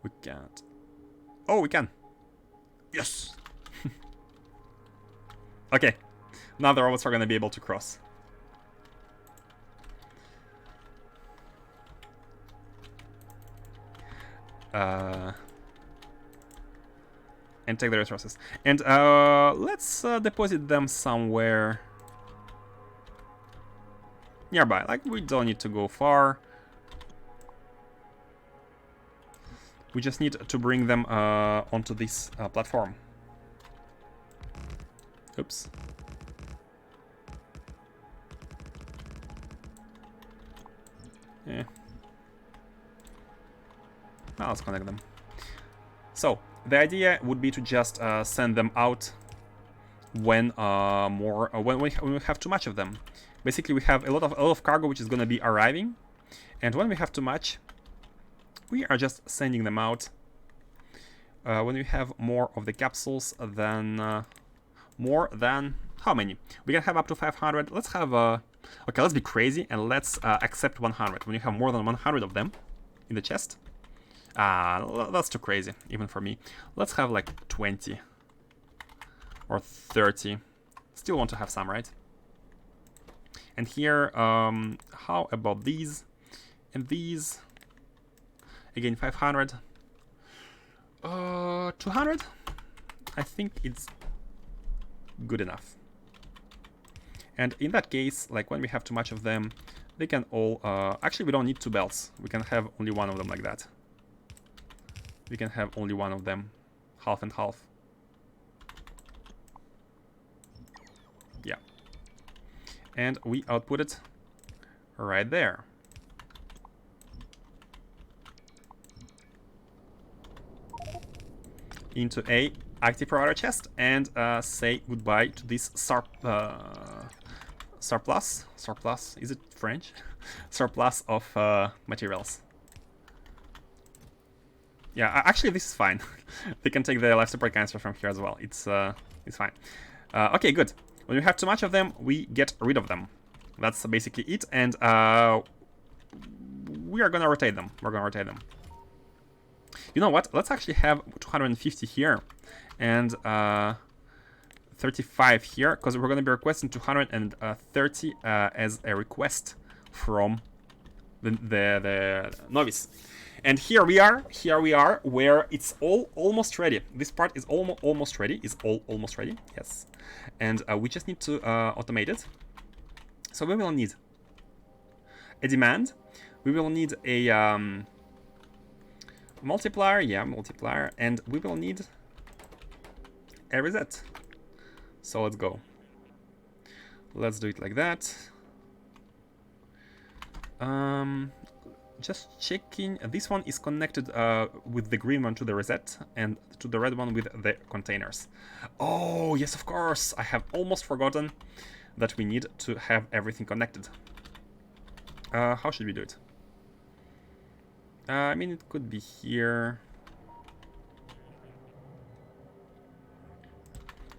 We can't. Oh, we can. Yes. Okay, now the robots are gonna be able to cross. And take the resources. And let's deposit them somewhere nearby. Like, we don't need to go far. We just need to bring them onto this platform. Oops. Yeah. Now let's connect them. So the idea would be to just send them out when when we have too much of them. Basically, we have a lot of cargo which is going to be arriving, and when we have too much, we are just sending them out. When we have more of the capsules, then more than how many? We can have up to 500. Let's have okay, let's be crazy and let's accept 100. When you have more than 100 of them in the chest. That's too crazy, even for me. Let's have like 20 or 30. Still want to have some, right? And here, how about these? And these, again, 500. 200? I think it's good enough. And in that case, like when we have too much of them, they can all, actually we don't need two belts. We can have only one of them like that. We can have only one of them, half and half. Yeah. And we output it right there. Into a active provider chest and say goodbye to this surplus. Is it French? Surplus of materials. Yeah, actually this is fine. They can take the life support canister from here as well. It's fine. Okay, good. When we have too much of them, we get rid of them. That's basically it. And we are gonna rotate them. We're gonna rotate them. You know what? Let's actually have 250 here and 35 here, because we're gonna be requesting 230 as a request from the novice. And here we are, where it's almost ready. This part is almost ready, almost ready, yes. And we just need to automate it. So we will need a demand. We will need a multiplier, and we will need a reset. So let's go. Let's do it like that. Just checking. This one is connected with the green one to the reset, and to the red one with the containers. Oh, yes, of course. I have almost forgotten that we need to have everything connected. How should we do it? I mean, it could be here.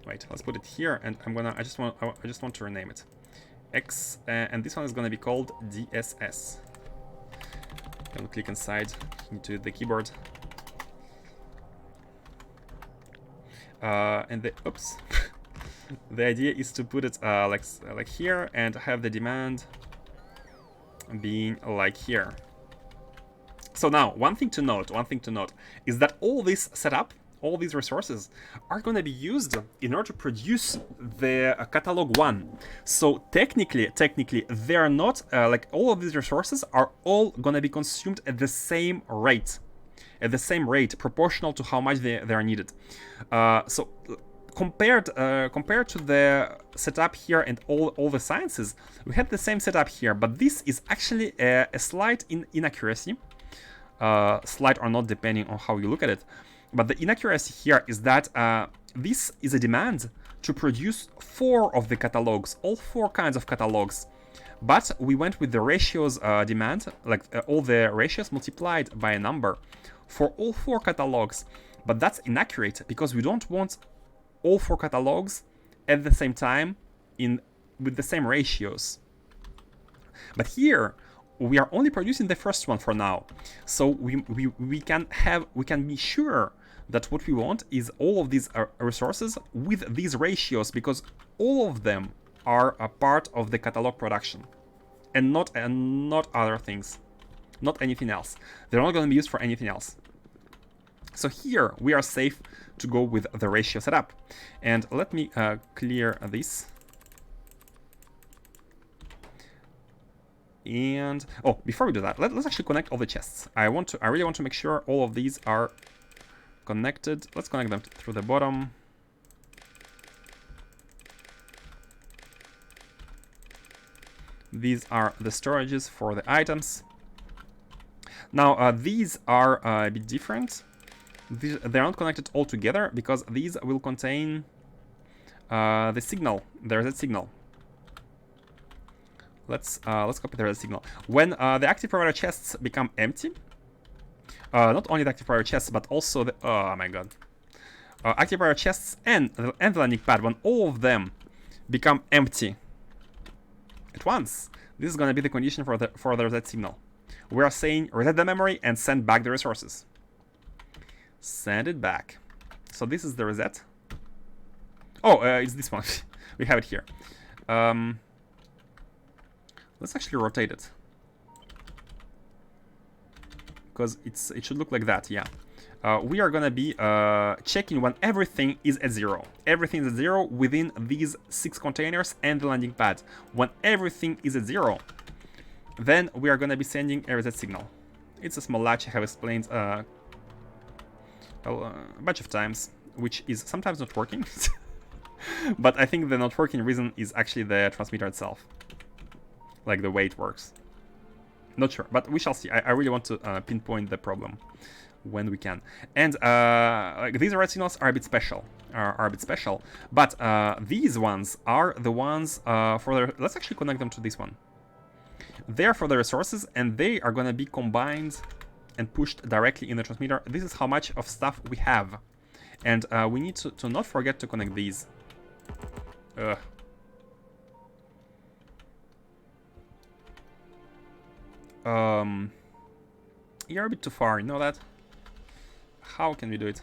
Wait, let's put it here, and I just want to rename it X, and this one is gonna be called DSS. And click inside into the keyboard, and the oops. The idea is to put it like here, and have the demand being like here. So now, one thing to note is that all this setup, all these resources are going to be used in order to produce the catalog 1. So technically, they are not, like all of these resources are all going to be consumed at the same rate. Proportional to how much they are needed. So compared to the setup here and all the sciences, we had the same setup here, but this is actually a slight inaccuracy. Slight or not, depending on how you look at it. But the inaccuracy here is that this is a demand to produce 4 of the catalogs, all 4 kinds of catalogs. But we went with the ratios demand, like all the ratios multiplied by a number for all 4 catalogs. But that's inaccurate because we don't want all 4 catalogs at the same time with the same ratios. But here we are only producing the first one for now, so we can be sure that what we want is all of these resources with these ratios, because all of them are a part of the catalog production, and not other things, not anything else. They're not going to be used for anything else. So here we are safe to go with the ratio setup. And let me clear this. And oh, before we do that, let's actually connect all the chests. I really want to make sure all of these are connected. Let's connect them through the bottom. These are the storages for the items. Now these are a bit different. They're not connected all together because these will contain the signal. There's a signal. Let's copy the signal. When the active provider chests become empty, not only the active provider chests, but also the oh my god, active provider chests and the landing pad, when all of them become empty at once, this is going to be the condition for the reset signal. We are saying reset the memory and send back the resources. Send it back. So this is the reset. Oh, it's this one. We have it here. Let's actually rotate it, because it should look like that. Yeah. We are gonna be checking when everything is at 0. Everything is at 0 within these 6 containers and the landing pad. When everything is at 0, then we are gonna be sending a reset signal. It's a small latch I have explained a bunch of times, which is sometimes not working. But I think the not working reason is actually the transmitter itself, like the way it works. Not sure, but we shall see. I really want to pinpoint the problem when we can. And like these red signals are a bit special. But these ones are the ones for the. Let's actually connect them to this one. They are for the resources, and they are going to be combined and pushed directly in the transmitter. This is how much of stuff we have, and we need to not forget to connect these. You're a bit too far, you know that? How can we do it?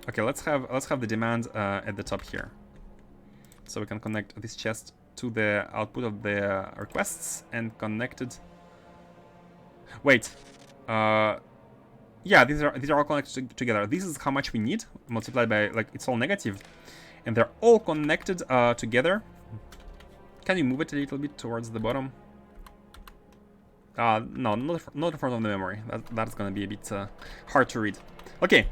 Okay, let's have the demand at the top here, so we can connect this chest to the output of the requests and connect it. Wait, yeah, these are all connected together. This is how much we need multiplied by, like, it's all negative, and they're all connected together. Can you move it a little bit towards the bottom? No, not in front of the memory. That's gonna be a bit hard to read. Okay,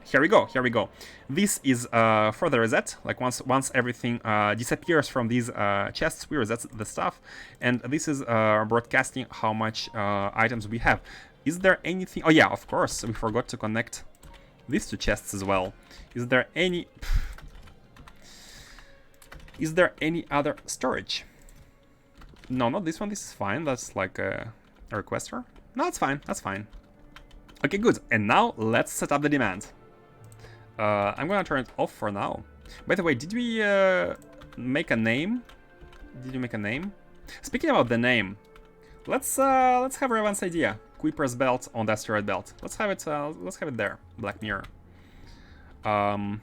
here we go, here we go. This is for the reset. Like once everything disappears from these chests, we reset the stuff. And this is broadcasting how much items we have. Is there anything? Oh yeah, of course, we forgot to connect these two chests as well. Is there any? Is there any other storage? No, not this one. This is fine. That's like a requester. No, that's fine. That's fine. Okay, good. And now let's set up the demand. I'm gonna turn it off for now. By the way, did we make a name? Did you make a name? Speaking about the name, let's have Revan's idea. Kuiper's belt on the asteroid belt. Let's have it there. Black Mirror. I'm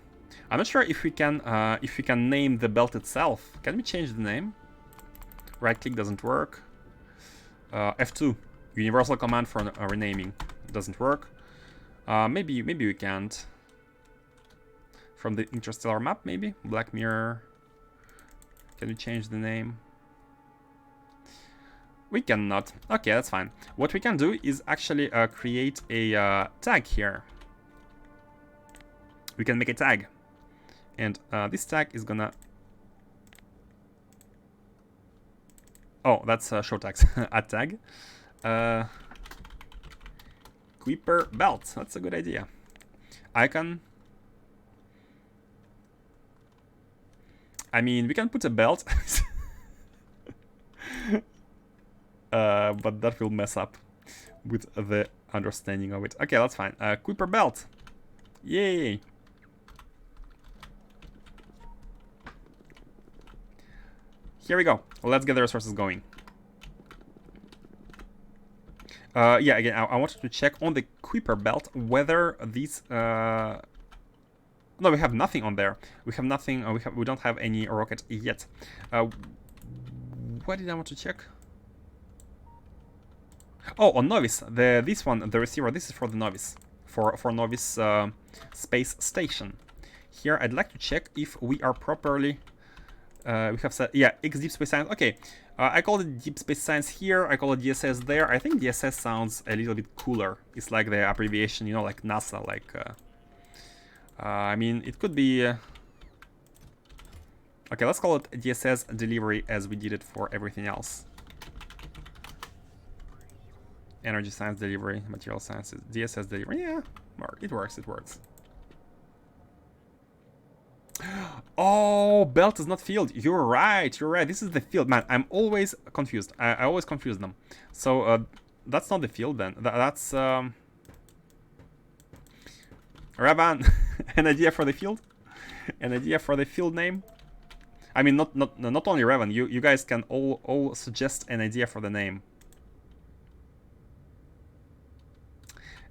not sure if we can name the belt itself. Can we change the name? Right click doesn't work. F2, universal command for renaming, doesn't work. Maybe we can't. From the Interstellar map, maybe Black Mirror. Can we change the name? We cannot. Okay, that's fine. What we can do is actually create a tag here. We can make a tag, and this tag is gonna. Oh, that's show tags. Add tag. Kuiper belt. That's a good idea. Icon. I mean, we can put a belt. But that will mess up with the understanding of it. Okay, that's fine. Kuiper belt. Yay. Here we go. Let's get the resources going. Yeah, again, I wanted to check on the Kuiper belt whether these. No, we have nothing on there. We have nothing. We don't have any rocket yet. What did I want to check? Oh, on Novice. This one, the receiver. This is for the Novice. For Novice space station. Here, I'd like to check if we are properly. We have said, yeah, X Deep Space Science. Okay, I call it Deep Space Science here. I call it DSS there. I think DSS sounds a little bit cooler. It's like the abbreviation, you know, like NASA. Like, I mean, it could be. Okay, let's call it DSS delivery as we did it for everything else. Energy science delivery, material sciences, DSS delivery. Yeah, it works. It works. Oh, belt is not field. You're right. You're right. This is the field, man. I'm always confused. I always confuse them. So that's not the field then. That's Raban. An idea for the field. An idea for the field name. I mean, not only Ravan. You guys can all suggest an idea for the name.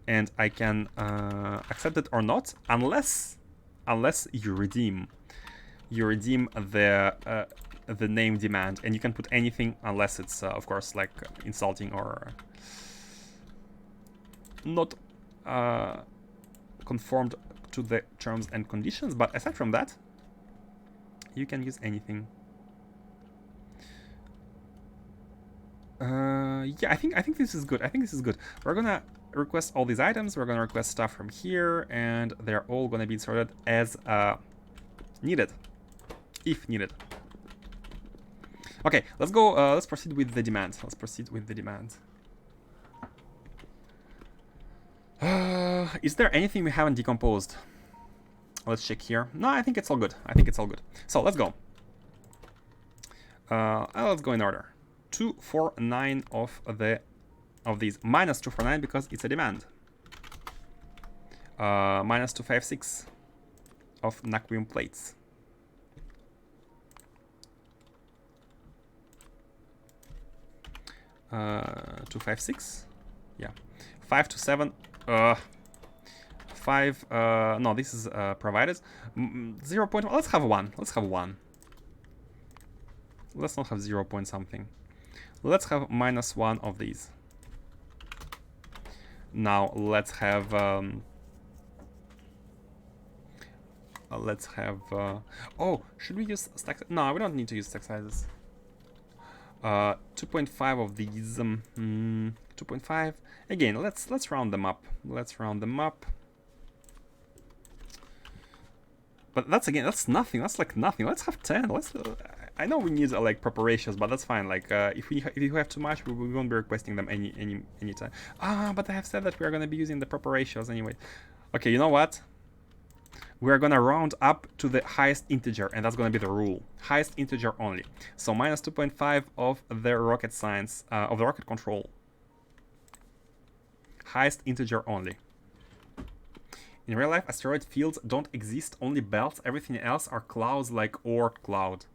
And I can accept it or not, unless you redeem the name demand, and you can put anything unless it's of course like insulting or not conformed to the terms and conditions. But aside from that, you can use anything. Yeah, I think this is good. I think this is good. We're gonna request all these items. We're gonna request stuff from here, and they're all gonna be inserted as needed, if needed. Okay, let's go. Let's proceed with the demand. Let's proceed with the demand. Is there anything we haven't decomposed? Let's check here. No, I think it's all good. I think it's all good. So let's go. Let's go in order. 2, 4, 9 of these. Minus 2 for 9 because it's a demand. Minus 2, 5, 6 of Naquium plates. Uh, 2, 5, 6. Yeah. 5 to 7. 5. No, this is provided. 0. Let's have 1. Let's have 1. Let's not have 0 point something. Let's have minus 1 of these. Now let's have oh, should we use stack? No, we don't need to use stack sizes. 2.5 of these. 2.5. Again, let's round them up. Let's round them up. But that's again, that's nothing. That's like nothing. Let's have 10. Let's. I know we need like proper ratios, but that's fine. Like if you have too much, we won't be requesting them any time. But I have said that we are gonna be using the proper ratios anyway. Okay, you know what? We are gonna round up to the highest integer, and that's gonna be the rule. Highest integer only. So minus 2.5 of the rocket science of the rocket control. Highest integer only. In real life, asteroid fields don't exist, only belts. Everything else are clouds like Oort cloud.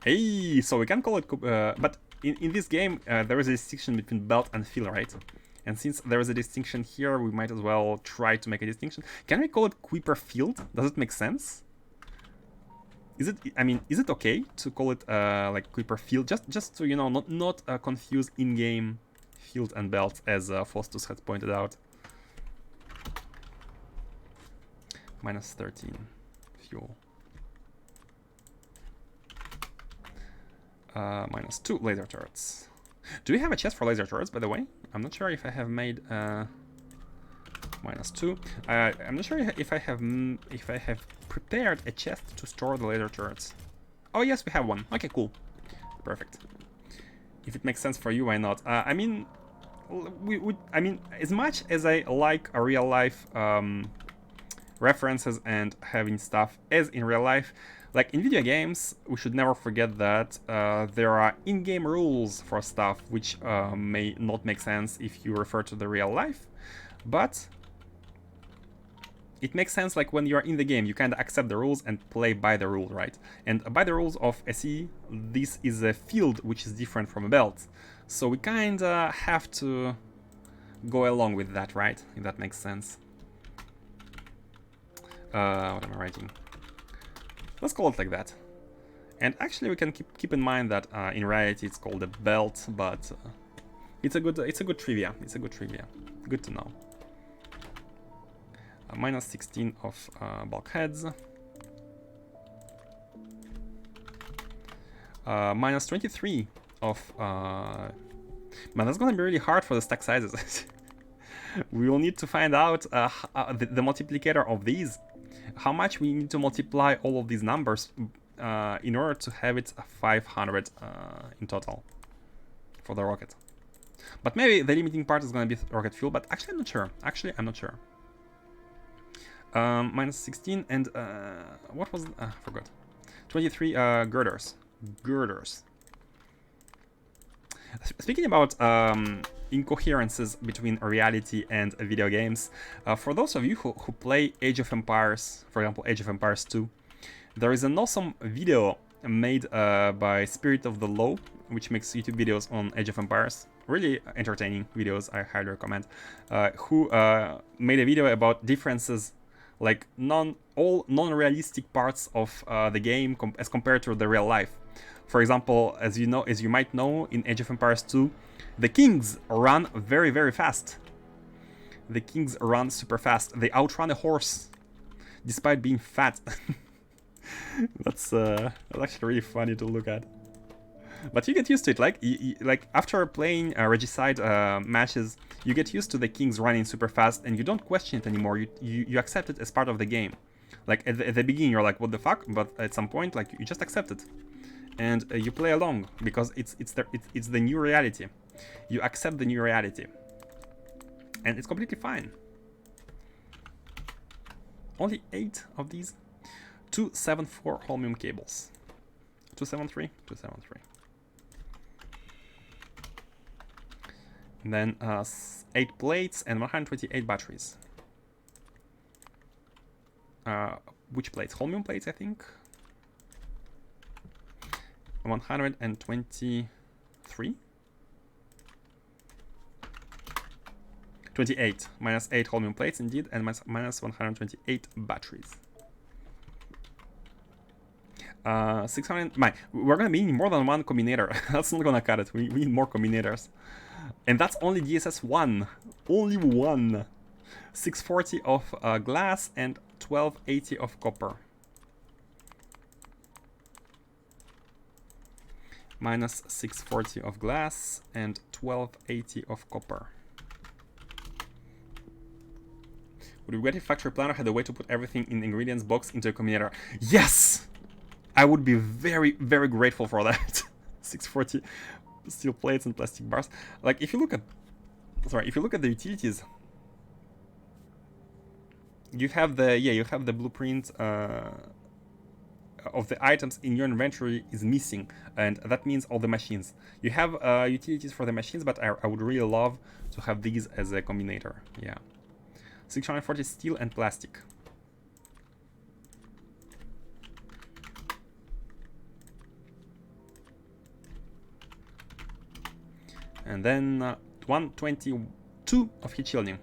Hey, so we can call it... but in this game, there is a distinction between belt and field, right? And since there is a distinction here, we might as well try to make a distinction. Can we call it Kuiper field? Does it make sense? Is it... I mean, is it okay to call it like Kuiper field? Just to, you know, not confuse in-game field and belt, as Faustus has pointed out. Minus 13 fuel. Minus 2 laser turrets. Do we have a chest for laser turrets, by the way? I'm not sure if I have made minus 2. I'm not sure if I have prepared a chest to store the laser turrets. Oh yes, we have one. Okay, cool, perfect. If it makes sense for you, why not? I mean, I mean, as much as I like a real life references and having stuff as in real life, like in video games, we should never forget that there are in-game rules for stuff which may not make sense if you refer to the real life, but it makes sense like when you're in the game, you kind of accept the rules and play by the rule, right? And by the rules of SE, this is a field which is different from a belt, so we kind of have to go along with that, right? If that makes sense. What am I writing? Let's call it like that. And actually, we can keep in mind that in reality it's called a belt, but it's a good trivia. It's a good trivia. Good to know. Minus 16 of bulkheads. Minus 23 of. Man, that's gonna be really hard for the stack sizes. We will need to find out the multiplicator of these. How much we need to multiply all of these numbers in order to have it 500 in total for the rocket. But maybe the limiting part is going to be rocket fuel, but actually I'm not sure. I'm not sure. Minus 16 and what was... I forgot. 23 girders. Speaking about incoherences between reality and video games, for those of you who play Age of Empires, for example Age of Empires 2, there is an awesome video made by Spirit of the Law, which makes YouTube videos on Age of Empires. Really entertaining videos, I highly recommend. Who made a video about differences, like all non-realistic parts of the game as compared to the real life. For example, as you might know, in Age of Empires 2, the kings run very, very fast. The kings run super fast. They outrun a horse, despite being fat. That's actually really funny to look at. But you get used to it. Like after playing regicide matches, you get used to the kings running super fast, and you don't question it anymore. You accept it as part of the game. Like at the beginning, you're like, what the fuck? But at some point, like you just accept it. And you play along because it's the new reality. You accept the new reality, and it's completely fine. Only 8 of these. 274 holmium cables. 273, 273. And then 8 plates and 128 batteries. Which plates? Holmium plates, I think. 123? 28. Minus 8 holmium plates, indeed, and minus 128 batteries. 600. We're gonna be needing more than one combinator. That's not gonna cut it. We need more combinators. And that's only DSS 1. Only one. 640 of glass and 1280 of copper. Minus 640 of glass and 1280 of copper. Would regret if Factory Planner had a way to put everything in the ingredients box into a combinator. Yes! I would be very, very grateful for that. 640 steel plates and plastic bars. Like, if you look at... Sorry, if you look at the utilities... You have the... Yeah, you have the blueprint of the items in your inventory is missing. And that means all the machines. You have utilities for the machines, but I would really love to have these as a combinator. Yeah. 640 steel and plastic. And then 122 of heat shielding.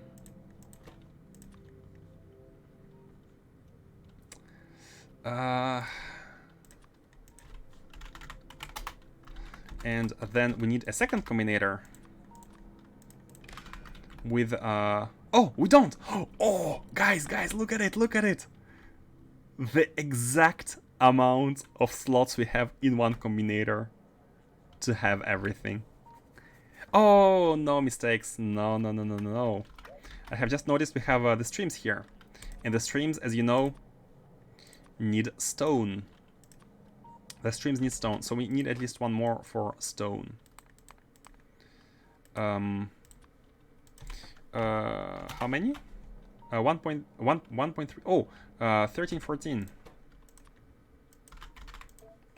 And then we need a second combinator with oh, we don't. Oh, guys, look at it, look at it. The exact amount of slots we have in one combinator to have everything. Oh, no mistakes. No. I have just noticed we have the streams here. And the streams, as you know, need stone. The streams need stone, so we need at least one more for stone. How many? 1.3. Oh, 13, 14.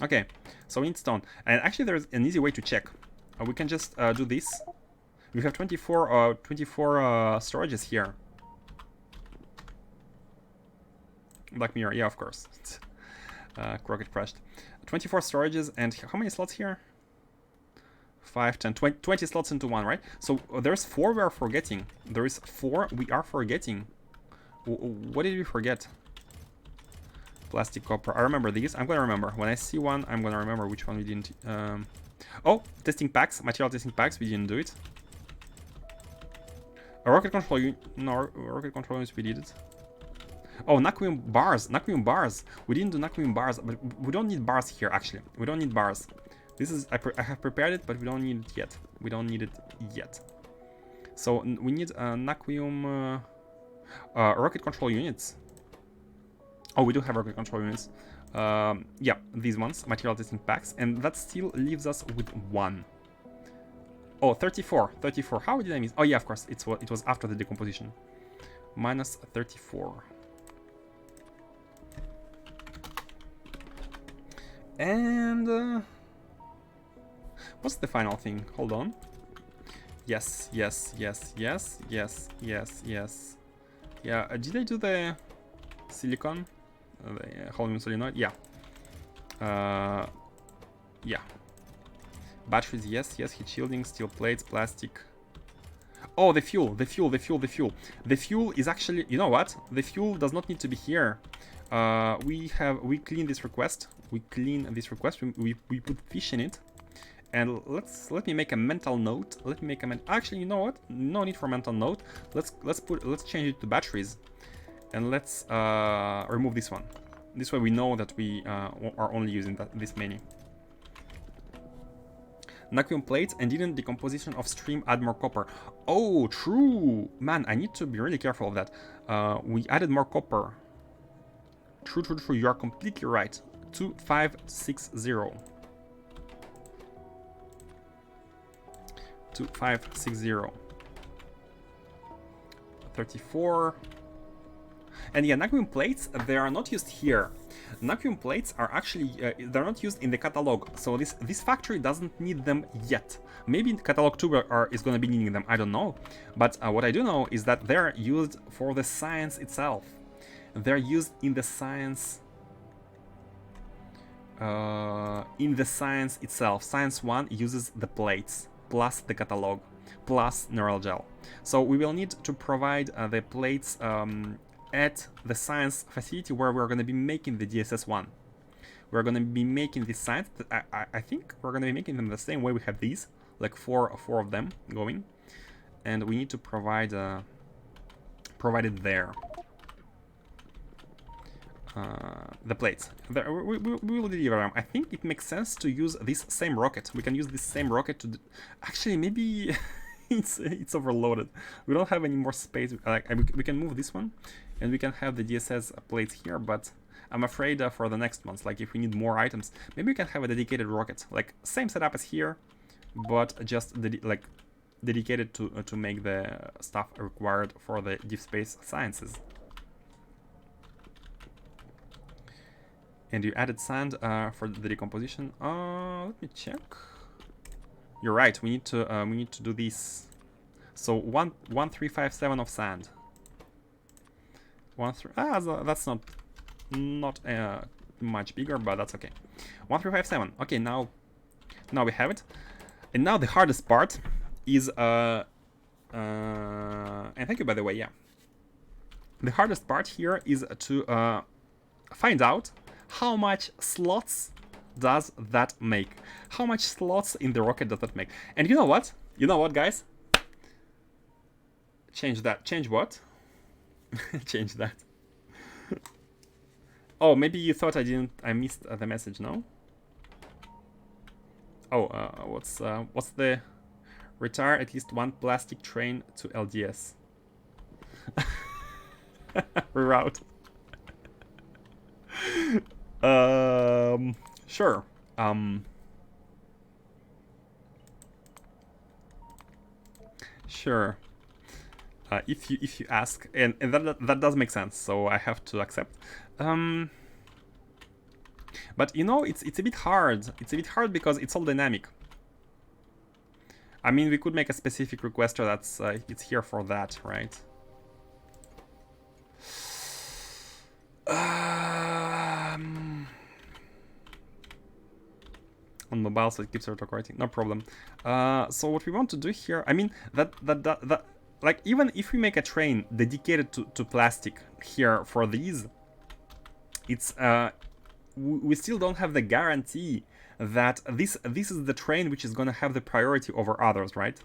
Okay, so we need stone. And actually there's an easy way to check. We can just do this. We have 24 storages here. Black Mirror, yeah, of course. Rocket crashed. 24 storages, and how many slots here? 5, 10, 20 slots into one, right? So there's 4 we are forgetting. There is 4 we are forgetting. What did we forget? Plastic, copper. I remember these. I'm gonna remember. When I see one, I'm gonna remember which one we didn't. Oh, testing packs. Material testing packs. We didn't do it. A rocket control unit. No, rocket control units. We did it. Oh, Naquium bars. Naquium bars. We didn't do Naquium bars, but we don't need bars here, actually. We don't need bars. This is... I have prepared it, but we don't need it yet. We don't need it yet. So, we need Naquium... rocket control units. Oh, we do have rocket control units. Yeah, these ones. Material testing packs. And that still leaves us with 1. Oh, 34. 34. How did I miss? Oh, yeah, of course. It was after the decomposition. Minus 34. And what's the final thing? Hold on. Yes. Yeah, did I do the silicon? The holmium solenoid? Yeah. Yeah. Batteries, yes. Heat shielding, steel plates, plastic. Oh, the fuel. The fuel is actually, you know what? The fuel does not need to be here. We clean this request. We put fish in it. And let me make a mental note. Actually, you know what? No need for mental note. Let's change it to batteries. And let's remove this one. This way we know that we are only using this many. Naquium plates and didn't decomposition of stream add more copper. Oh, true. Man, I need to be really careful of that. We added more copper. True. You are completely right. 2560. 2560. 34. And yeah, Naquium plates, they are not used here. Naquium plates are actually, they're not used in the catalog, so this factory doesn't need them yet. Maybe catalog 2 is going to be needing them, I don't know. But what I do know is that they're used for the science itself. They're used in the science... itself. Science 1 uses the plates, plus the catalog, plus neural gel. So we will need to provide the plates at the science facility where we're going to be making the DSS-1. We're going to be making the science. I think we're going to be making them the same way we have these, like four of them going, and we need to provide it there. The plates. We will deliver them. I think it makes sense to use this same rocket. We can use this same rocket to... Actually, maybe it's overloaded. We don't have any more space. Like we can move this one, and we can have the DSS plates here. But I'm afraid for the next ones, like if we need more items, maybe we can have a dedicated rocket, like same setup as here, but just dedicated to make the stuff required for the deep space sciences. And you added sand for the decomposition. Let me check. You're right. We need to do this. So 1357 of sand. That's not much bigger, but that's okay. 1357. Okay, now we have it. And now the hardest part is and thank you, by the way. Yeah. The hardest part here is to find out how much slots does that make? How much slots in the rocket does that make? And you know what? You know what, guys? Change that. Change what? Change that. Oh, maybe you thought I missed the message, no? Oh, what's the retire at least one plastic train to LDS? Reroute. Sure. Sure. If you ask, and that does make sense, so I have to accept. But you know, it's a bit hard. It's a bit hard because it's all dynamic. I mean, we could make a specific requester that's it's here for that, right? On mobile, so it keeps auto-correcting. No problem. So what we want to do here, I mean, that like even if we make a train dedicated to plastic here for these, it's we still don't have the guarantee that this is the train which is gonna have the priority over others, right?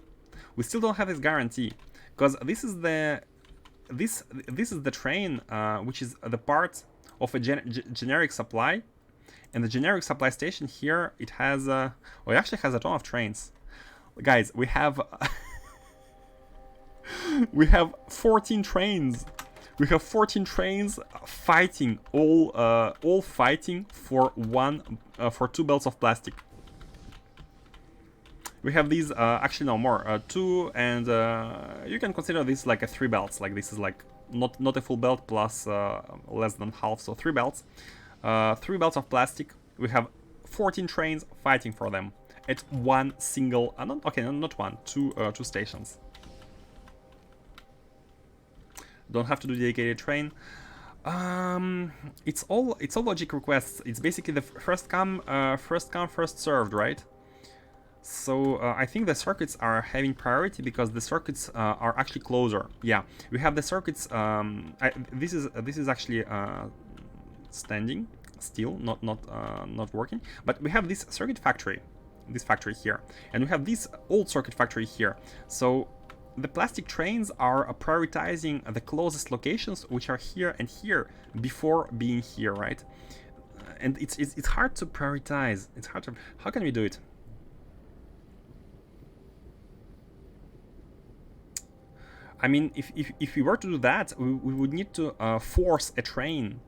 We still don't have this guarantee because this is the train which is the part of a generic supply, and the generic supply station here, it has it actually has a ton of trains, guys. We have we have 14 trains. We have 14 trains fighting, all fighting for for 2 belts of plastic. We have these, actually no more, 2, and you can consider this like a 3 belts. Like this is like not a full belt plus less than half, so 3 belts. 3 belts of plastic. We have 14 trains fighting for them at one single, not one, two stations. Don't have to do dedicated train. It's all logic requests. It's basically the first come first served, right? So I think the circuits are having priority because the circuits are actually closer. Yeah, we have the circuits. This is actually standing still, not working. But we have this circuit factory, this factory here, and we have this old circuit factory here. So the plastic trains are prioritizing the closest locations, which are here and here, before being here, right? And it's hard to prioritize. It's hard to. How can we do it? I mean, if we were to do that, we would need to force a train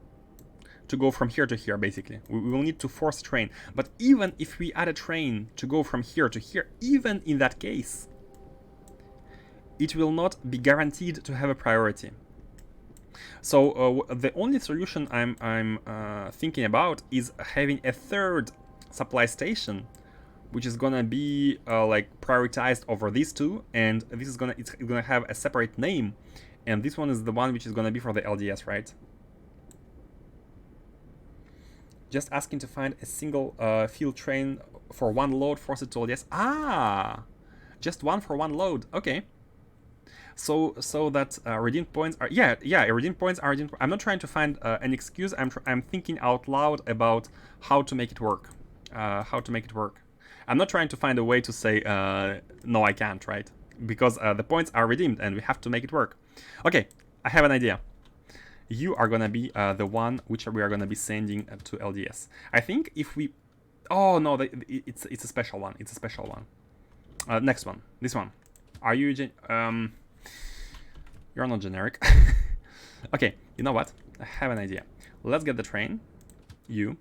to go from here to here, basically. We will need to force a train. But even if we add a train to go from here to here, even in that case, it will not be guaranteed to have a priority. So the only solution I'm thinking about is having a third supply station, which is gonna be like prioritized over these two, and this is it's gonna have a separate name, and this one is the one which is gonna be for the LDS, right? Just asking to find a single field train for one load, force it to LDS. Ah, just one for one load. Okay. So that redeemed points are redeemed points are redeemed. I'm not trying to find an excuse. I'm thinking out loud about how to make it work. I'm not trying to find a way to say no, I can't, right? Because the points are redeemed and we have to make it work. Okay, I have an idea. You are gonna be the one which we are gonna be sending to LDS. I think if we, oh no, it's a special one. It's a special one. Next one, this one. Are you you're not generic. Okay, you know what? I have an idea. Let's get the train. You.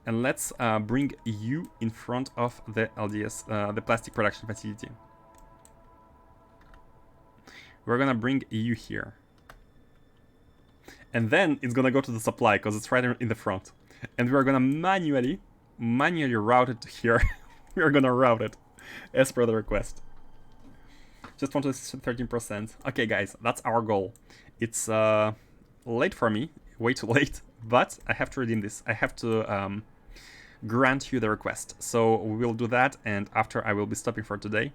And let's bring you in front of the LDS, the plastic production facility. We're gonna bring you here. And then it's gonna go to the supply, because it's right in the front. And we're gonna manually route it to here. We're gonna route it as per the request. Just want to 13%. Okay, guys, that's our goal. It's late for me, way too late, but I have to redeem this. I have to grant you the request. So we will do that, and after I will be stopping for today.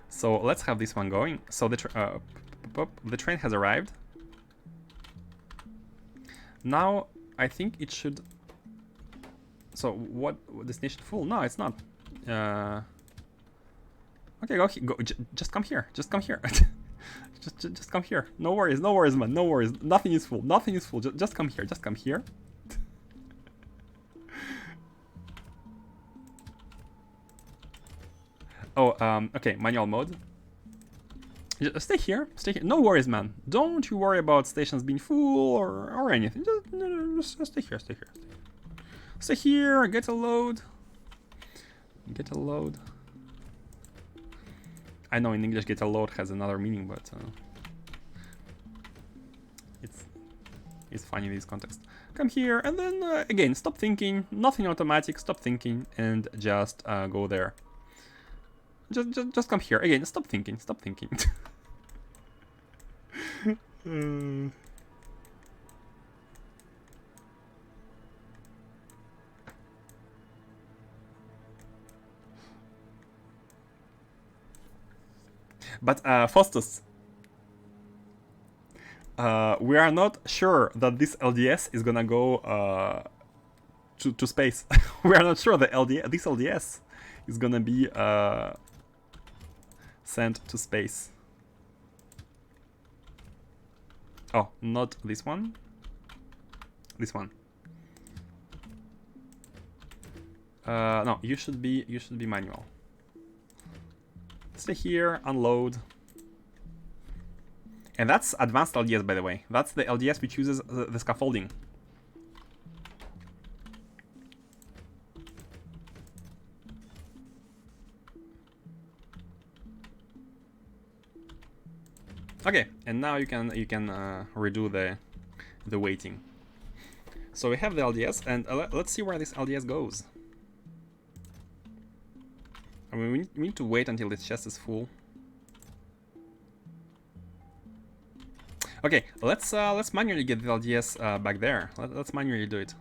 So let's have this one going. So the train has arrived. Now I think it should. So what destination full? No, it's not. Okay, go. Just come here. Just come here. just come here. No worries, man. No worries. Nothing is full. Nothing is full. Just come here. Just come here. Oh, okay. Manual mode. Stay here. Stay here. No worries, man. Don't you worry about stations being full or anything. Just stay here. Stay here. Stay here. Get a load. Get a load. I know in English get a load has another meaning, but it's funny in this context. Come here, and then again, stop thinking. Nothing automatic. Stop thinking, and just go there. Just come here again. Stop thinking. Stop thinking. But Faustus, we are not sure that this LDS is gonna go to space. We are not sure that this LDS is gonna be sent to space. Oh, not this one. This one. No, you should be manual. Stay here, unload. And that's advanced LDS, by the way. That's the LDS which uses the scaffolding. Okay, and now you can redo the waiting. So we have the LDS, and let's see where this LDS goes. I mean, we need to wait until this chest is full. Okay, let's manually get the LDS back there. Let's manually do it.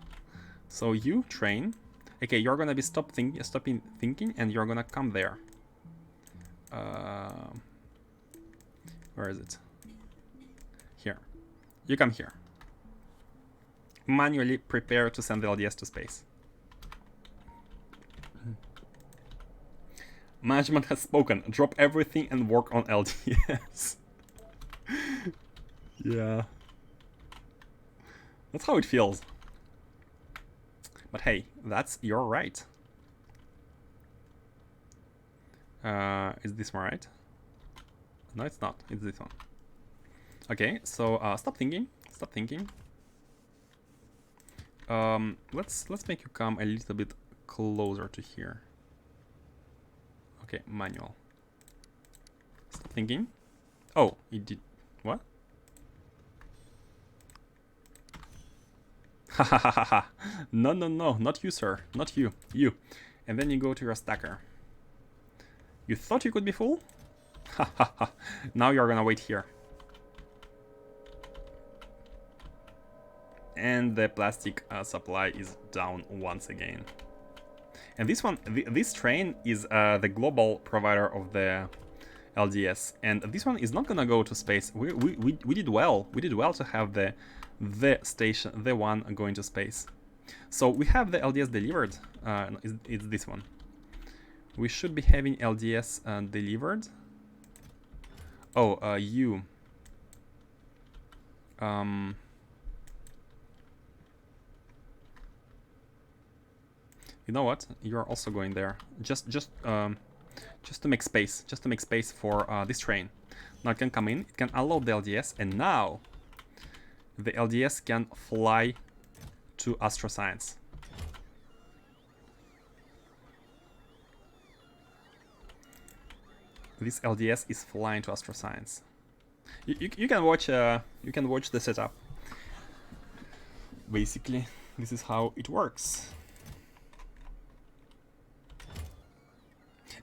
So you train. Okay, you're gonna be stopping thinking, and you're gonna come there. Where is it? Here. You come here. Manually prepare to send the LDS to space. Management has spoken. Drop everything and work on LDS. Yeah. That's how it feels. But hey, that's your right. Is this one right? No, it's not. It's this one. Okay, so stop thinking. Stop thinking. Let's make you come a little bit closer to here. Okay, manual. Stop thinking. Oh, it did. What? Ha ha ha ha ha. No, no, no. Not you, sir. Not you. You. And then you go to your stacker. You thought you could be full? Ha ha ha. Now you're gonna wait here. And the plastic supply is down once again. And this one, this train is the global provider of the LDS, and this one is not gonna go to space. We did well. We did well to have the station, the one going to space. So we have the LDS delivered. It's this one. We should be having LDS delivered. Oh, you. You know what? You're also going there. Just just to make space for this train. Now it can come in, it can unload the LDS, and now the LDS can fly to astroscience. This LDS is flying to astroscience. You can watch the setup. Basically, this is how it works.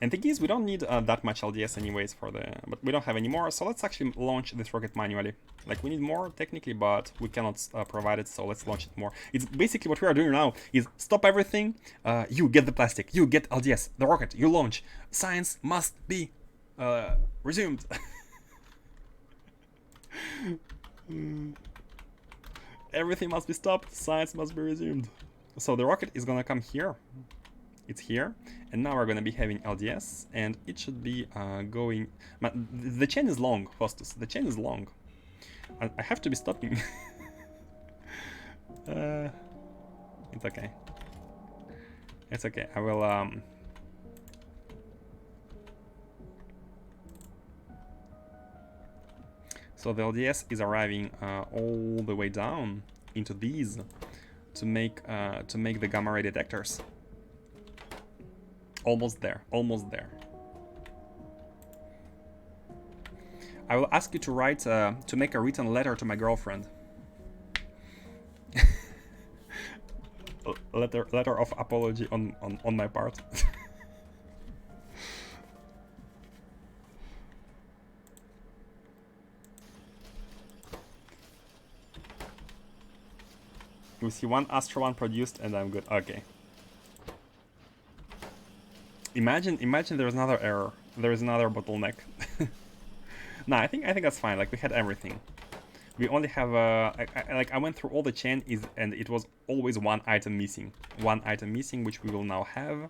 And the thing is, we don't need that much LDS anyways but we don't have any more, so let's actually launch this rocket manually. Like, we need more technically, but we cannot provide it, so let's launch it more. It's basically what we are doing now is stop everything, you get the plastic, you get LDS, the rocket, you launch. Science must be resumed. Everything must be stopped, science must be resumed. So the rocket is gonna come here. It's here, and now we're gonna be having LDS, and it should be going. The chain is long, Hostess. The chain is long. I have to be stopping. It's okay. It's okay. I will. So the LDS is arriving all the way down into these to make the gamma ray detectors. Almost there, almost there. I will ask you to write, to make a written letter to my girlfriend. letter of apology on my part. We see one Astro one produced and I'm good. Okay. Imagine there's another error. There is another bottleneck. Nah, I think that's fine. Like, we had everything. We only have I went through all the chain and it was always one item missing. One item missing, which we will now have.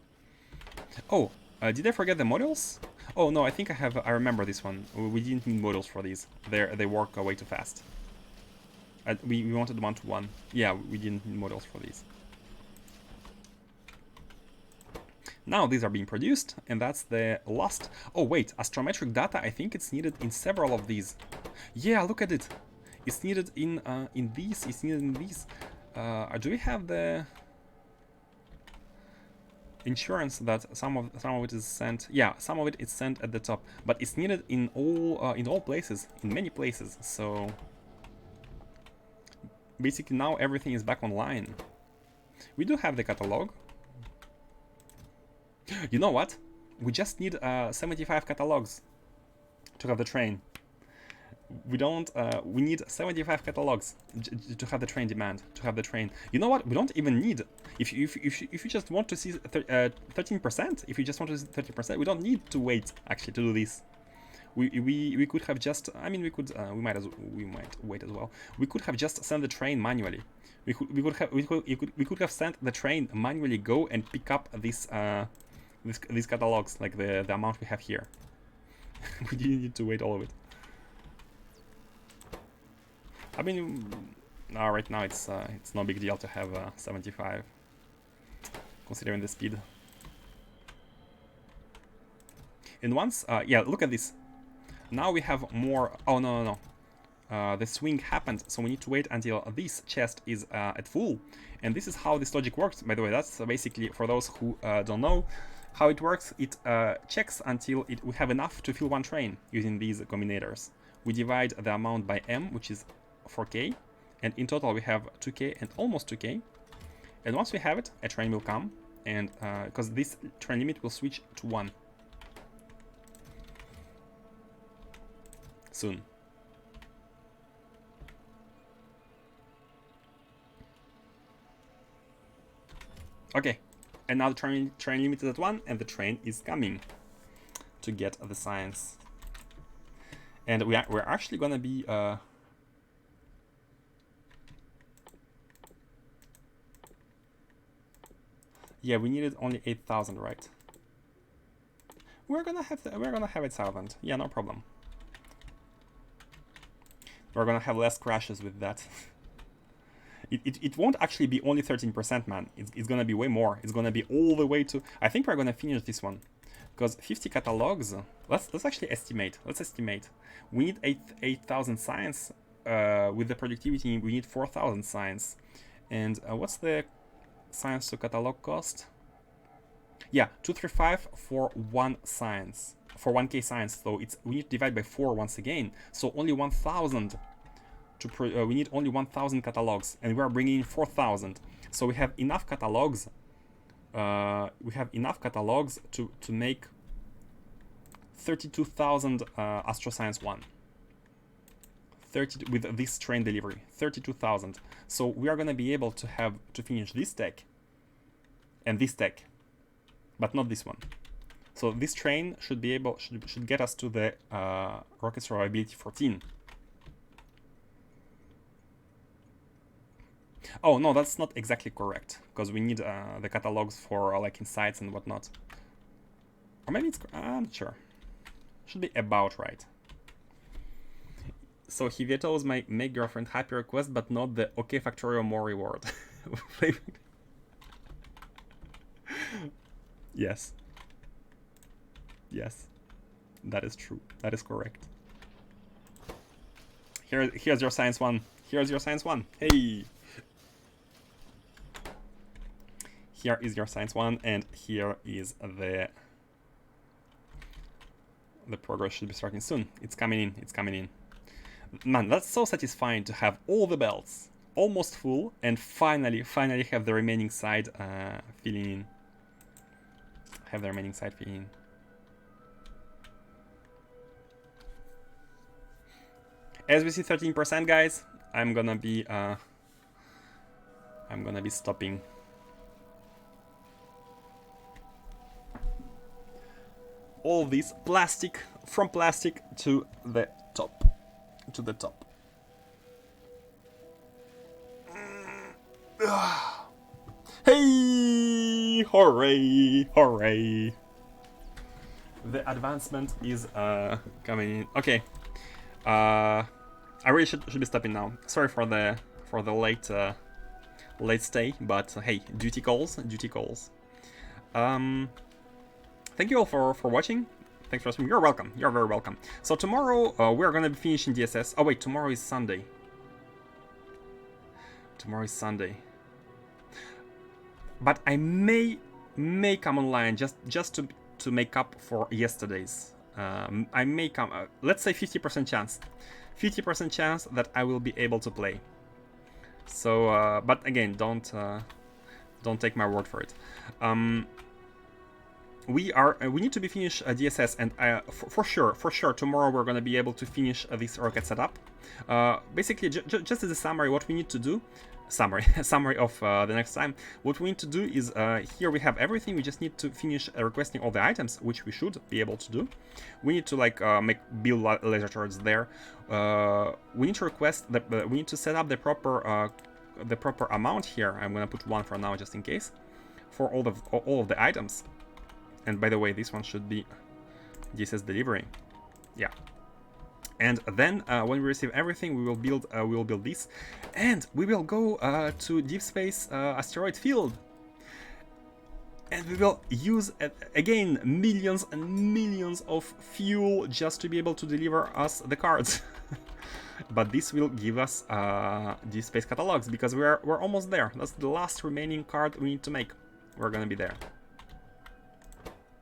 Oh, did I forget the modules? Oh no, I think I remember this one. We didn't need modules for these. They work way too fast. We wanted one-to-one. Yeah, we didn't need modules for these. Now these are being produced, and that's the last. Oh wait, astrometric data. I think it's needed in several of these. Yeah, look at it. It's needed in these. It's needed in these. Do we have the insurance that some of it is sent? Yeah, some of it is sent at the top, but it's needed in all places, in many places. So basically now everything is back online. We do have the catalog. You know what? We just need 75 catalogs to have the train. We don't. We need 75 catalogs to have the train demand. To have the train. You know what? We don't even need. If you just want to see 13%, if you just want to see 30%, we don't need to wait actually to do this. We could have just. I mean, we could. We might wait as well. We could have just sent the train manually. We could have sent the train manually go and pick up this. These catalogs, like the amount we have here. We didn't need to wait all of it. I mean, right now it's no big deal to have 75, considering the speed. And once, yeah, look at this. Now we have more. Oh no. The swing happened, so we need to wait until this chest is at full. And this is how this logic works. By the way, that's basically for those who don't know. How it works, it checks until we have enough to fill one train using these combinators. We divide the amount by m, which is 4k, and in total we have 2k and almost 2k. And once we have it, a train will come, and because this train limit will switch to 1 soon. Okay. And now the train limit is at 1, and the train is coming to get the science. And we're actually gonna be yeah, we needed only 8,000, right? We're gonna have it 1,000. Yeah, no problem. We're gonna have less crashes with that. It won't actually be only 13%, man. It's gonna be way more. It's gonna be all the way to. I think we're gonna finish this one, Because 50 catalogs, let's actually estimate. Let's estimate. We need 8,000 science. With the productivity, we need 4,000 science. And what's the science to catalog cost? Yeah, 235 for one science, for 1k science. So we need to divide by 4 once again. So only 1,000 to we need only 1,000 catalogs, and we are bringing in 4,000. So we have enough catalogs. To make 32,000 Astro Science 1. 30 with this train delivery, 32,000. So we are gonna be able to finish this tech and this tech, but not this one. So this train should get us to the rocket survivability 14. Oh no, that's not exactly correct, because we need the catalogs for like insights and whatnot. Or maybe it's, I'm not sure. Should be about right. So he vetoes my make girlfriend happy request, but not the okay Factorio more reward. Yes. Yes. That is true. That is correct. Here's your science 1. Here's your science 1. Hey! Here is your science 1, and here is the progress should be starting soon. It's coming in. It's coming in. Man, that's so satisfying to have all the belts almost full and finally have the remaining side filling in. Have the remaining side filling in. As we see 13%, guys, I'm gonna be stopping. All this plastic, from plastic to the top. To the top. Hey! Hooray! Hooray! The advancement is coming in. Okay. I really should be stopping now. Sorry for the late stay, but hey, duty calls. Thank you all for watching. Thanks for watching. You're welcome. You're very welcome. So tomorrow we're gonna be finishing DSS. Oh wait, tomorrow is Sunday. Tomorrow is Sunday. But I may come online just to make up for yesterday's. I may come. Let's say 50% chance. 50% chance that I will be able to play. So, but again, don't take my word for it. We need to be finished DSS, and for sure tomorrow we're gonna be able to finish this rocket setup. Basically, just as a summary, what we need to do, summary of the next time. What we need to do is here we have everything. We just need to finish requesting all the items, which we should be able to do. We need to like build laser turrets there. We need to request we need to set up the proper amount here. I'm gonna put 1 for now just in case for all of the items. And by the way, this one should be DSS delivery. Yeah. And then when we receive everything, we will build this, and we will go to deep space asteroid field, and we will use again millions and millions of fuel just to be able to deliver us the cards. But this will give us deep space catalogs, because we're almost there. That's the last remaining card we need to make. We're gonna be there.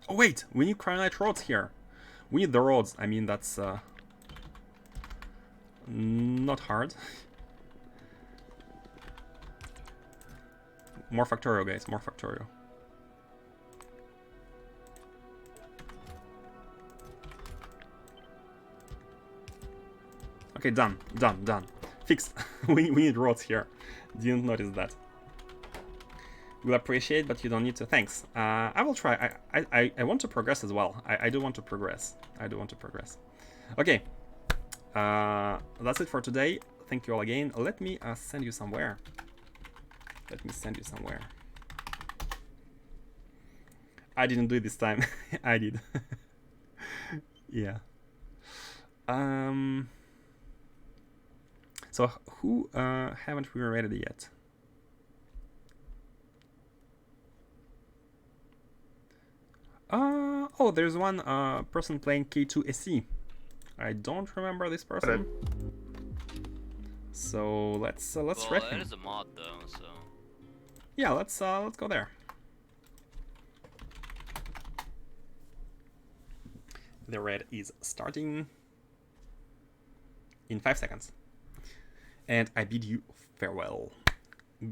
Oh wait, we need cryonite rods here. We need the rods. I mean, that's not hard. More Factorio, guys, more Factorio. Okay, done. Fixed. we need rods here. Didn't notice that. Will appreciate, but you don't need to. Thanks. I will try. I want to progress as well. I do want to progress. Okay. That's it for today. Thank you all again. Let me send you somewhere. I didn't do it this time. I did. Yeah. So who haven't we rated yet? Oh, there's one person playing K2SE. I don't remember this person. So let's raid him. That is a mod though, so. Yeah, let's go there. The raid is starting in 5 seconds. And I bid you farewell.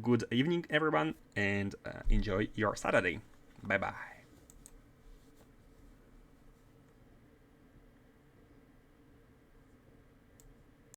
Good evening, everyone, and enjoy your Saturday. Bye bye.